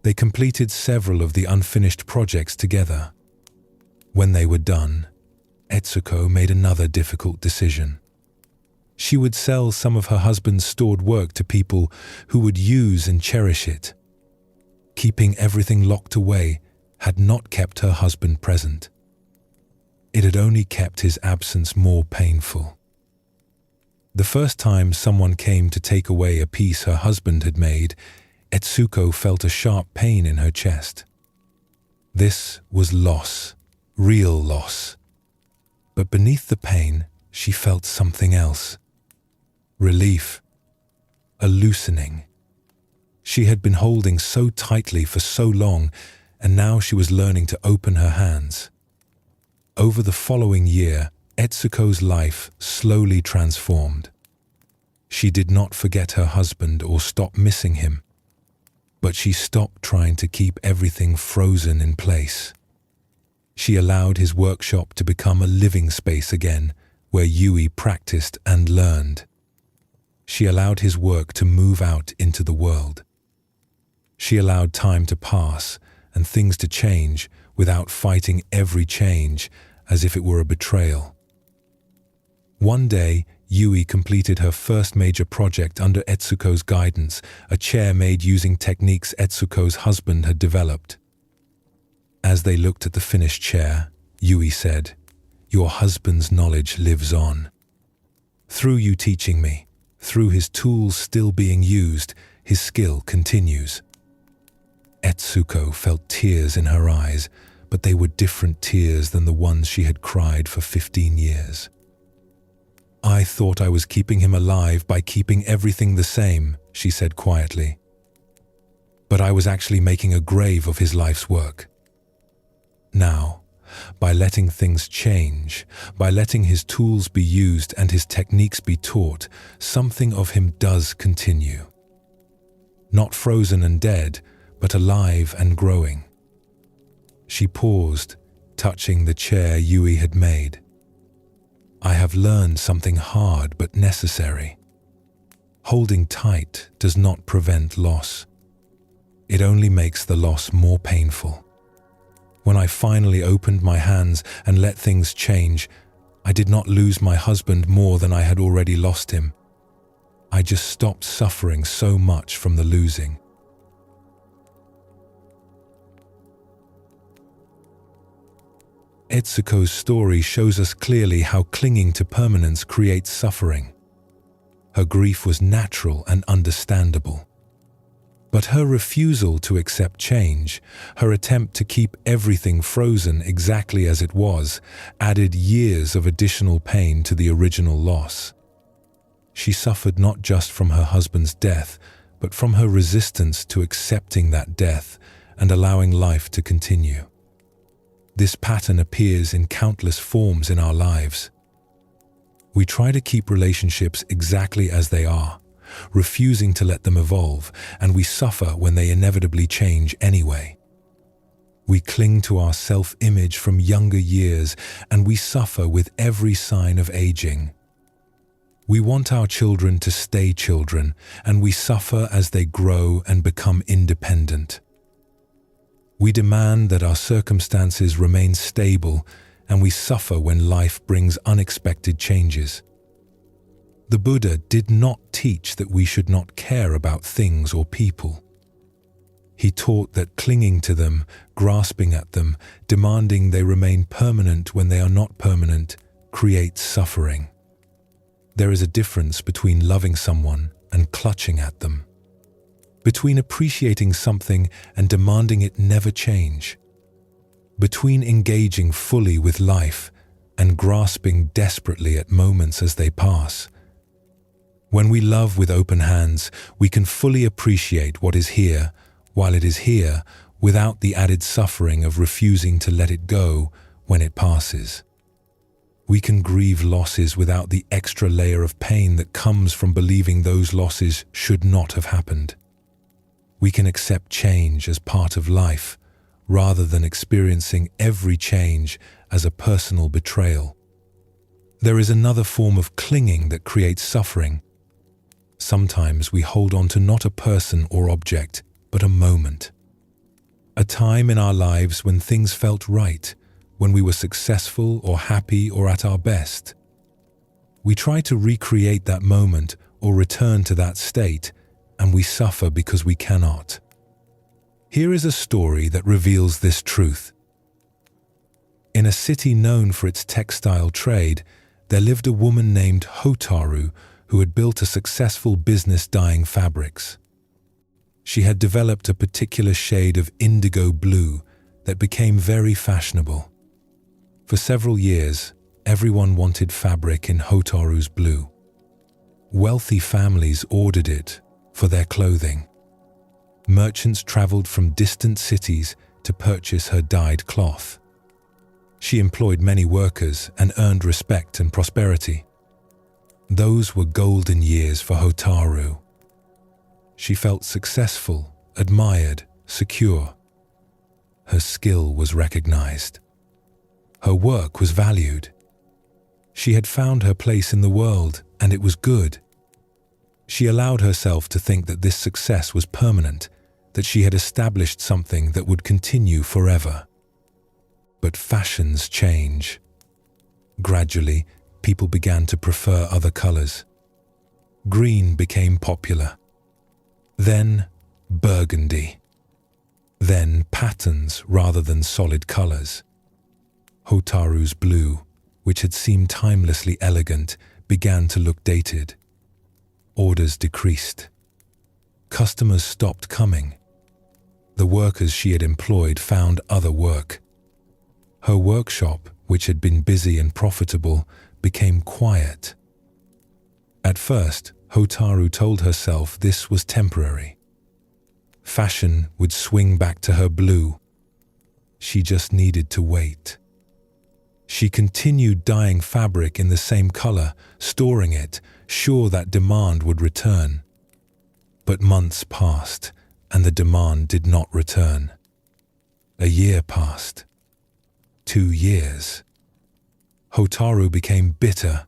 They completed several of the unfinished projects together. When they were done, Etsuko made another difficult decision. She would sell some of her husband's stored work to people who would use and cherish it. Keeping everything locked away had not kept her husband present. It had only kept his absence more painful. The first time someone came to take away a piece her husband had made, Etsuko felt a sharp pain in her chest. This was loss, real loss. But beneath the pain, she felt something else. Relief. A loosening. She had been holding so tightly for so long, and now she was learning to open her hands. Over the following year, Etsuko's life slowly transformed. She did not forget her husband or stop missing him, but she stopped trying to keep everything frozen in place. She allowed his workshop to become a living space again, where Yui practiced and learned. She allowed his work to move out into the world. She allowed time to pass and things to change without fighting every change as if it were a betrayal. One day, Yui completed her first major project under Etsuko's guidance, a chair made using techniques Etsuko's husband had developed. As they looked at the finished chair, Yui said, "Your husband's knowledge lives on. Through you teaching me, through his tools still being used, his skill continues." Etsuko felt tears in her eyes, but they were different tears than the ones she had cried for 15 years. "I thought I was keeping him alive by keeping everything the same," she said quietly. "But I was actually making a grave of his life's work. Now, by letting things change, by letting his tools be used and his techniques be taught, something of him does continue. Not frozen and dead, but alive and growing." She paused, touching the chair Yui had made. "I have learned something hard but necessary. Holding tight does not prevent loss. It only makes the loss more painful. When I finally opened my hands and let things change, I did not lose my husband more than I had already lost him. I just stopped suffering so much from the losing." Etsuko's story shows us clearly how clinging to permanence creates suffering. Her grief was natural and understandable. But her refusal to accept change, her attempt to keep everything frozen exactly as it was, added years of additional pain to the original loss. She suffered not just from her husband's death, but from her resistance to accepting that death and allowing life to continue. This pattern appears in countless forms in our lives. We try to keep relationships exactly as they are, refusing to let them evolve, and we suffer when they inevitably change anyway. We cling to our self-image from younger years, and we suffer with every sign of aging. We want our children to stay children, and we suffer as they grow and become independent. We demand that our circumstances remain stable, and we suffer when life brings unexpected changes. The Buddha did not teach that we should not care about things or people. He taught that clinging to them, grasping at them, demanding they remain permanent when they are not permanent, creates suffering. There is a difference between loving someone and clutching at them, between appreciating something and demanding it never change, between engaging fully with life and grasping desperately at moments as they pass. When we love with open hands, we can fully appreciate what is here while it is here, without the added suffering of refusing to let it go when it passes. We can grieve losses without the extra layer of pain that comes from believing those losses should not have happened. We can accept change as part of life, rather than experiencing every change as a personal betrayal. There is another form of clinging that creates suffering. Sometimes we hold on to not a person or object, but a moment. A time in our lives when things felt right, when we were successful or happy or at our best. We try to recreate that moment or return to that state, and we suffer because we cannot. Here is a story that reveals this truth. In a city known for its textile trade, there lived a woman named Hotaru who had built a successful business dyeing fabrics. She had developed a particular shade of indigo blue that became very fashionable. For several years, everyone wanted fabric in Hotaru's blue. Wealthy families ordered it for their clothing. Merchants traveled from distant cities to purchase her dyed cloth. She employed many workers and earned respect and prosperity. Those were golden years for Hotaru. She felt successful, admired, secure. Her skill was recognized. Her work was valued. She had found her place in the world, and it was good. She allowed herself to think that this success was permanent, that she had established something that would continue forever. But fashions change. Gradually, people began to prefer other colors. Green became popular. Then burgundy. Then patterns rather than solid colors. Hotaru's blue, which had seemed timelessly elegant, began to look dated. Orders decreased. Customers stopped coming. The workers she had employed found other work. Her workshop, which had been busy and profitable, became quiet. At first, Hotaru told herself this was temporary. Fashion would swing back to her blue. She just needed to wait. She continued dyeing fabric in the same color, storing it, sure that demand would return. But months passed, and the demand did not return. A year passed. 2 years. Hotaru became bitter.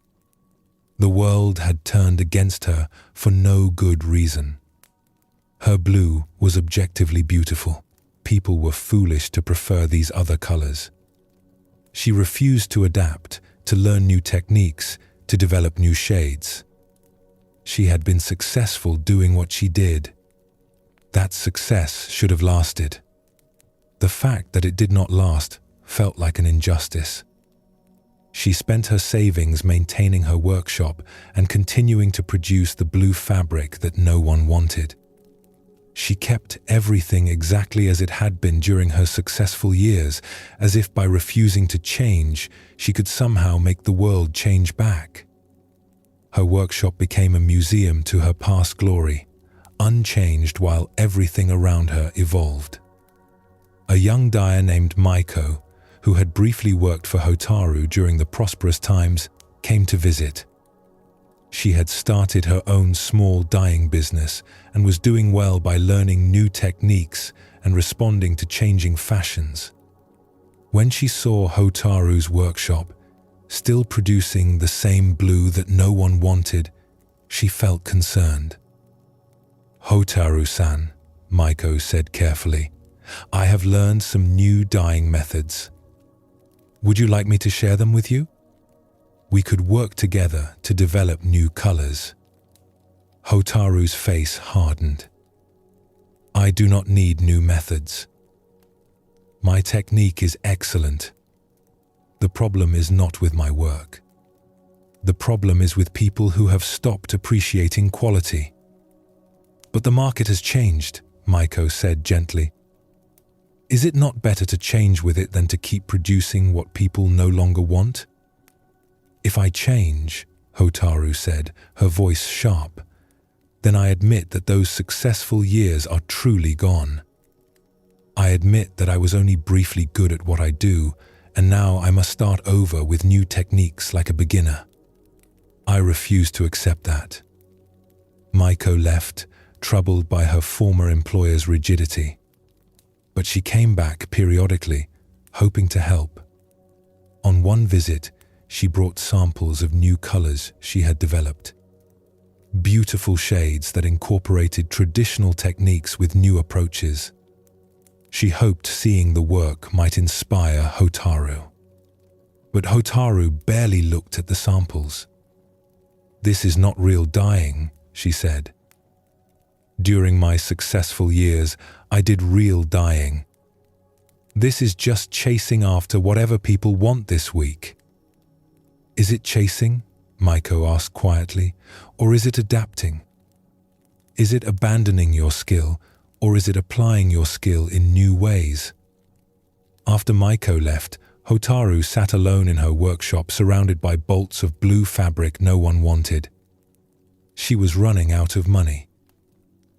The world had turned against her for no good reason. Her blue was objectively beautiful. People were foolish to prefer these other colors. She refused to adapt, to learn new techniques, to develop new shades. She had been successful doing what she did. That success should have lasted. The fact that it did not last felt like an injustice. She spent her savings maintaining her workshop and continuing to produce the blue fabric that no one wanted. She kept everything exactly as it had been during her successful years, as if by refusing to change, she could somehow make the world change back. Her workshop became a museum to her past glory, unchanged while everything around her evolved. A young dyer named Maiko, who had briefly worked for Hotaru during the prosperous times, came to visit. She had started her own small dyeing business and was doing well by learning new techniques and responding to changing fashions. When she saw Hotaru's workshop, still producing the same blue that no one wanted, she felt concerned. "Hotaru-san," Maiko said carefully, "I have learned some new dyeing methods. Would you like me to share them with you? We could work together to develop new colors." Hotaru's face hardened. "I do not need new methods. My technique is excellent. The problem is not with my work. The problem is with people who have stopped appreciating quality." "But the market has changed," Maiko said gently. "Is it not better to change with it than to keep producing what people no longer want?" "If I change," Hotaru said, her voice sharp, "then I admit that those successful years are truly gone. I admit that I was only briefly good at what I do, and now I must start over with new techniques like a beginner. I refuse to accept that." Maiko left, troubled by her former employer's rigidity. But she came back periodically, hoping to help. On one visit, she brought samples of new colors she had developed. Beautiful shades that incorporated traditional techniques with new approaches. She hoped seeing the work might inspire Hotaru. But Hotaru barely looked at the samples. "This is not real dyeing," she said. "During my successful years, I did real dyeing. This is just chasing after whatever people want this week." "Is it chasing?" Maiko asked quietly. "Or is it adapting? Is it abandoning your skill, or is it applying your skill in new ways?" After Maiko left, Hotaru sat alone in her workshop surrounded by bolts of blue fabric no one wanted. She was running out of money.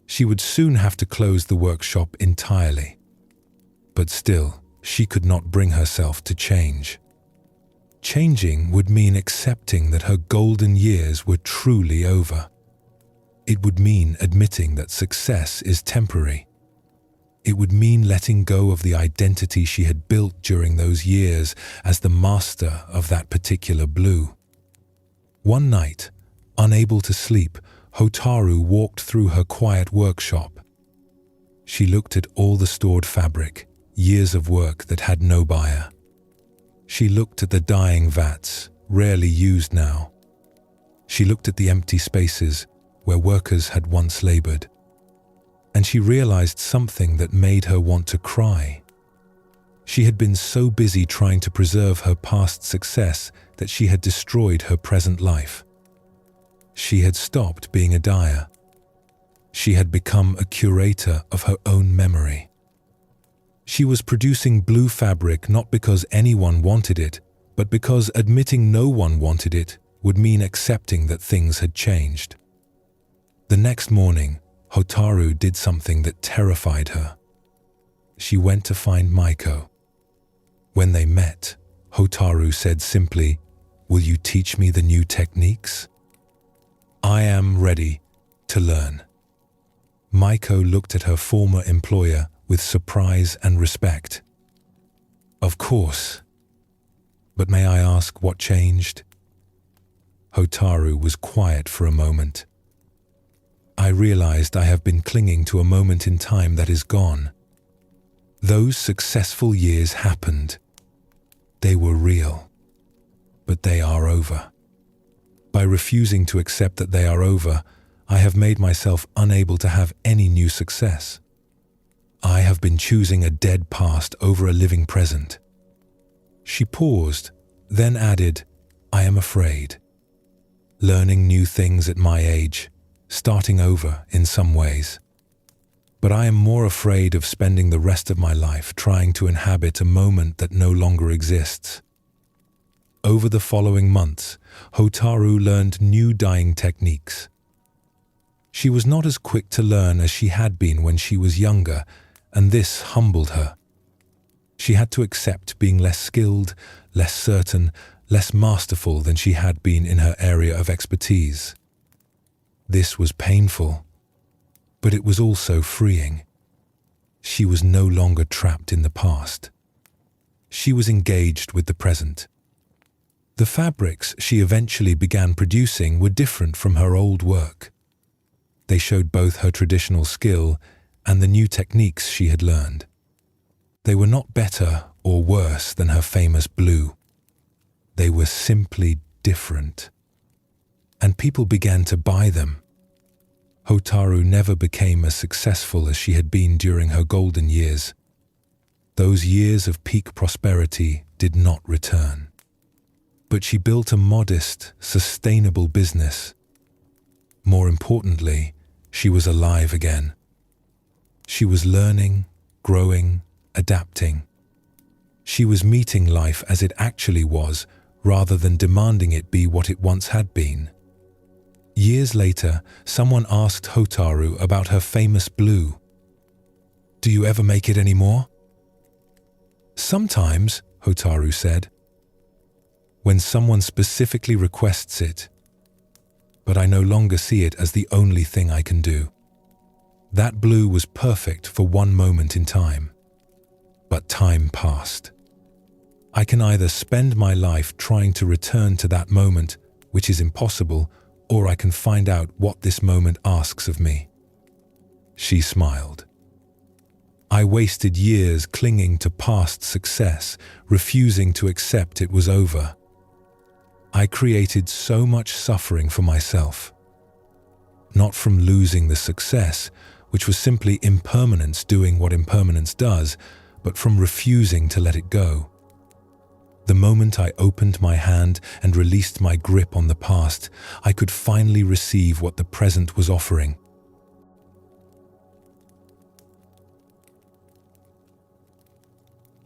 She would soon have to close the workshop entirely. But still, she could not bring herself to change. Changing would mean accepting that her golden years were truly over. It would mean admitting that success is temporary. It would mean letting go of the identity she had built during those years as the master of that particular blue. One night, unable to sleep, Hotaru walked through her quiet workshop. She looked at all the stored fabric, years of work that had no buyer. She looked at the dyeing vats, rarely used now. She looked at the empty spaces where workers had once labored. And she realized something that made her want to cry. She had been so busy trying to preserve her past success that she had destroyed her present life. She had stopped being a dyer. She had become a curator of her own memory. She was producing blue fabric not because anyone wanted it, but because admitting no one wanted it would mean accepting that things had changed. The next morning, Hotaru did something that terrified her. She went to find Maiko. When they met, Hotaru said simply, "Will you teach me the new techniques?" "I am ready to learn." Maiko looked at her former employer with surprise and respect. "Of course. But may I ask what changed?" Hotaru was quiet for a moment. "I realized I have been clinging to a moment in time that is gone. Those successful years happened. They were real. But they are over. By refusing to accept that they are over, I have made myself unable to have any new success. I have been choosing a dead past over a living present." She paused, then added, "I am afraid. Learning new things at my age, starting over in some ways. But I am more afraid of spending the rest of my life trying to inhabit a moment that no longer exists." Over the following months, Hotaru learned new dyeing techniques. She was not as quick to learn as she had been when she was younger, and this humbled her. She had to accept being less skilled, less certain, less masterful than she had been in her area of expertise. This was painful, but it was also freeing. She was no longer trapped in the past. She was engaged with the present. The fabrics she eventually began producing were different from her old work. They showed both her traditional skill and the new techniques she had learned. They were not better or worse than her famous blue. They were simply different. And people began to buy them. Hotaru never became as successful as she had been during her golden years. Those years of peak prosperity did not return. But she built a modest, sustainable business. More importantly, she was alive again. She was learning, growing, adapting. She was meeting life as it actually was, rather than demanding it be what it once had been. Years later, someone asked Hotaru about her famous blue. "Do you ever make it anymore?" "Sometimes," Hotaru said. "When someone specifically requests it. But I no longer see it as the only thing I can do. That blue was perfect for one moment in time. But time passed. I can either spend my life trying to return to that moment, which is impossible, or I can find out what this moment asks of me." She smiled. "I wasted years clinging to past success, refusing to accept it was over. I created so much suffering for myself. Not from losing the success, which was simply impermanence doing what impermanence does, but from refusing to let it go. The moment I opened my hand and released my grip on the past, I could finally receive what the present was offering."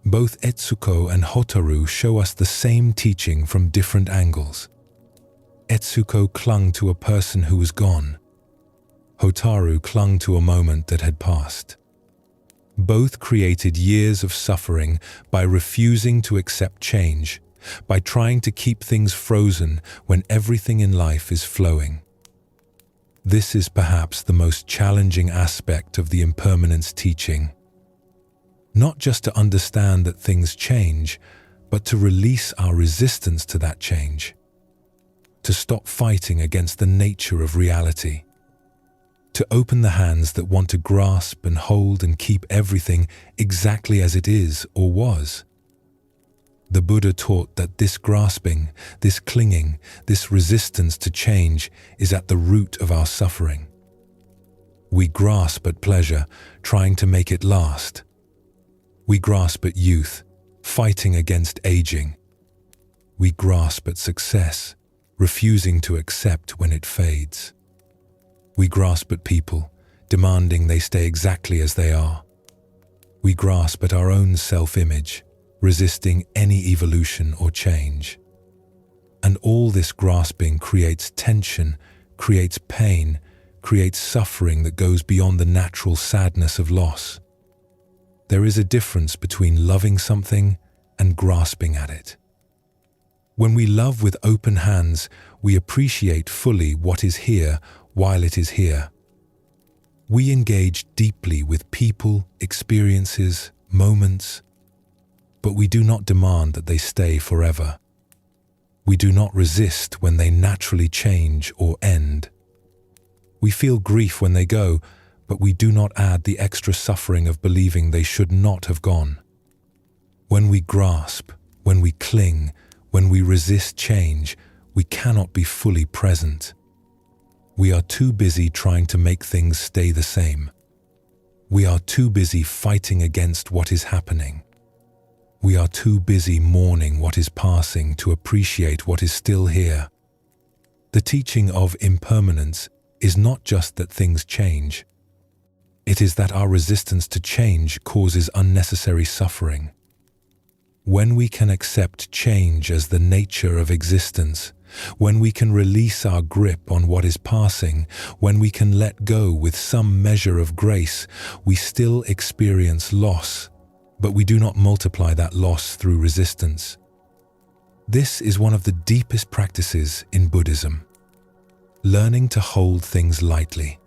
Both Etsuko and Hotaru show us the same teaching from different angles. Etsuko clung to a person who was gone. Hotaru clung to a moment that had passed. Both created years of suffering by refusing to accept change, by trying to keep things frozen when everything in life is flowing. This is perhaps the most challenging aspect of the impermanence teaching. Not just to understand that things change, but to release our resistance to that change. to stop fighting against the nature of reality, to open the hands that want to grasp and hold and keep everything exactly as it is or was. The Buddha taught that this grasping, this clinging, this resistance to change is at the root of our suffering. We grasp at pleasure, trying to make it last. We grasp at youth, fighting against aging. We grasp at success, refusing to accept when it fades. We grasp at people, demanding they stay exactly as they are. We grasp at our own self-image, resisting any evolution or change. And all this grasping creates tension, creates pain, creates suffering that goes beyond the natural sadness of loss. There is a difference between loving something and grasping at it. When we love with open hands, we appreciate fully what is here while it is here. We engage deeply with people, experiences, moments, but we do not demand that they stay forever. We do not resist when they naturally change or end. We feel grief when they go, but we do not add the extra suffering of believing they should not have gone. When we grasp, when we cling, when we resist change, we cannot be fully present. We are too busy trying to make things stay the same. We are too busy fighting against what is happening. We are too busy mourning what is passing to appreciate what is still here. The teaching of impermanence is not just that things change. It is that our resistance to change causes unnecessary suffering. When we can accept change as the nature of existence, when we can release our grip on what is passing, when we can let go with some measure of grace, we still experience loss, but we do not multiply that loss through resistance. This is one of the deepest practices in Buddhism. Learning to hold things lightly.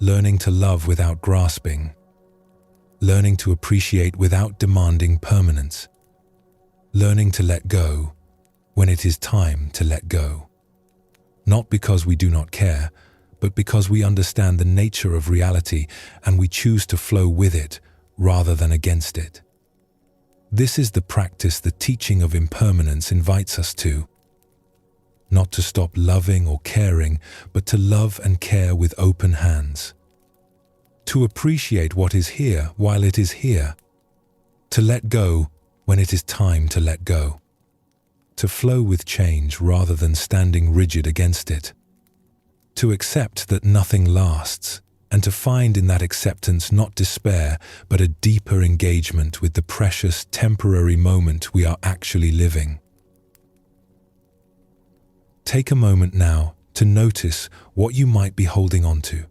Learning to love without grasping. Learning to appreciate without demanding permanence. Learning to let go when it is time to let go. Not because we do not care, but because we understand the nature of reality and we choose to flow with it rather than against it. This is the practice the teaching of impermanence invites us to. Not to stop loving or caring, but to love and care with open hands. To appreciate what is here while it is here. To let go when it is time to let go. To flow with change rather than standing rigid against it. To accept that nothing lasts, and to find in that acceptance not despair, but a deeper engagement with the precious temporary moment we are actually living. Take a moment now to notice what you might be holding on to.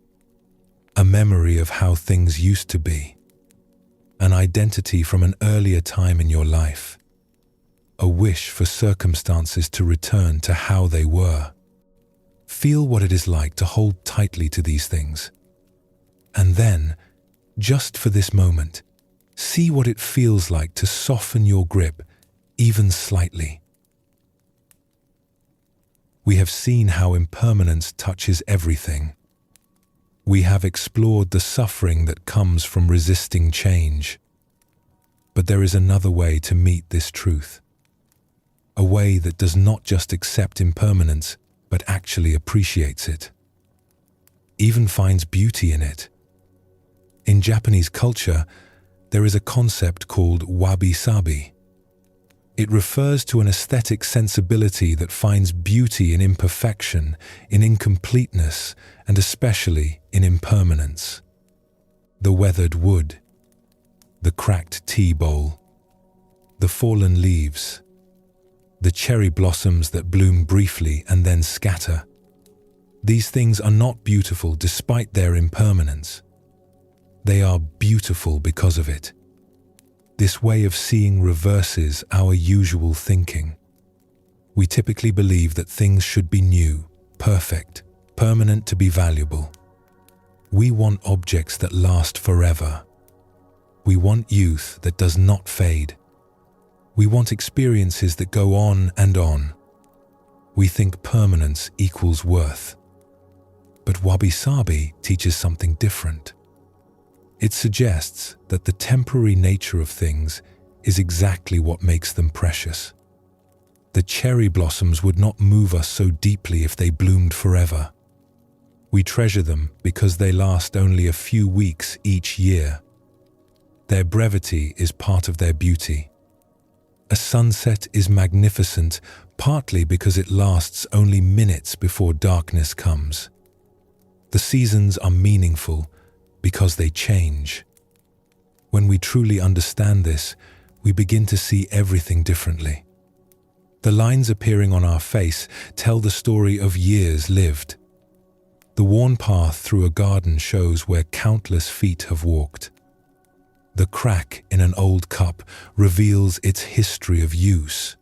A memory of how things used to be. An identity from an earlier time in your life. A wish for circumstances to return to how they were. Feel what it is like to hold tightly to these things. And then, just for this moment, see what it feels like to soften your grip, even slightly. We have seen how impermanence touches everything. We have explored the suffering that comes from resisting change. But there is another way to meet this truth. A way that does not just accept impermanence, but actually appreciates it. Even finds beauty in it. In Japanese culture, there is a concept called wabi-sabi. It refers to an aesthetic sensibility that finds beauty in imperfection, in incompleteness, and especially in impermanence. The weathered wood, the cracked tea bowl, the fallen leaves, the cherry blossoms that bloom briefly and then scatter. These things are not beautiful despite their impermanence. They are beautiful because of it. This way of seeing reverses our usual thinking. We typically believe that things should be new, perfect, permanent to be valuable. We want objects that last forever. We want youth that does not fade. We want experiences that go on and on. we think permanence equals worth. But wabi-sabi teaches something different. It suggests that the temporary nature of things is exactly what makes them precious. The cherry blossoms would not move us so deeply if they bloomed forever. We treasure them because they last only a few weeks each year. Their brevity is part of their beauty. A sunset is magnificent partly because it lasts only minutes before darkness comes. The seasons are meaningful because they change. When we truly understand this, we begin to see everything differently. The lines appearing on our face tell the story of years lived. The worn path through a garden shows where countless feet have walked. The crack in an old cup reveals its history of use.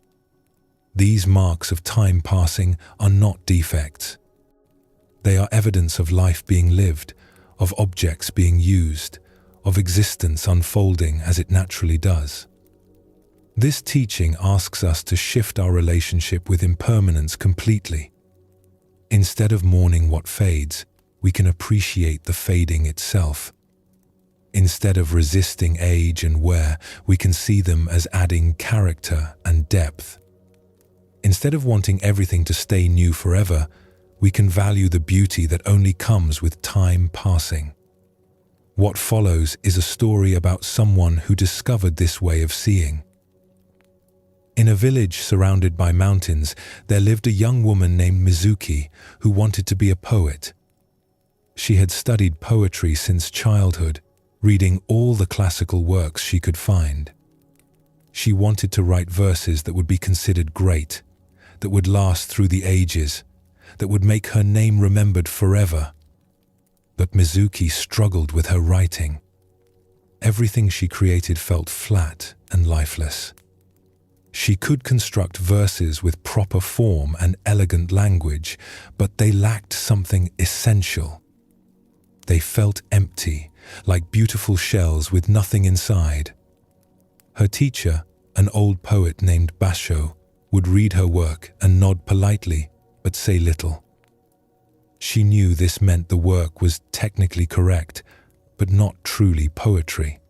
These marks of time passing are not defects. They are evidence of life being lived, of objects being used, of existence unfolding as it naturally does. This teaching asks us to shift our relationship with impermanence completely. Instead of mourning what fades, we can appreciate the fading itself. Instead of resisting age and wear, we can see them as adding character and depth. Instead of wanting everything to stay new forever, we can value the beauty that only comes with time passing. What follows is a story about someone who discovered this way of seeing. In a village surrounded by mountains, there lived a young woman named Mizuki who wanted to be a poet. She had studied poetry since childhood, reading all the classical works she could find. She wanted to write verses that would be considered great, that would last through the ages, that would make her name remembered forever. But Mizuki struggled with her writing. Everything she created felt flat and lifeless. She could construct verses with proper form and elegant language, but they lacked something essential. They felt empty, like beautiful shells with nothing inside. Her teacher, an old poet named Basho, would read her work and nod politely, but say little. She knew this meant the work was technically correct, but not truly poetry.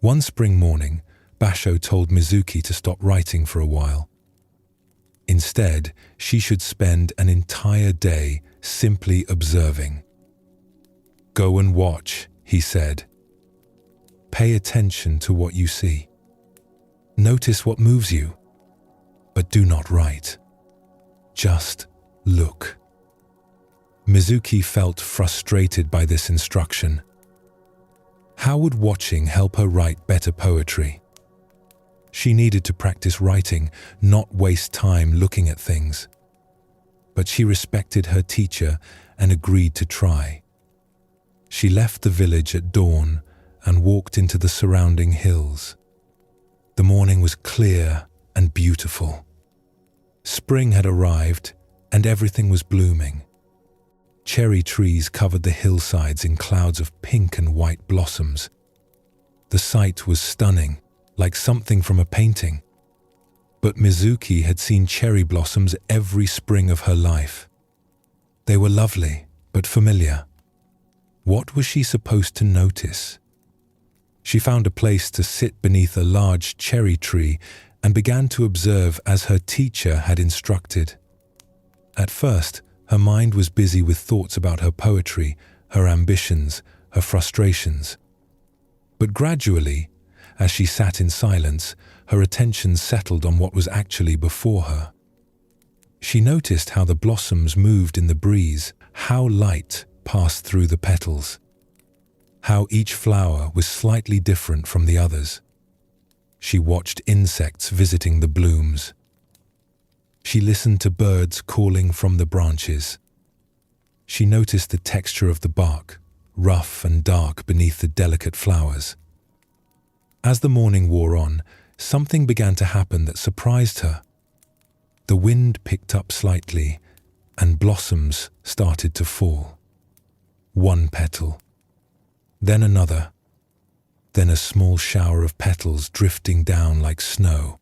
One spring morning, Basho told Mizuki to stop writing for a while. Instead, she should spend an entire day simply observing. "Go and watch," he said. "Pay attention to what you see. Notice what moves you, but do not write. Just look." Mizuki felt frustrated by this instruction. How would watching help her write better poetry? She needed to practice writing, not waste time looking at things. But she respected her teacher and agreed to try. She left the village at dawn and walked into the surrounding hills. The morning was clear and beautiful. Spring had arrived and everything was blooming. Cherry trees covered the hillsides in clouds of pink and white blossoms. The sight was stunning, like something from a painting. But Mizuki had seen cherry blossoms every spring of her life. They were lovely, but familiar. What was she supposed to notice? She found a place to sit beneath a large cherry tree and began to observe as her teacher had instructed. At first, her mind was busy with thoughts about her poetry, her ambitions, her frustrations. But gradually, as she sat in silence, her attention settled on what was actually before her. She noticed how the blossoms moved in the breeze, how light passed through the petals, how each flower was slightly different from the others. She watched insects visiting the blooms. She listened to birds calling from the branches. She noticed the texture of the bark, rough and dark beneath the delicate flowers. As the morning wore on, something began to happen that surprised her. The wind picked up slightly, and blossoms started to fall. One petal, then another, then a small shower of petals drifting down like snow.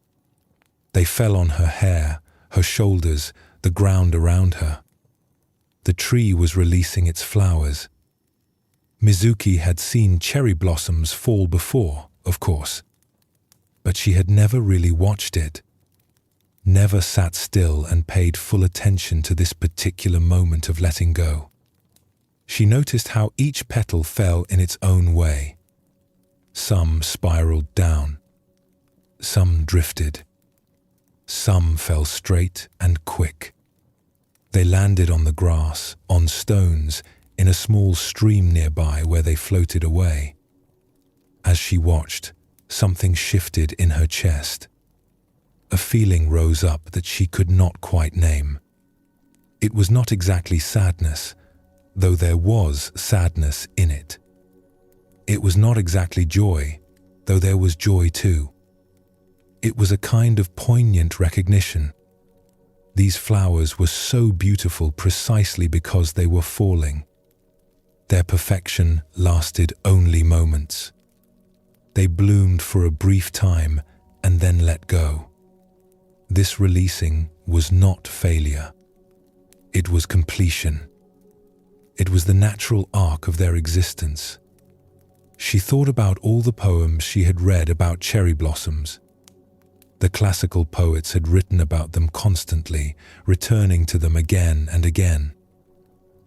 They fell on her hair, her shoulders, the the ground around her. The tree was releasing its flowers. Mizuki had seen cherry blossoms fall before, of course, but she had never really watched it, never sat still and paid full attention to this particular moment of letting go. She noticed how each petal fell in its own way. Some spiraled down, some drifted, some fell straight and quick. They landed on the grass, on stones, in a small stream nearby where they floated away. As she watched, something shifted in her chest. A feeling rose up that she could not quite name. It was not exactly sadness, though there was sadness in it. It was not exactly joy, though there was joy too. It was a kind of poignant recognition. These flowers were so beautiful precisely because they were falling. Their perfection lasted only moments. They bloomed for a brief time and then let go. This releasing was not failure. It was completion. It was the natural arc of their existence. She thought about all the poems she had read about cherry blossoms. The classical poets had written about them constantly, returning to them again and again.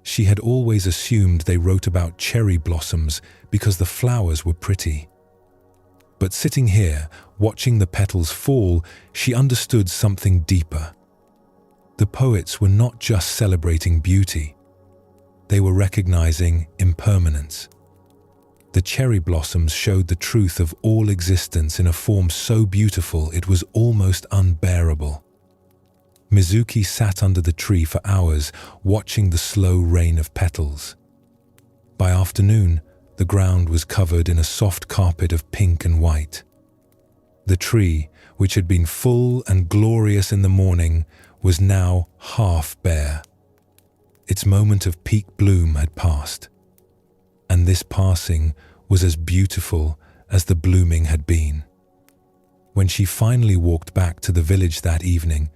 She had always assumed they wrote about cherry blossoms because the flowers were pretty. But sitting here, watching the petals fall, she understood something deeper. The poets were not just celebrating beauty. They were recognizing impermanence. The cherry blossoms showed the truth of all existence in a form so beautiful it was almost unbearable. Mizuki sat under the tree for hours, watching the slow rain of petals. By afternoon, the ground was covered in a soft carpet of pink and white. The tree, which had been full and glorious in the morning, was now half bare. Its moment of peak bloom had passed, and this passing was as beautiful as the blooming had been. When she finally walked back to the village that evening,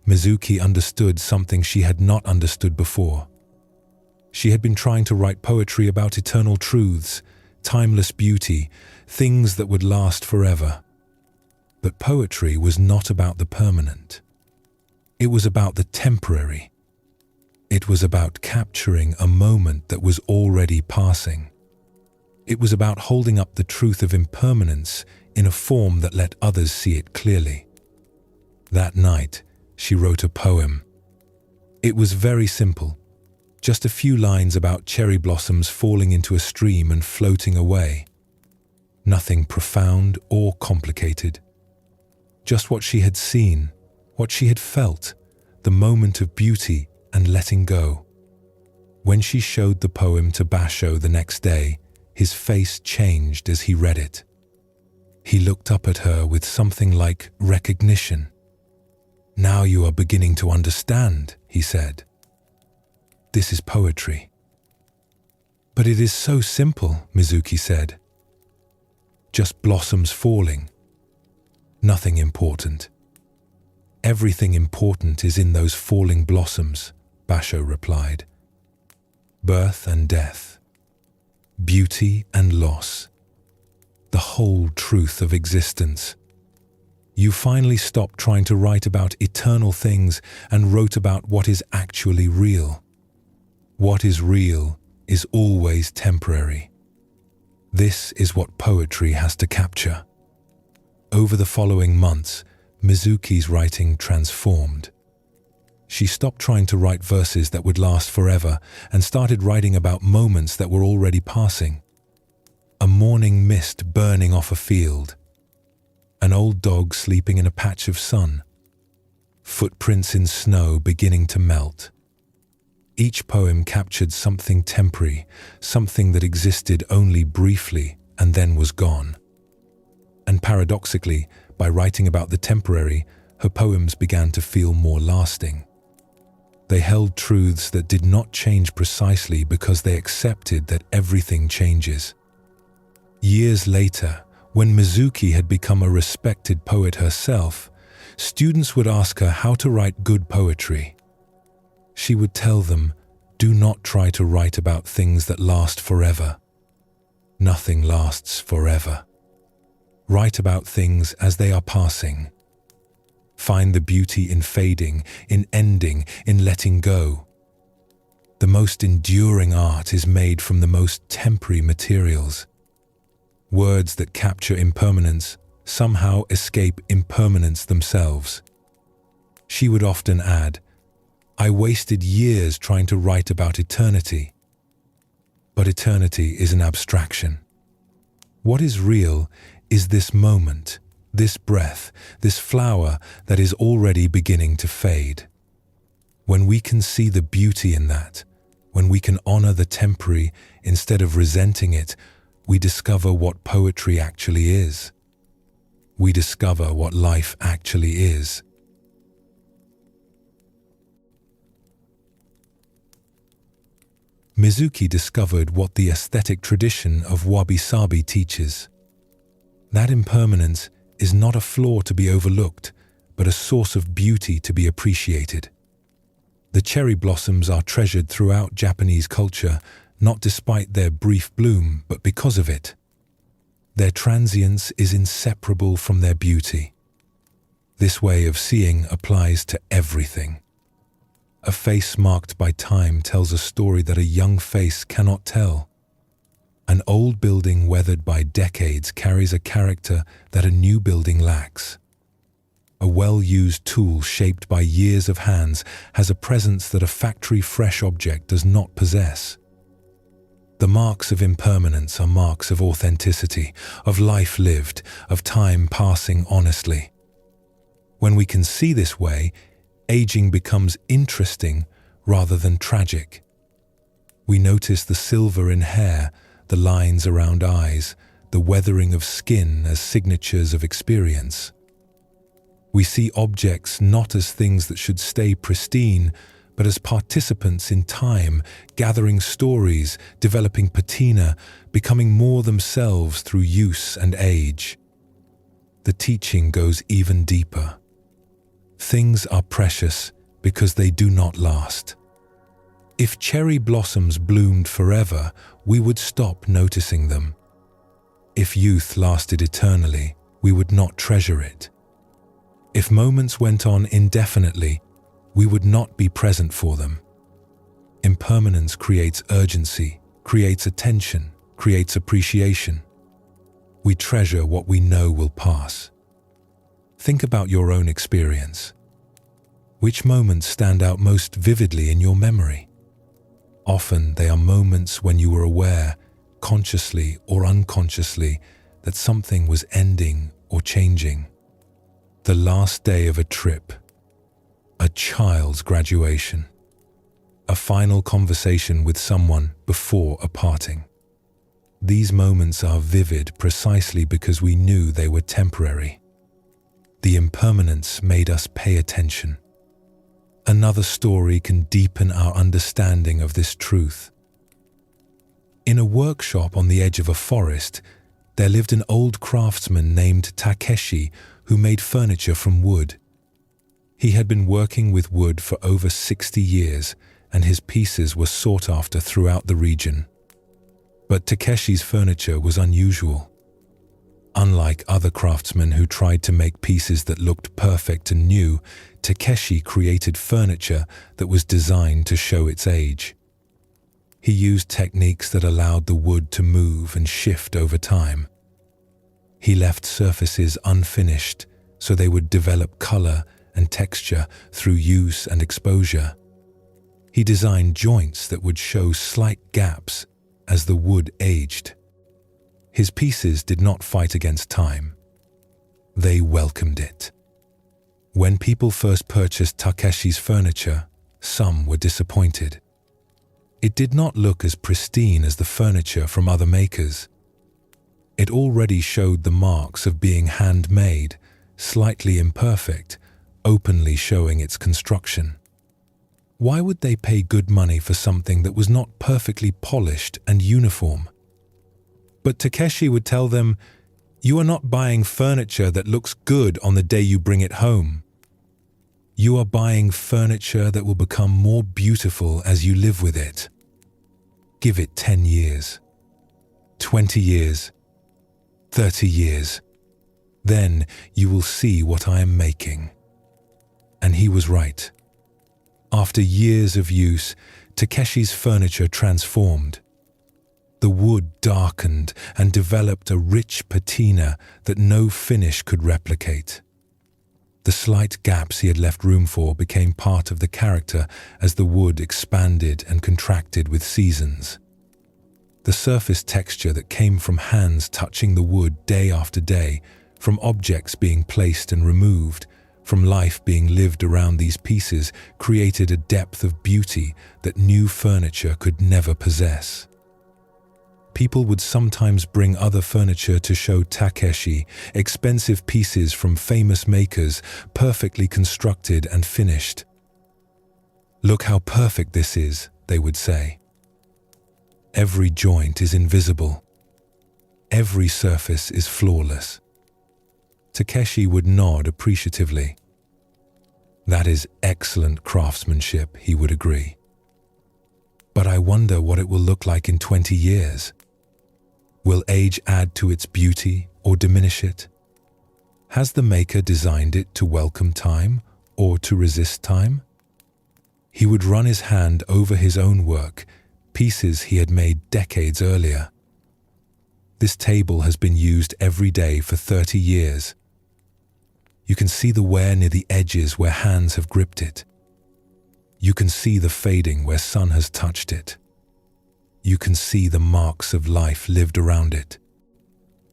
Mizuki understood something she had not understood before. She had been trying to write poetry about eternal truths, timeless beauty, things that would last forever. But poetry was not about the permanent. It was about the temporary. It was about capturing a moment that was already passing. It was about holding up the truth of impermanence in a form that let others see it clearly. That night, she wrote a poem. It was very simple, just a few lines about cherry blossoms falling into a stream and floating away. Nothing profound or complicated. Just what she had seen, what she had felt, the moment of beauty and letting go. When she showed the poem to Basho the next day, his face changed as he read it. He looked up at her with something like recognition. "Now you are beginning to understand," he said. "This is poetry." "But it is so simple," Mizuki said. "Just blossoms falling. Nothing important." "Everything important is in those falling blossoms," Basho replied. "Birth and death, beauty and loss, the whole truth of existence. You finally stopped trying to write about eternal things and wrote about what is actually real. What is real is always temporary. This is what poetry has to capture." Over the following months, Mizuki's writing transformed. She stopped trying to write verses that would last forever and started writing about moments that were already passing. A morning mist burning off a field. An old dog sleeping in a patch of sun. Footprints in snow beginning to melt. Each poem captured something temporary, something that existed only briefly and then was gone. And paradoxically, by writing about the temporary, her poems began to feel more lasting. They held truths that did not change precisely because they accepted that everything changes. Years later, when Mizuki had become a respected poet herself, students would ask her how to write good poetry. She would tell them, "Do not try to write about things that last forever. Nothing lasts forever. Write about things as they are passing. Find the beauty in fading, in ending, in letting go. The most enduring art is made from the most temporary materials. Words that capture impermanence somehow escape impermanence themselves." She would often add, "I wasted years trying to write about eternity." But eternity is an abstraction. What is real is this moment, this breath, this flower that is already beginning to fade. When we can see the beauty in that, when we can honor the temporary instead of resenting it, we discover what poetry actually is. We discover what life actually is. Mizuki discovered what the aesthetic tradition of wabi-sabi teaches. That impermanence is not a flaw to be overlooked, but a source of beauty to be appreciated. The cherry blossoms are treasured throughout Japanese culture, not despite their brief bloom, but because of it. Their transience is inseparable from their beauty. This way of seeing applies to everything. A face marked by time tells a story that a young face cannot tell. An old building weathered by decades carries a character that a new building lacks. A well-used tool shaped by years of hands has a presence that a factory-fresh object does not possess. The marks of impermanence are marks of authenticity, of life lived, of time passing honestly. When we can see this way, aging becomes interesting rather than tragic. We notice the silver in hair, the lines around eyes, the weathering of skin as signatures of experience. We see objects not as things that should stay pristine, but as participants in time, gathering stories, developing patina, becoming more themselves through use and age. The teaching goes even deeper. Things are precious because they do not last. If cherry blossoms bloomed forever, we would stop noticing them. If youth lasted eternally, we would not treasure it. If moments went on indefinitely, we would not be present for them. Impermanence creates urgency, creates attention, creates appreciation. We treasure what we know will pass. Think about your own experience. Which moments stand out most vividly in your memory? Often they are moments when you were aware, consciously or unconsciously, that something was ending or changing. The last day of a trip, a child's graduation, a final conversation with someone before a parting. These moments are vivid precisely because we knew they were temporary. The impermanence made us pay attention. Another story can deepen our understanding of this truth. In a workshop on the edge of a forest, there lived an old craftsman named Takeshi who made furniture from wood. He had been working with wood for over 60 years, and his pieces were sought after throughout the region. But Takeshi's furniture was unusual. Unlike other craftsmen who tried to make pieces that looked perfect and new, Takeshi created furniture that was designed to show its age. He used techniques that allowed the wood to move and shift over time. He left surfaces unfinished so they would develop color and texture through use and exposure. He designed joints that would show slight gaps as the wood aged. His pieces did not fight against time. They welcomed it. When people first purchased Takeshi's furniture, some were disappointed. It did not look as pristine as the furniture from other makers. It already showed the marks of being handmade, slightly imperfect, openly showing its construction. Why would they pay good money for something that was not perfectly polished and uniform? But Takeshi would tell them, "You are not buying furniture that looks good on the day you bring it home. You are buying furniture that will become more beautiful as you live with it. Give it 10 years, 20 years, 30 years. Then you will see what I am making." And he was right. After years of use, Takeshi's furniture transformed. The wood darkened and developed a rich patina that no finish could replicate. The slight gaps he had left room for became part of the character as the wood expanded and contracted with seasons. The surface texture that came from hands touching the wood day after day, from objects being placed and removed, from life being lived around these pieces, created a depth of beauty that new furniture could never possess. People would sometimes bring other furniture to show Takeshi, expensive pieces from famous makers, perfectly constructed and finished. "Look how perfect this is," they would say. "Every joint is invisible. Every surface is flawless." Takeshi would nod appreciatively. "That is excellent craftsmanship," he would agree. "But I wonder what it will look like in 20 years. Will age add to its beauty or diminish it? Has the maker designed it to welcome time or to resist time?" He would run his hand over his own work, pieces he had made decades earlier. "This table has been used every day for 30 years. You can see the wear near the edges where hands have gripped it. You can see the fading where sun has touched it. You can see the marks of life lived around it.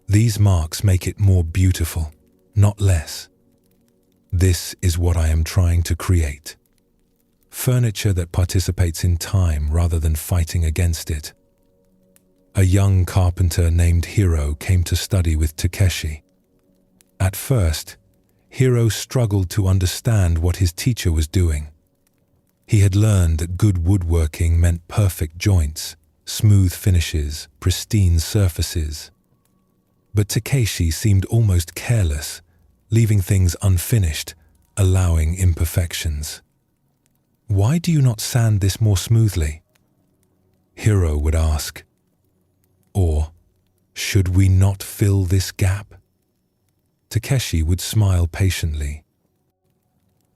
These marks make it more beautiful, not less. This is what I am trying to create. Furniture that participates in time rather than fighting against it." A young carpenter named Hiro came to study with Takeshi. At first, Hiro struggled to understand what his teacher was doing. He had learned that good woodworking meant perfect joints, smooth finishes, pristine surfaces. But Takeshi seemed almost careless, leaving things unfinished, allowing imperfections. "Why do you not sand this more smoothly?" Hiro would ask. Or, "Should we not fill this gap?" Takeshi would smile patiently.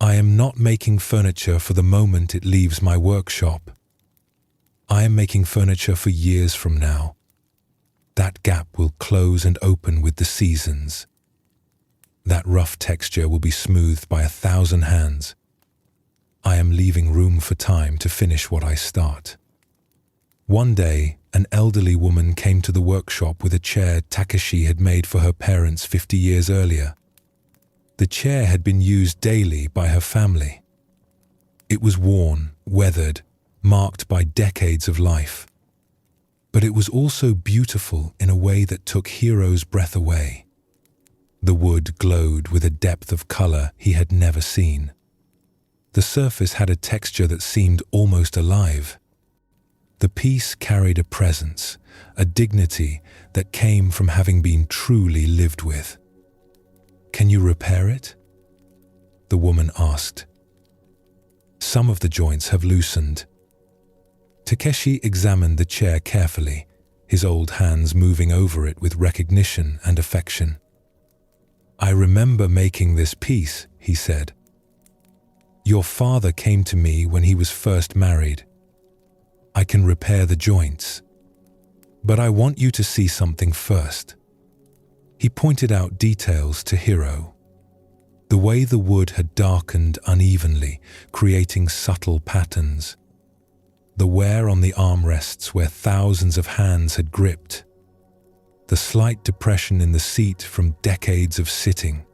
"I am not making furniture for the moment it leaves my workshop. I am making furniture for years from now. That gap will close and open with the seasons. That rough texture will be smoothed by 1,000 hands. I am leaving room for time to finish what I start." One day, an elderly woman came to the workshop with a chair Takeshi had made for her parents 50 years earlier. The chair had been used daily by her family. It was worn, weathered, marked by decades of life. But it was also beautiful in a way that took Hiro's breath away. The wood glowed with a depth of color he had never seen. The surface had a texture that seemed almost alive. The piece carried a presence, a dignity that came from having been truly lived with. "Can you repair it?" the woman asked. "Some of the joints have loosened." Takeshi examined the chair carefully, his old hands moving over it with recognition and affection. "I remember making this piece," he said. "Your father came to me when he was first married. I can repair the joints. But I want you to see something first." He pointed out details to Hiro. The way the wood had darkened unevenly, creating subtle patterns. The wear on the armrests where thousands of hands had gripped. The slight depression in the seat from decades of sitting.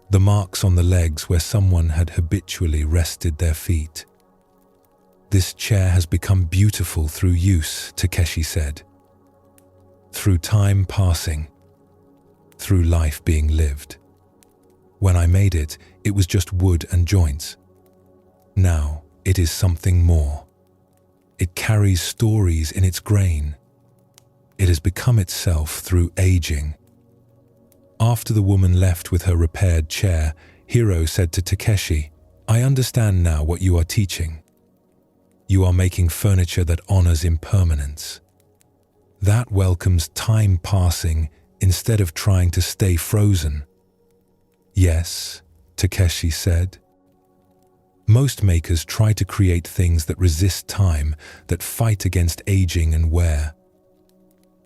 The marks on the legs where someone had habitually rested their feet. "This chair has become beautiful through use," Takeshi said. "Through time passing. Through life being lived. When I made it, it was just wood and joints. Now it is something more. It carries stories in its grain. It has become itself through aging." After the woman left with her repaired chair, Hiro said to Takeshi, I understand now what you are teaching. You are making furniture that honors impermanence. That welcomes time passing instead of trying to stay frozen. Yes, Takeshi said. Most makers try to create things that resist time, that fight against aging and wear.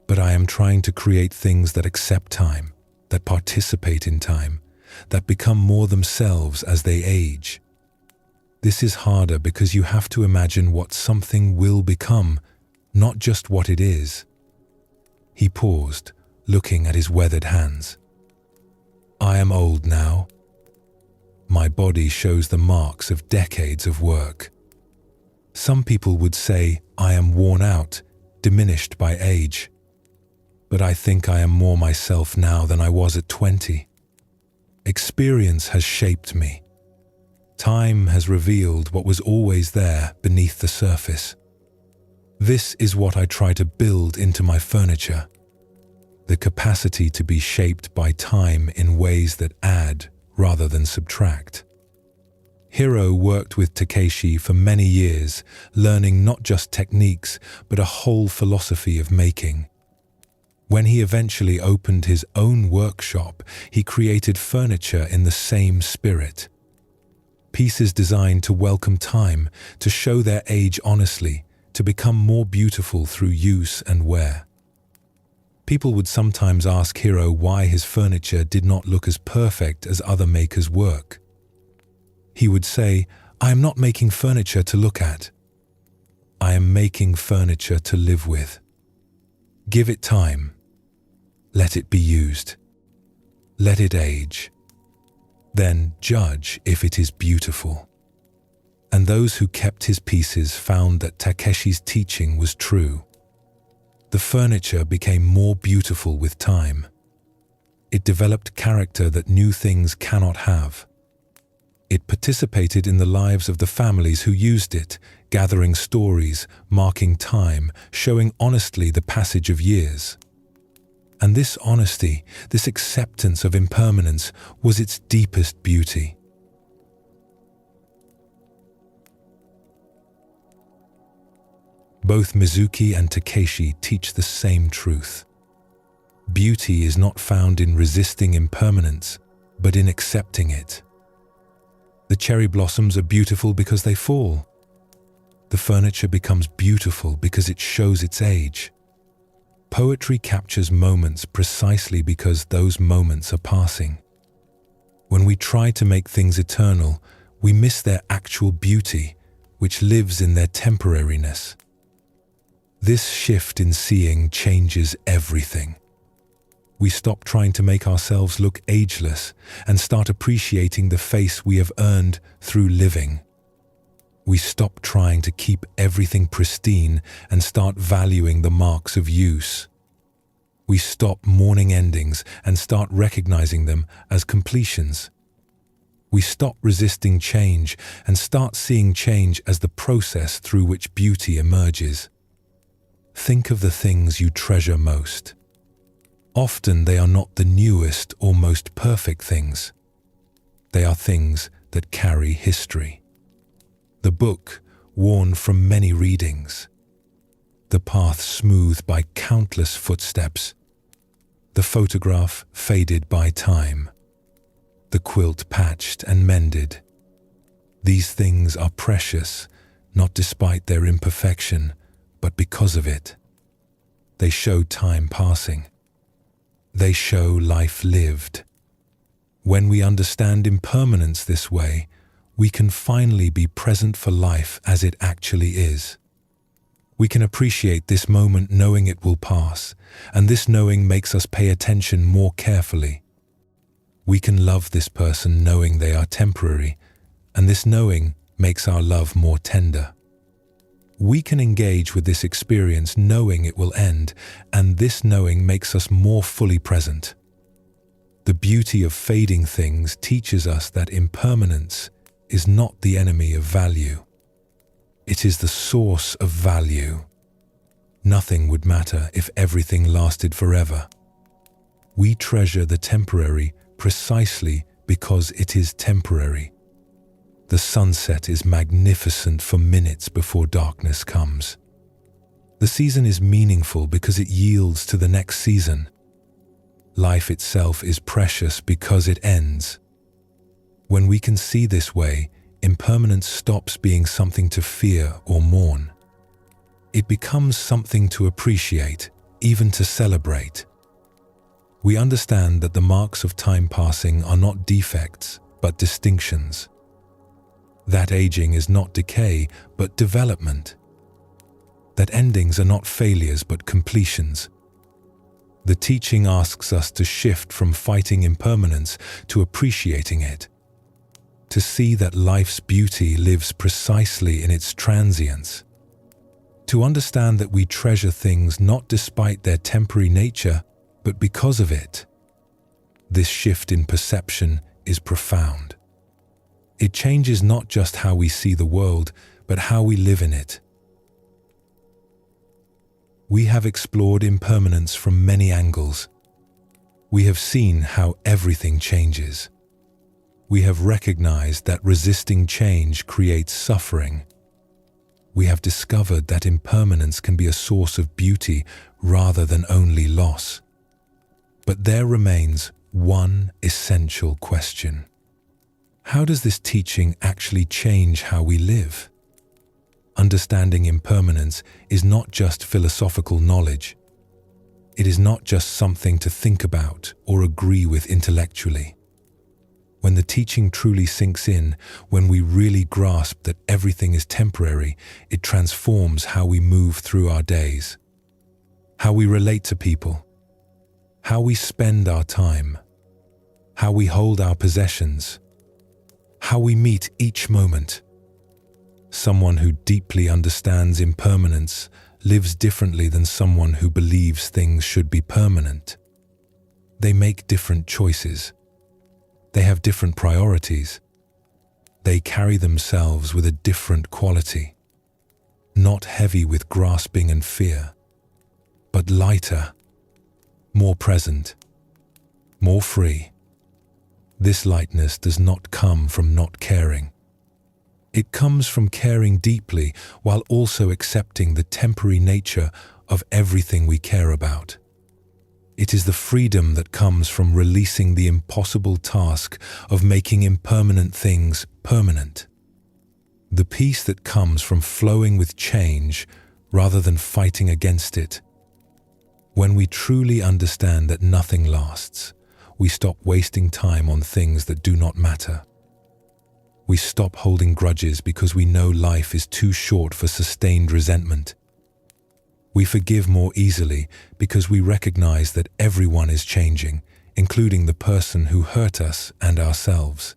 But I am trying to create things that accept time, that participate in time, that become more themselves as they age. This is harder because you have to imagine what something will become, not just what it is. He paused, looking at his weathered hands. I am old now. My body shows the marks of decades of work. Some people would say I am worn out, diminished by age. But I think I am more myself now than I was at 20. Experience has shaped me. Time has revealed what was always there beneath the surface. This is what I try to build into my furniture. The capacity to be shaped by time in ways that add rather than subtract. Hiro worked with Takeshi for many years, learning not just techniques, but a whole philosophy of making. When he eventually opened his own workshop, he created furniture in the same spirit. Pieces designed to welcome time, to show their age honestly, to become more beautiful through use and wear. People would sometimes ask Hiro why his furniture did not look as perfect as other makers' work. He would say, I am not making furniture to look at. I am making furniture to live with. Give it time. Let it be used. Let it age. Then judge if it is beautiful. And those who kept his pieces found that Takeshi's teaching was true. The furniture became more beautiful with time. It developed character that new things cannot have. It participated in the lives of the families who used it, gathering stories, marking time, showing honestly the passage of years. And this honesty, this acceptance of impermanence, was its deepest beauty. Both Mizuki and Takeshi teach the same truth. Beauty is not found in resisting impermanence, but in accepting it. The cherry blossoms are beautiful because they fall. The furniture becomes beautiful because it shows its age. Poetry captures moments precisely because those moments are passing. When we try to make things eternal, we miss their actual beauty, which lives in their temporariness. This shift in seeing changes everything. We stop trying to make ourselves look ageless and start appreciating the face we have earned through living. We stop trying to keep everything pristine and start valuing the marks of use. We stop mourning endings and start recognizing them as completions. We stop resisting change and start seeing change as the process through which beauty emerges. Think of the things you treasure most. Often they are not the newest or most perfect things. They are things that carry history. The book, worn from many readings. The path smoothed by countless footsteps. The photograph faded by time. The quilt patched and mended. These things are precious, not despite their imperfection, but because of it. They show time passing. They show life lived. When we understand impermanence this way, we can finally be present for life as it actually is. We can appreciate this moment knowing it will pass, and this knowing makes us pay attention more carefully. We can love this person knowing they are temporary, and this knowing makes our love more tender. We can engage with this experience knowing it will end, and this knowing makes us more fully present. The beauty of fading things teaches us that impermanence is not the enemy of value. It is the source of value. Nothing would matter if everything lasted forever. We treasure the temporary precisely because it is temporary. The sunset is magnificent for minutes before darkness comes. The season is meaningful because it yields to the next season. Life itself is precious because it ends. When we can see this way, impermanence stops being something to fear or mourn. It becomes something to appreciate, even to celebrate. We understand that the marks of time passing are not defects, but distinctions. That aging is not decay, but development. That endings are not failures, but completions. The teaching asks us to shift from fighting impermanence to appreciating it, to see that life's beauty lives precisely in its transience, to understand that we treasure things not despite their temporary nature, but because of it. This shift in perception is profound. It changes not just how we see the world, but how we live in it. We have explored impermanence from many angles. We have seen how everything changes. We have recognized that resisting change creates suffering. We have discovered that impermanence can be a source of beauty rather than only loss. But there remains one essential question. How does this teaching actually change how we live? Understanding impermanence is not just philosophical knowledge. It is not just something to think about or agree with intellectually. When the teaching truly sinks in, when we really grasp that everything is temporary, it transforms how we move through our days, how we relate to people, how we spend our time, how we hold our possessions, how we meet each moment. Someone who deeply understands impermanence lives differently than someone who believes things should be permanent. They make different choices. They have different priorities. They carry themselves with a different quality, not heavy with grasping and fear, but lighter, more present, more free. This lightness does not come from not caring. It comes from caring deeply while also accepting the temporary nature of everything we care about. It is the freedom that comes from releasing the impossible task of making impermanent things permanent. The peace that comes from flowing with change rather than fighting against it. When we truly understand that nothing lasts, we stop wasting time on things that do not matter. We stop holding grudges because we know life is too short for sustained resentment. We forgive more easily because we recognize that everyone is changing, including the person who hurt us and ourselves.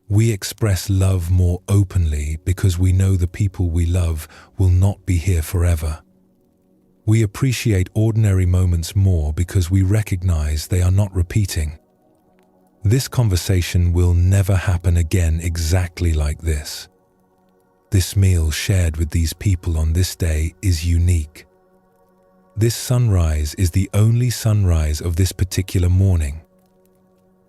We express love more openly because we know the people we love will not be here forever. We appreciate ordinary moments more because we recognize they are not repeating. This conversation will never happen again exactly like this. This meal shared with these people on this day is unique. This sunrise is the only sunrise of this particular morning.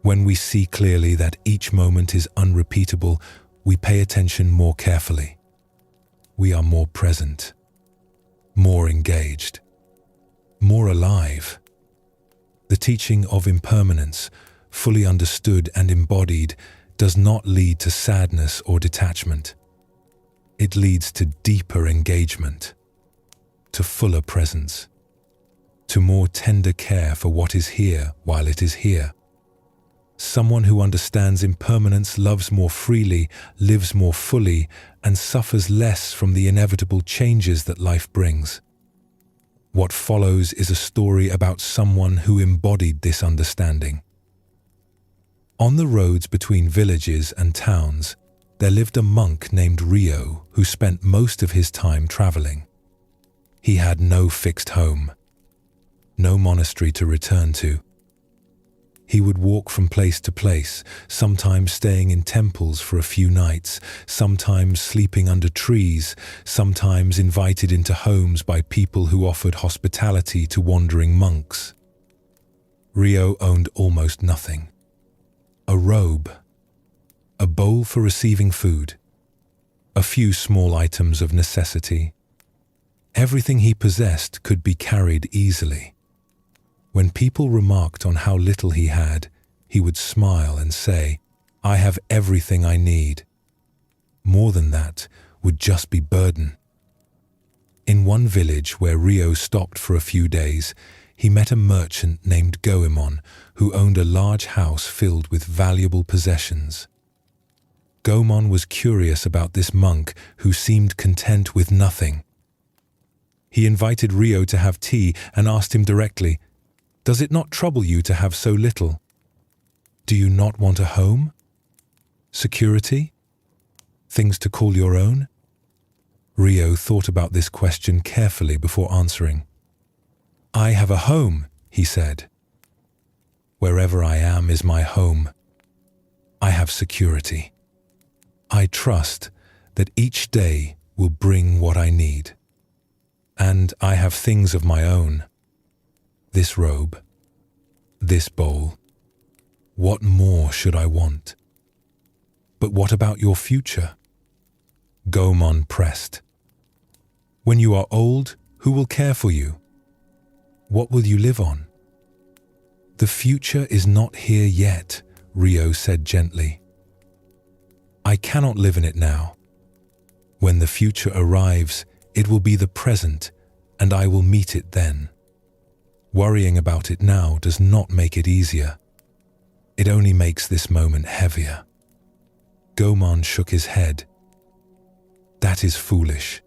When we see clearly that each moment is unrepeatable, we pay attention more carefully. We are more present, more engaged, more alive. The teaching of impermanence, fully understood and embodied, does not lead to sadness or detachment. It leads to deeper engagement, to fuller presence, to more tender care for what is here while it is here. Someone who understands impermanence loves more freely, lives more fully, and suffers less from the inevitable changes that life brings. What follows is a story about someone who embodied this understanding. On the roads between villages and towns, there lived a monk named Rio who spent most of his time traveling. He had no fixed home, no monastery to return to. He would walk from place to place, sometimes staying in temples for a few nights, sometimes sleeping under trees, sometimes invited into homes by people who offered hospitality to wandering monks. Rio owned almost nothing. A robe, a bowl for receiving food, a few small items of necessity. Everything he possessed could be carried easily. When people remarked on how little he had, he would smile and say, "I have everything I need." More than that would just be burden. In one village where Rio stopped for a few days, he met a merchant named Goemon who owned a large house filled with valuable possessions. Goemon was curious about this monk who seemed content with nothing. He invited Rio to have tea and asked him directly, "Does it not trouble you to have so little? Do you not want a home? Security? Things to call your own?" Rio thought about this question carefully before answering. "I have a home," he said. "Wherever I am is my home. I have security. I trust that each day will bring what I need. And I have things of my own. This robe, this bowl. What more should I want?" "But what about your future?" Goemon pressed. "When you are old, who will care for you? What will you live on?" "The future is not here yet," Rio said gently. "I cannot live in it now. When the future arrives, it will be the present, and I will meet it then. Worrying about it now does not make it easier. It only makes this moment heavier." Goemon shook his head. "That is foolish.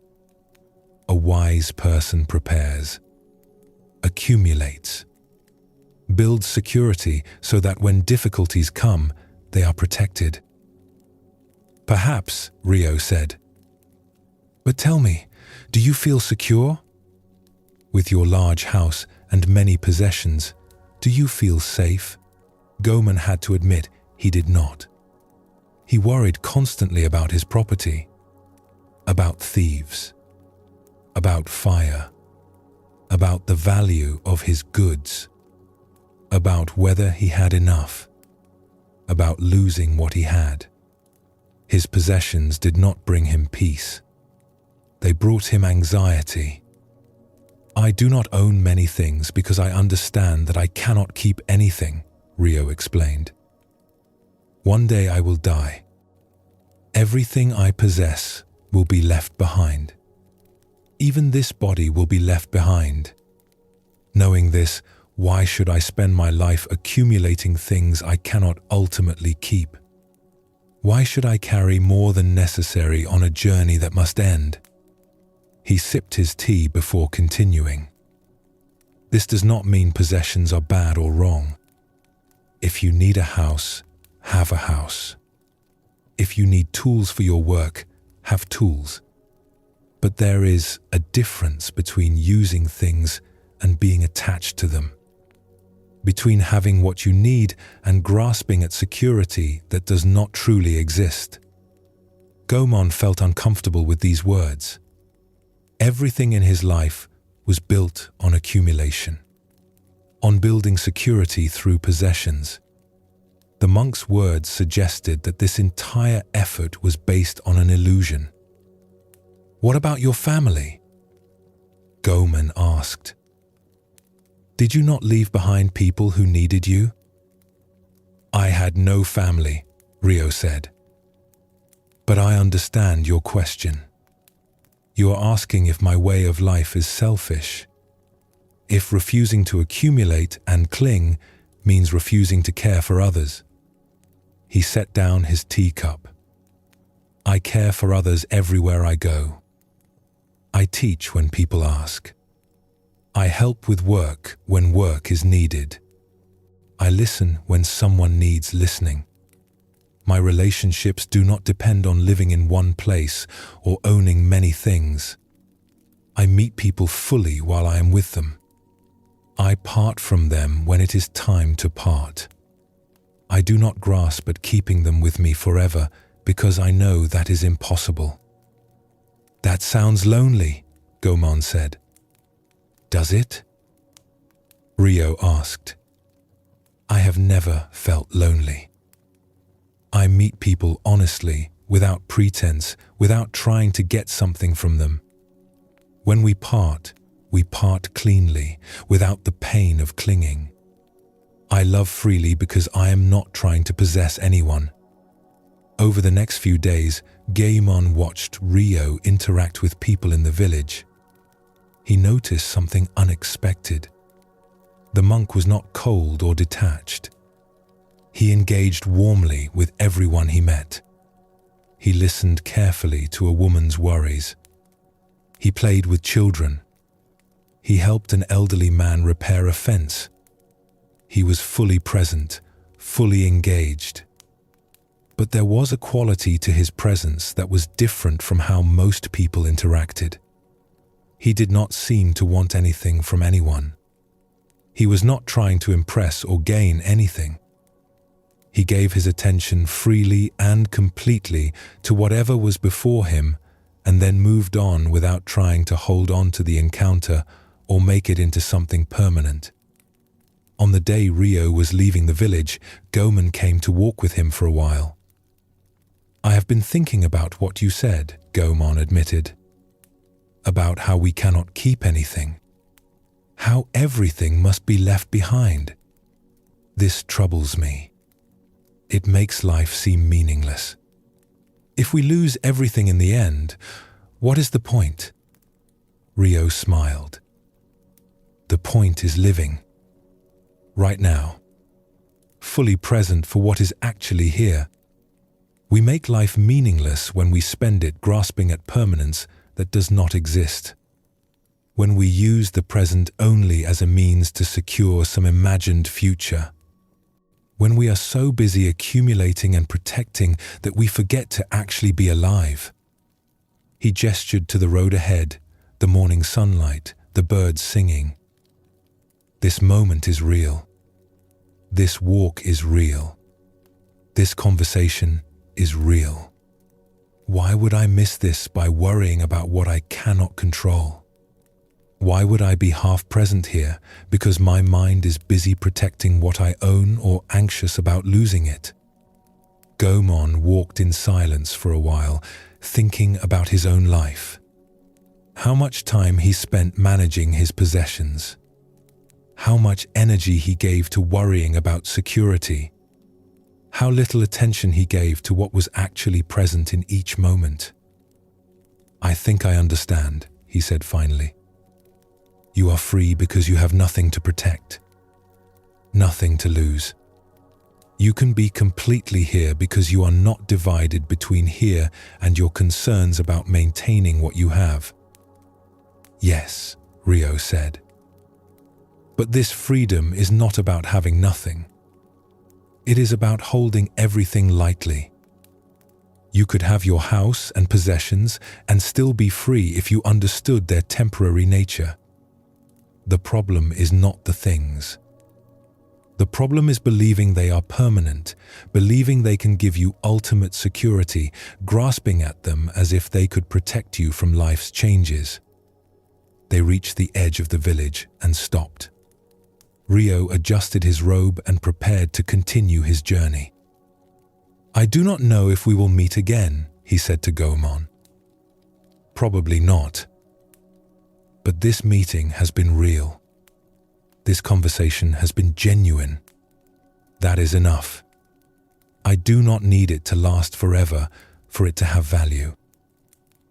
A wise person prepares, accumulates, builds security so that when difficulties come, they are protected." "Perhaps," Rio said. "But tell me, do you feel secure? With your large house and many possessions, do you feel safe?" Goemon had to admit he did not. He worried constantly about his property, about thieves, about fire, about the value of his goods, about whether he had enough, about losing what he had. His possessions did not bring him peace. They brought him anxiety. "I do not own many things because I understand that I cannot keep anything," Rio explained. "One day I will die. Everything I possess will be left behind. Even this body will be left behind. Knowing this, why should I spend my life accumulating things I cannot ultimately keep? Why should I carry more than necessary on a journey that must end?" He sipped his tea before continuing. "This does not mean possessions are bad or wrong. If you need a house, have a house. If you need tools for your work, have tools. But there is a difference between using things and being attached to them. Between having what you need and grasping at security that does not truly exist." Goemon felt uncomfortable with these words. Everything in his life was built on accumulation, on building security through possessions. The monk's words suggested that this entire effort was based on an illusion. "What about your family?" Goemon asked. "Did you not leave behind people who needed you?" "I had no family," Rio said. "But I understand your question. You are asking if my way of life is selfish, if refusing to accumulate and cling means refusing to care for others." He set down his teacup. "I care for others everywhere I go. I teach when people ask. I help with work when work is needed. I listen when someone needs listening. My relationships do not depend on living in one place or owning many things. I meet people fully while I am with them. I part from them when it is time to part. I do not grasp at keeping them with me forever because I know that is impossible." "That sounds lonely," Goemon said. "Does it?" Rio asked. "I have never felt lonely. I meet people honestly, without pretense, without trying to get something from them. When we part cleanly, without the pain of clinging. I love freely because I am not trying to possess anyone. Over the next few days, Gaemon watched Rio interact with people in the village. He noticed something unexpected. The monk was not cold or detached. He engaged warmly with everyone he met. He listened carefully to a woman's worries. He played with children. He helped an elderly man repair a fence. He was fully present, fully engaged. But there was a quality to his presence that was different from how most people interacted. He did not seem to want anything from anyone. He was not trying to impress or gain anything. He gave his attention freely and completely to whatever was before him and then moved on without trying to hold on to the encounter or make it into something permanent. On the day Rio was leaving the village, Gaemon came to walk with him for a while. "I have been thinking about what you said," Gaemon admitted. "About how we cannot keep anything. How everything must be left behind. This troubles me. It makes life seem meaningless. If we lose everything in the end, what is the point?" Rio smiled. "The point is living. Right now. Fully present for what is actually here. We make life meaningless when we spend it grasping at permanence that does not exist. When we use the present only as a means to secure some imagined future. When we are so busy accumulating and protecting that we forget to actually be alive." He gestured to the road ahead, the morning sunlight, the birds singing. "This moment is real. This walk is real. This conversation is real. Why would I miss this by worrying about what I cannot control? Why would I be half present here because my mind is busy protecting what I own or anxious about losing it?" Gaemon walked in silence for a while, thinking about his own life. How much time he spent managing his possessions. How much energy he gave to worrying about security. How little attention he gave to what was actually present in each moment. "I think I understand," he said finally. "You are free because you have nothing to protect. Nothing to lose. You can be completely here because you are not divided between here and your concerns about maintaining what you have." "Yes," Rio said. "But this freedom is not about having nothing. It is about holding everything lightly. You could have your house and possessions and still be free if you understood their temporary nature. The problem is not the things. The problem is believing they are permanent, believing they can give you ultimate security, grasping at them as if they could protect you from life's changes." They reached the edge of the village and stopped. Rio adjusted his robe and prepared to continue his journey. "I do not know if we will meet again," he said to Gaemon. "Probably not. But this meeting has been real. This conversation has been genuine. That is enough. I do not need it to last forever for it to have value."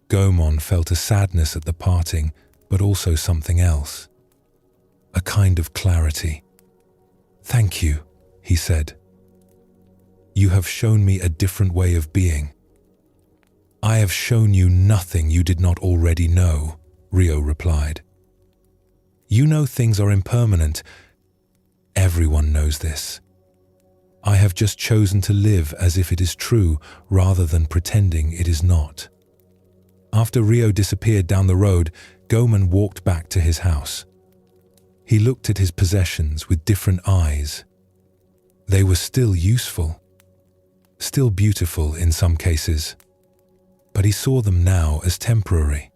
Gaemon felt a sadness at the parting, but also something else. A kind of clarity. "Thank you," he said. "You have shown me a different way of being. I have shown you nothing you did not already know," Rio replied. "You know things are impermanent. Everyone knows this. I have just chosen to live as if it is true rather than pretending it is not." After Rio disappeared down the road, Gaemon walked back to his house. He looked at his possessions with different eyes. They were still useful, still beautiful in some cases, but he saw them now as temporary,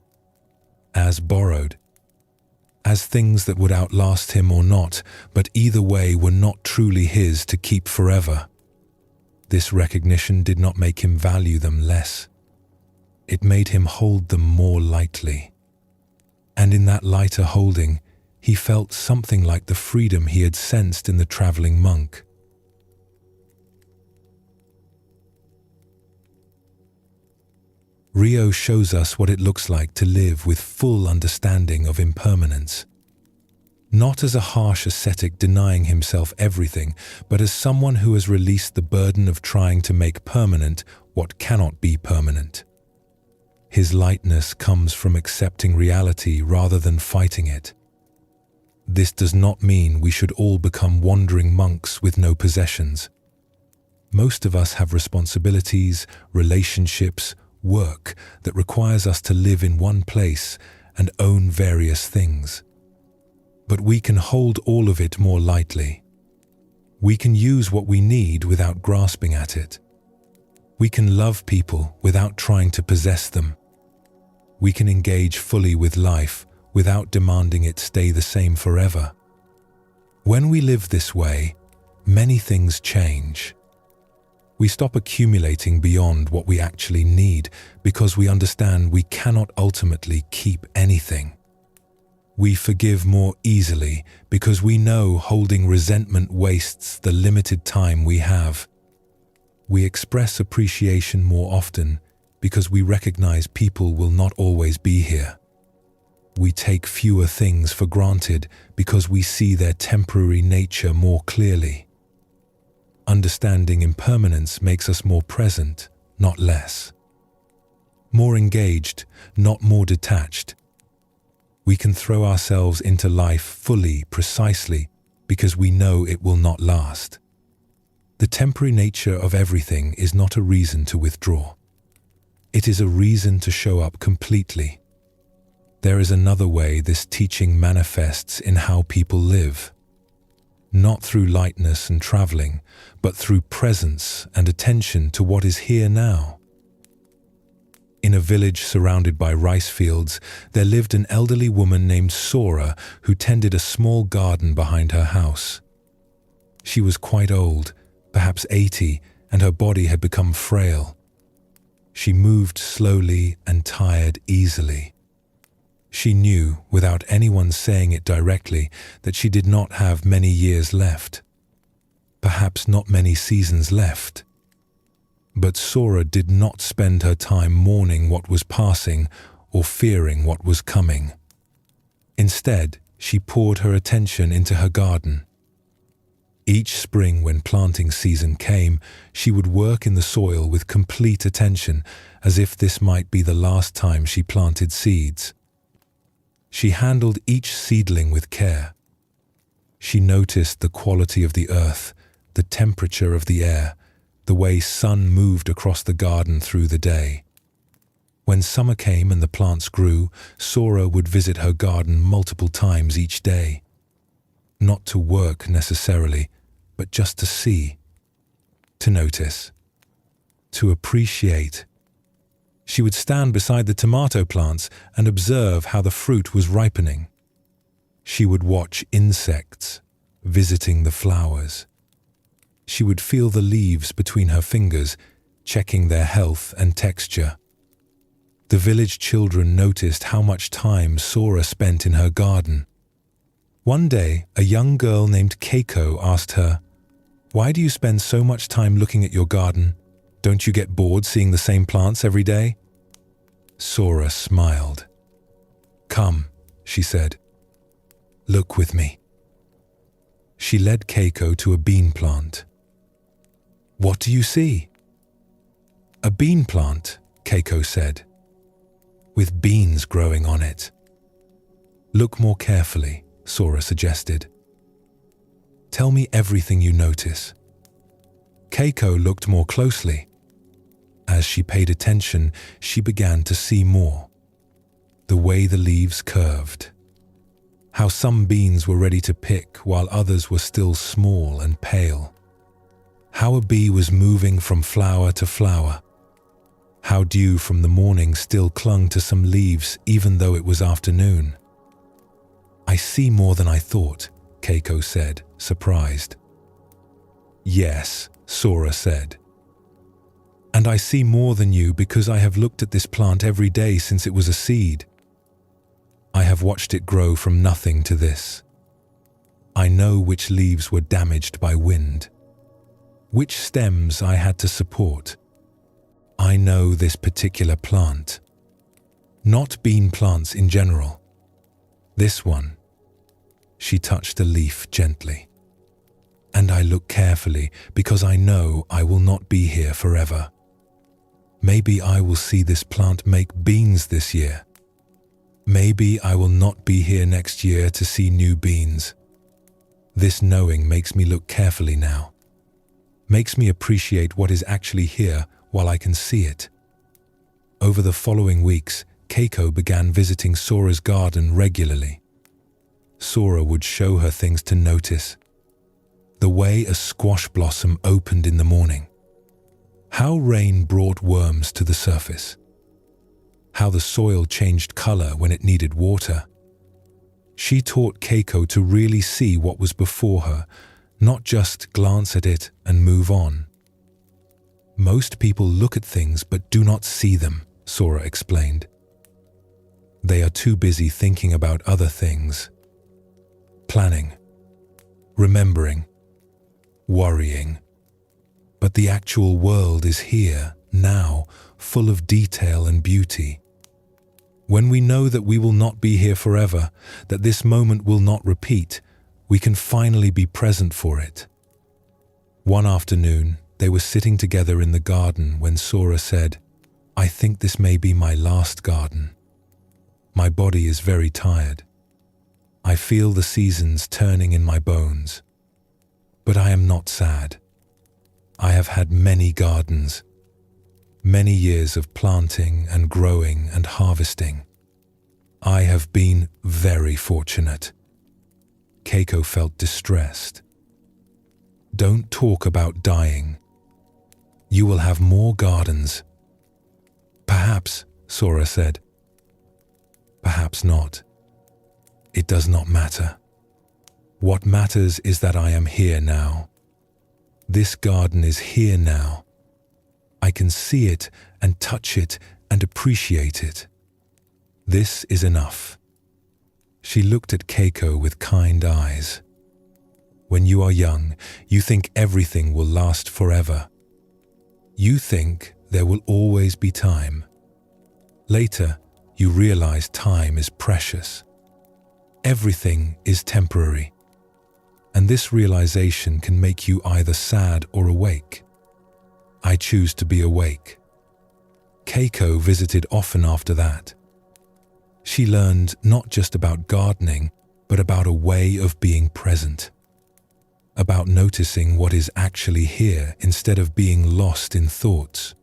as borrowed, as things that would outlast him or not, but either way were not truly his to keep forever. This recognition did not make him value them less. It made him hold them more lightly. And in that lighter holding, he felt something like the freedom he had sensed in the traveling monk. Rio shows us what it looks like to live with full understanding of impermanence. Not as a harsh ascetic denying himself everything, but as someone who has released the burden of trying to make permanent what cannot be permanent. His lightness comes from accepting reality rather than fighting it. This does not mean we should all become wandering monks with no possessions. Most of us have responsibilities, relationships, work that requires us to live in one place and own various things. But we can hold all of it more lightly. We can use what we need without grasping at it. We can love people without trying to possess them. We can engage fully with life without demanding it stay the same forever. When we live this way, many things change. We stop accumulating beyond what we actually need because we understand we cannot ultimately keep anything. We forgive more easily because we know holding resentment wastes the limited time we have. We express appreciation more often because we recognize people will not always be here. We take fewer things for granted because we see their temporary nature more clearly. Understanding impermanence makes us more present, not less. More engaged, not more detached. We can throw ourselves into life fully, precisely, because we know it will not last. The temporary nature of everything is not a reason to withdraw. It is a reason to show up completely. There is another way this teaching manifests in how people live. Not through lightness and traveling, but through presence and attention to what is here now. In a village surrounded by rice fields, there lived an elderly woman named Sora who tended a small garden behind her house. She was quite old, perhaps 80, and her body had become frail. She moved slowly and tired easily. She knew, without anyone saying it directly, that she did not have many years left. Perhaps not many seasons left. But Sora did not spend her time mourning what was passing or fearing what was coming. Instead, she poured her attention into her garden. Each spring when planting season came, she would work in the soil with complete attention, as if this might be the last time she planted seeds. She handled each seedling with care. She noticed the quality of the earth, the temperature of the air, the way sun moved across the garden through the day. When summer came and the plants grew, Sora would visit her garden multiple times each day. Not to work necessarily, but just to see, to notice, to appreciate. She would stand beside the tomato plants and observe how the fruit was ripening. She would watch insects visiting the flowers. She would feel the leaves between her fingers, checking their health and texture. The village children noticed how much time Sora spent in her garden. One day, a young girl named Keiko asked her, "Why do you spend so much time looking at your garden? Don't you get bored seeing the same plants every day?" Sora smiled. "Come," she said. "Look with me." She led Keiko to a bean plant. "What do you see?" "A bean plant," Keiko said, "with beans growing on it." "Look more carefully," Sora suggested. "Tell me everything you notice." Keiko looked more closely. As she paid attention, she began to see more. The way the leaves curved. How some beans were ready to pick while others were still small and pale. How a bee was moving from flower to flower. How dew from the morning still clung to some leaves even though it was afternoon. "I see more than I thought," Keiko said, surprised. "Yes," Sora said, And I see more than you because I have looked at this plant every day since it was a seed. I have watched it grow from nothing to this. I know which leaves were damaged by wind, which stems I had to support. I know this particular plant, not bean plants in general. This one. She touched a leaf gently. And I look carefully because I know I will not be here forever. Maybe I will see this plant make beans this year. Maybe I will not be here next year to see new beans. This knowing makes me look carefully now. Makes me appreciate what is actually here while I can see it. Over the following weeks, Keiko began visiting Sora's garden regularly. Sora would show her things to notice. The way a squash blossom opened in the morning. How rain brought worms to the surface. How the soil changed color when it needed water. She taught Keiko to really see what was before her, not just glance at it and move on. Most people look at things but do not see them, Sora explained. They are too busy thinking about other things. Planning, remembering, worrying. But the actual world is here, now, full of detail and beauty. When we know that we will not be here forever, that this moment will not repeat, we can finally be present for it. One afternoon, they were sitting together in the garden when Sora said, "I think this may be my last garden. My body is very tired. I feel the seasons turning in my bones. But I am not sad. I have had many gardens, many years of planting and growing and harvesting. I have been very fortunate." Keiko felt distressed. "Don't talk about dying. You will have more gardens." "Perhaps," Sora said. "Perhaps not. It does not matter. What matters is that I am here now. This garden is here now. I can see it and touch it and appreciate it. This is enough." She looked at Keiko with kind eyes. When you are young, you think everything will last forever. You think there will always be time. Later, you realize time is precious. Everything is temporary. And this realization can make you either sad or awake. I choose to be awake. Keiko visited often after that. She learned not just about gardening, but about a way of being present. About noticing what is actually here instead of being lost in thoughts.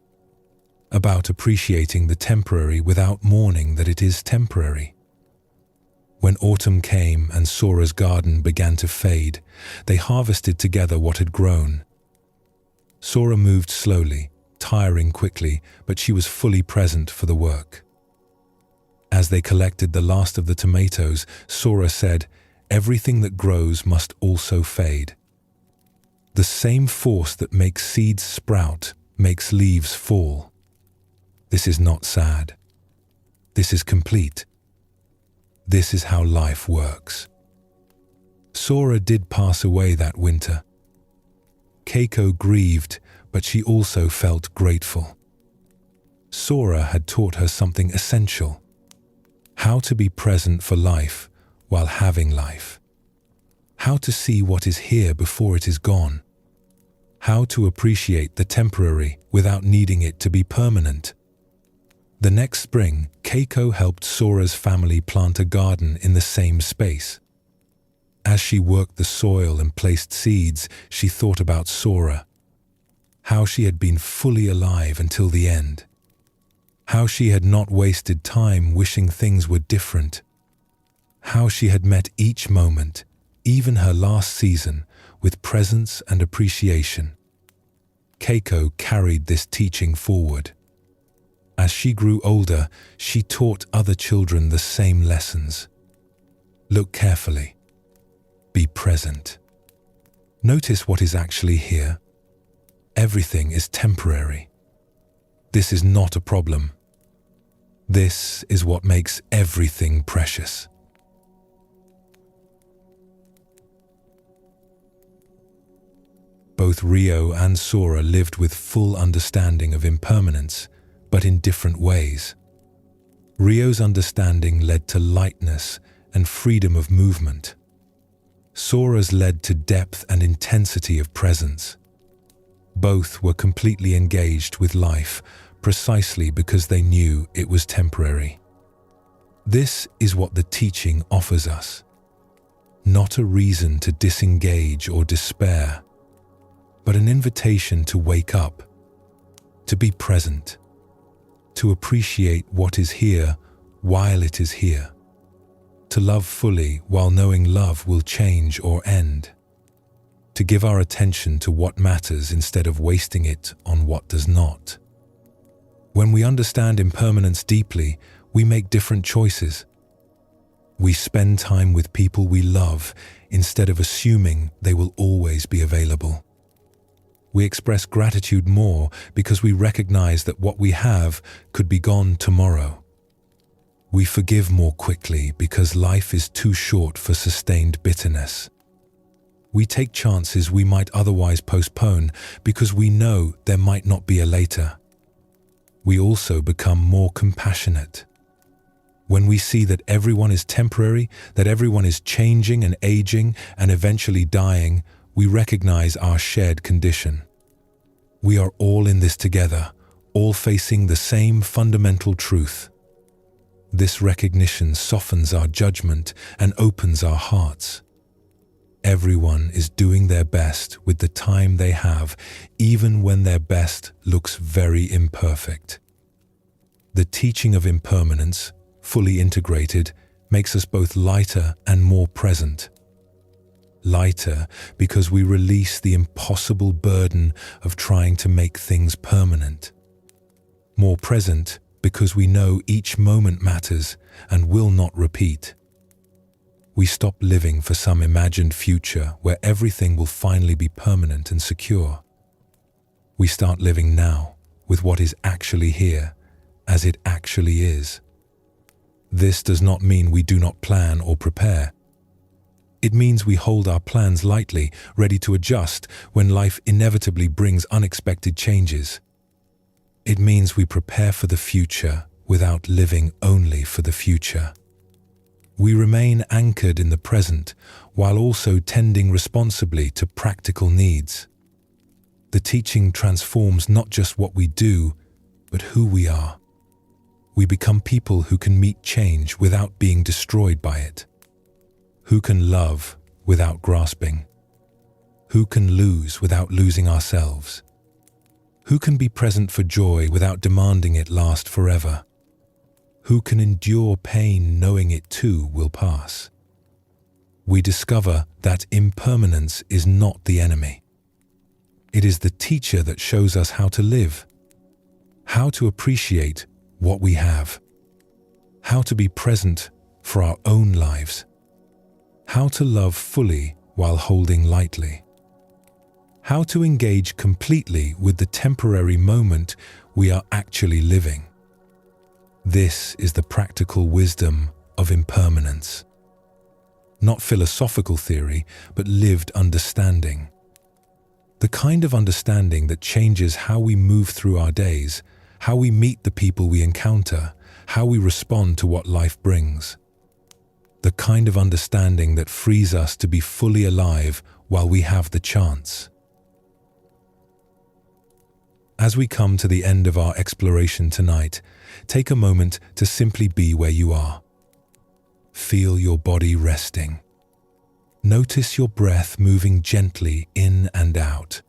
About appreciating the temporary without mourning that it is temporary. When autumn came and Sora's garden began to fade, they harvested together what had grown. Sora moved slowly, tiring quickly, but she was fully present for the work. As they collected the last of the tomatoes, Sora said, "Everything that grows must also fade. The same force that makes seeds sprout makes leaves fall. This is not sad. This is complete. This is how life works." Sora did pass away that winter. Keiko grieved, but she also felt grateful. Sora had taught her something essential: how to be present for life while having life. How to see what is here before it is gone. How to appreciate the temporary without needing it to be permanent. The next spring, Keiko helped Sora's family plant a garden in the same space. As she worked the soil and placed seeds, she thought about Sora. How she had been fully alive until the end. How she had not wasted time wishing things were different. How she had met each moment, even her last season, with presence and appreciation. Keiko carried this teaching forward. As she grew older, she taught other children the same lessons. Look carefully. Be present. Notice what is actually here. Everything is temporary. This is not a problem. This is what makes everything precious. Both Rio and Sora lived with full understanding of impermanence, but in different ways. Rio's understanding led to lightness and freedom of movement. Sora's led to depth and intensity of presence. Both were completely engaged with life, precisely because they knew it was temporary. This is what the teaching offers us. Not a reason to disengage or despair, but an invitation to wake up, to be present, to appreciate what is here while it is here, to love fully while knowing love will change or end, to give our attention to what matters instead of wasting it on what does not. When we understand impermanence deeply, we make different choices. We spend time with people we love instead of assuming they will always be available. We express gratitude more because we recognize that what we have could be gone tomorrow. We forgive more quickly because life is too short for sustained bitterness. We take chances we might otherwise postpone because we know there might not be a later. We also become more compassionate. When we see that everyone is temporary, that everyone is changing and aging and eventually dying, we recognize our shared condition. We are all in this together, all facing the same fundamental truth. This recognition softens our judgment and opens our hearts. Everyone is doing their best with the time they have, even when their best looks very imperfect. The teaching of impermanence, fully integrated, makes us both lighter and more present. Lighter because we release the impossible burden of trying to make things permanent. More present because we know each moment matters and will not repeat. We stop living for some imagined future where everything will finally be permanent and secure. We start living now with what is actually here, as it actually is. This does not mean we do not plan or prepare. It means we hold our plans lightly, ready to adjust when life inevitably brings unexpected changes. It means we prepare for the future without living only for the future. We remain anchored in the present while also tending responsibly to practical needs. The teaching transforms not just what we do, but who we are. We become people who can meet change without being destroyed by it. Who can love without grasping? Who can lose without losing ourselves? Who can be present for joy without demanding it last forever? Who can endure pain knowing it too will pass? We discover that impermanence is not the enemy. It is the teacher that shows us how to live, how to appreciate what we have, how to be present for our own lives, how to love fully while holding lightly, how to engage completely with the temporary moment we are actually living. This is the practical wisdom of impermanence. Not philosophical theory, but lived understanding. The kind of understanding that changes how we move through our days, how we meet the people we encounter, how we respond to what life brings. The kind of understanding that frees us to be fully alive while we have the chance. As we come to the end of our exploration tonight, take a moment to simply be where you are. Feel your body resting. Notice your breath moving gently in and out.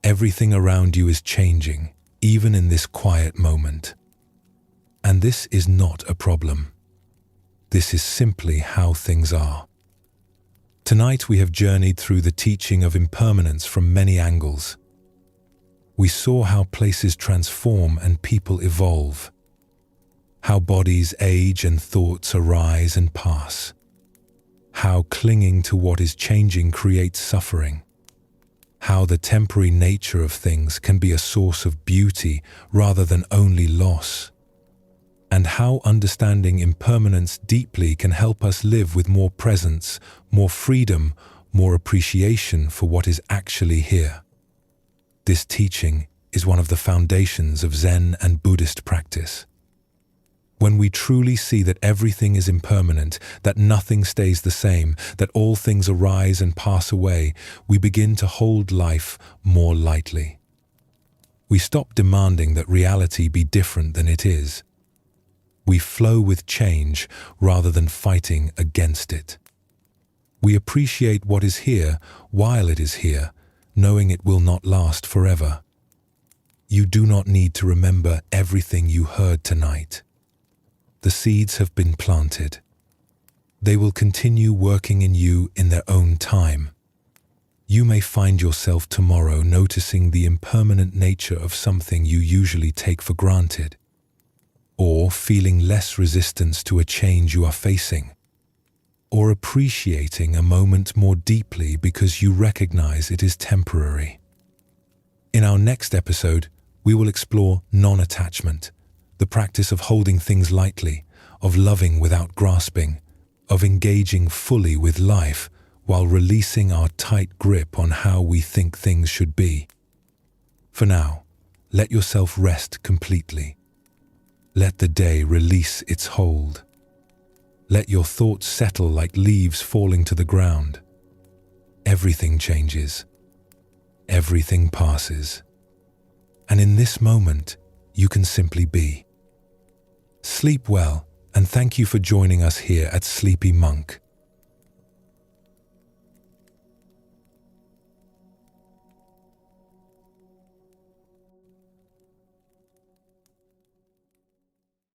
Everything around you is changing, even in this quiet moment. And this is not a problem. This is simply how things are. Tonight we have journeyed through the teaching of impermanence from many angles. We saw how places transform and people evolve, how bodies age and thoughts arise and pass, how clinging to what is changing creates suffering, how the temporary nature of things can be a source of beauty rather than only loss, and how understanding impermanence deeply can help us live with more presence, more freedom, more appreciation for what is actually here. This teaching is one of the foundations of Zen and Buddhist practice. When we truly see that everything is impermanent, that nothing stays the same, that all things arise and pass away, we begin to hold life more lightly. We stop demanding that reality be different than it is. We flow with change rather than fighting against it. We appreciate what is here while it is here, knowing it will not last forever. You do not need to remember everything you heard tonight. The seeds have been planted. They will continue working in you in their own time. You may find yourself tomorrow noticing the impermanent nature of something you usually take for granted, or feeling less resistance to a change you are facing, or appreciating a moment more deeply because you recognize it is temporary. In our next episode, we will explore non-attachment, the practice of holding things lightly, of loving without grasping, of engaging fully with life while releasing our tight grip on how we think things should be. For now, let yourself rest completely. Let the day release its hold. Let your thoughts settle like leaves falling to the ground. Everything changes. Everything passes. And in this moment, you can simply be. Sleep well, and thank you for joining us here at Sleepy Monk.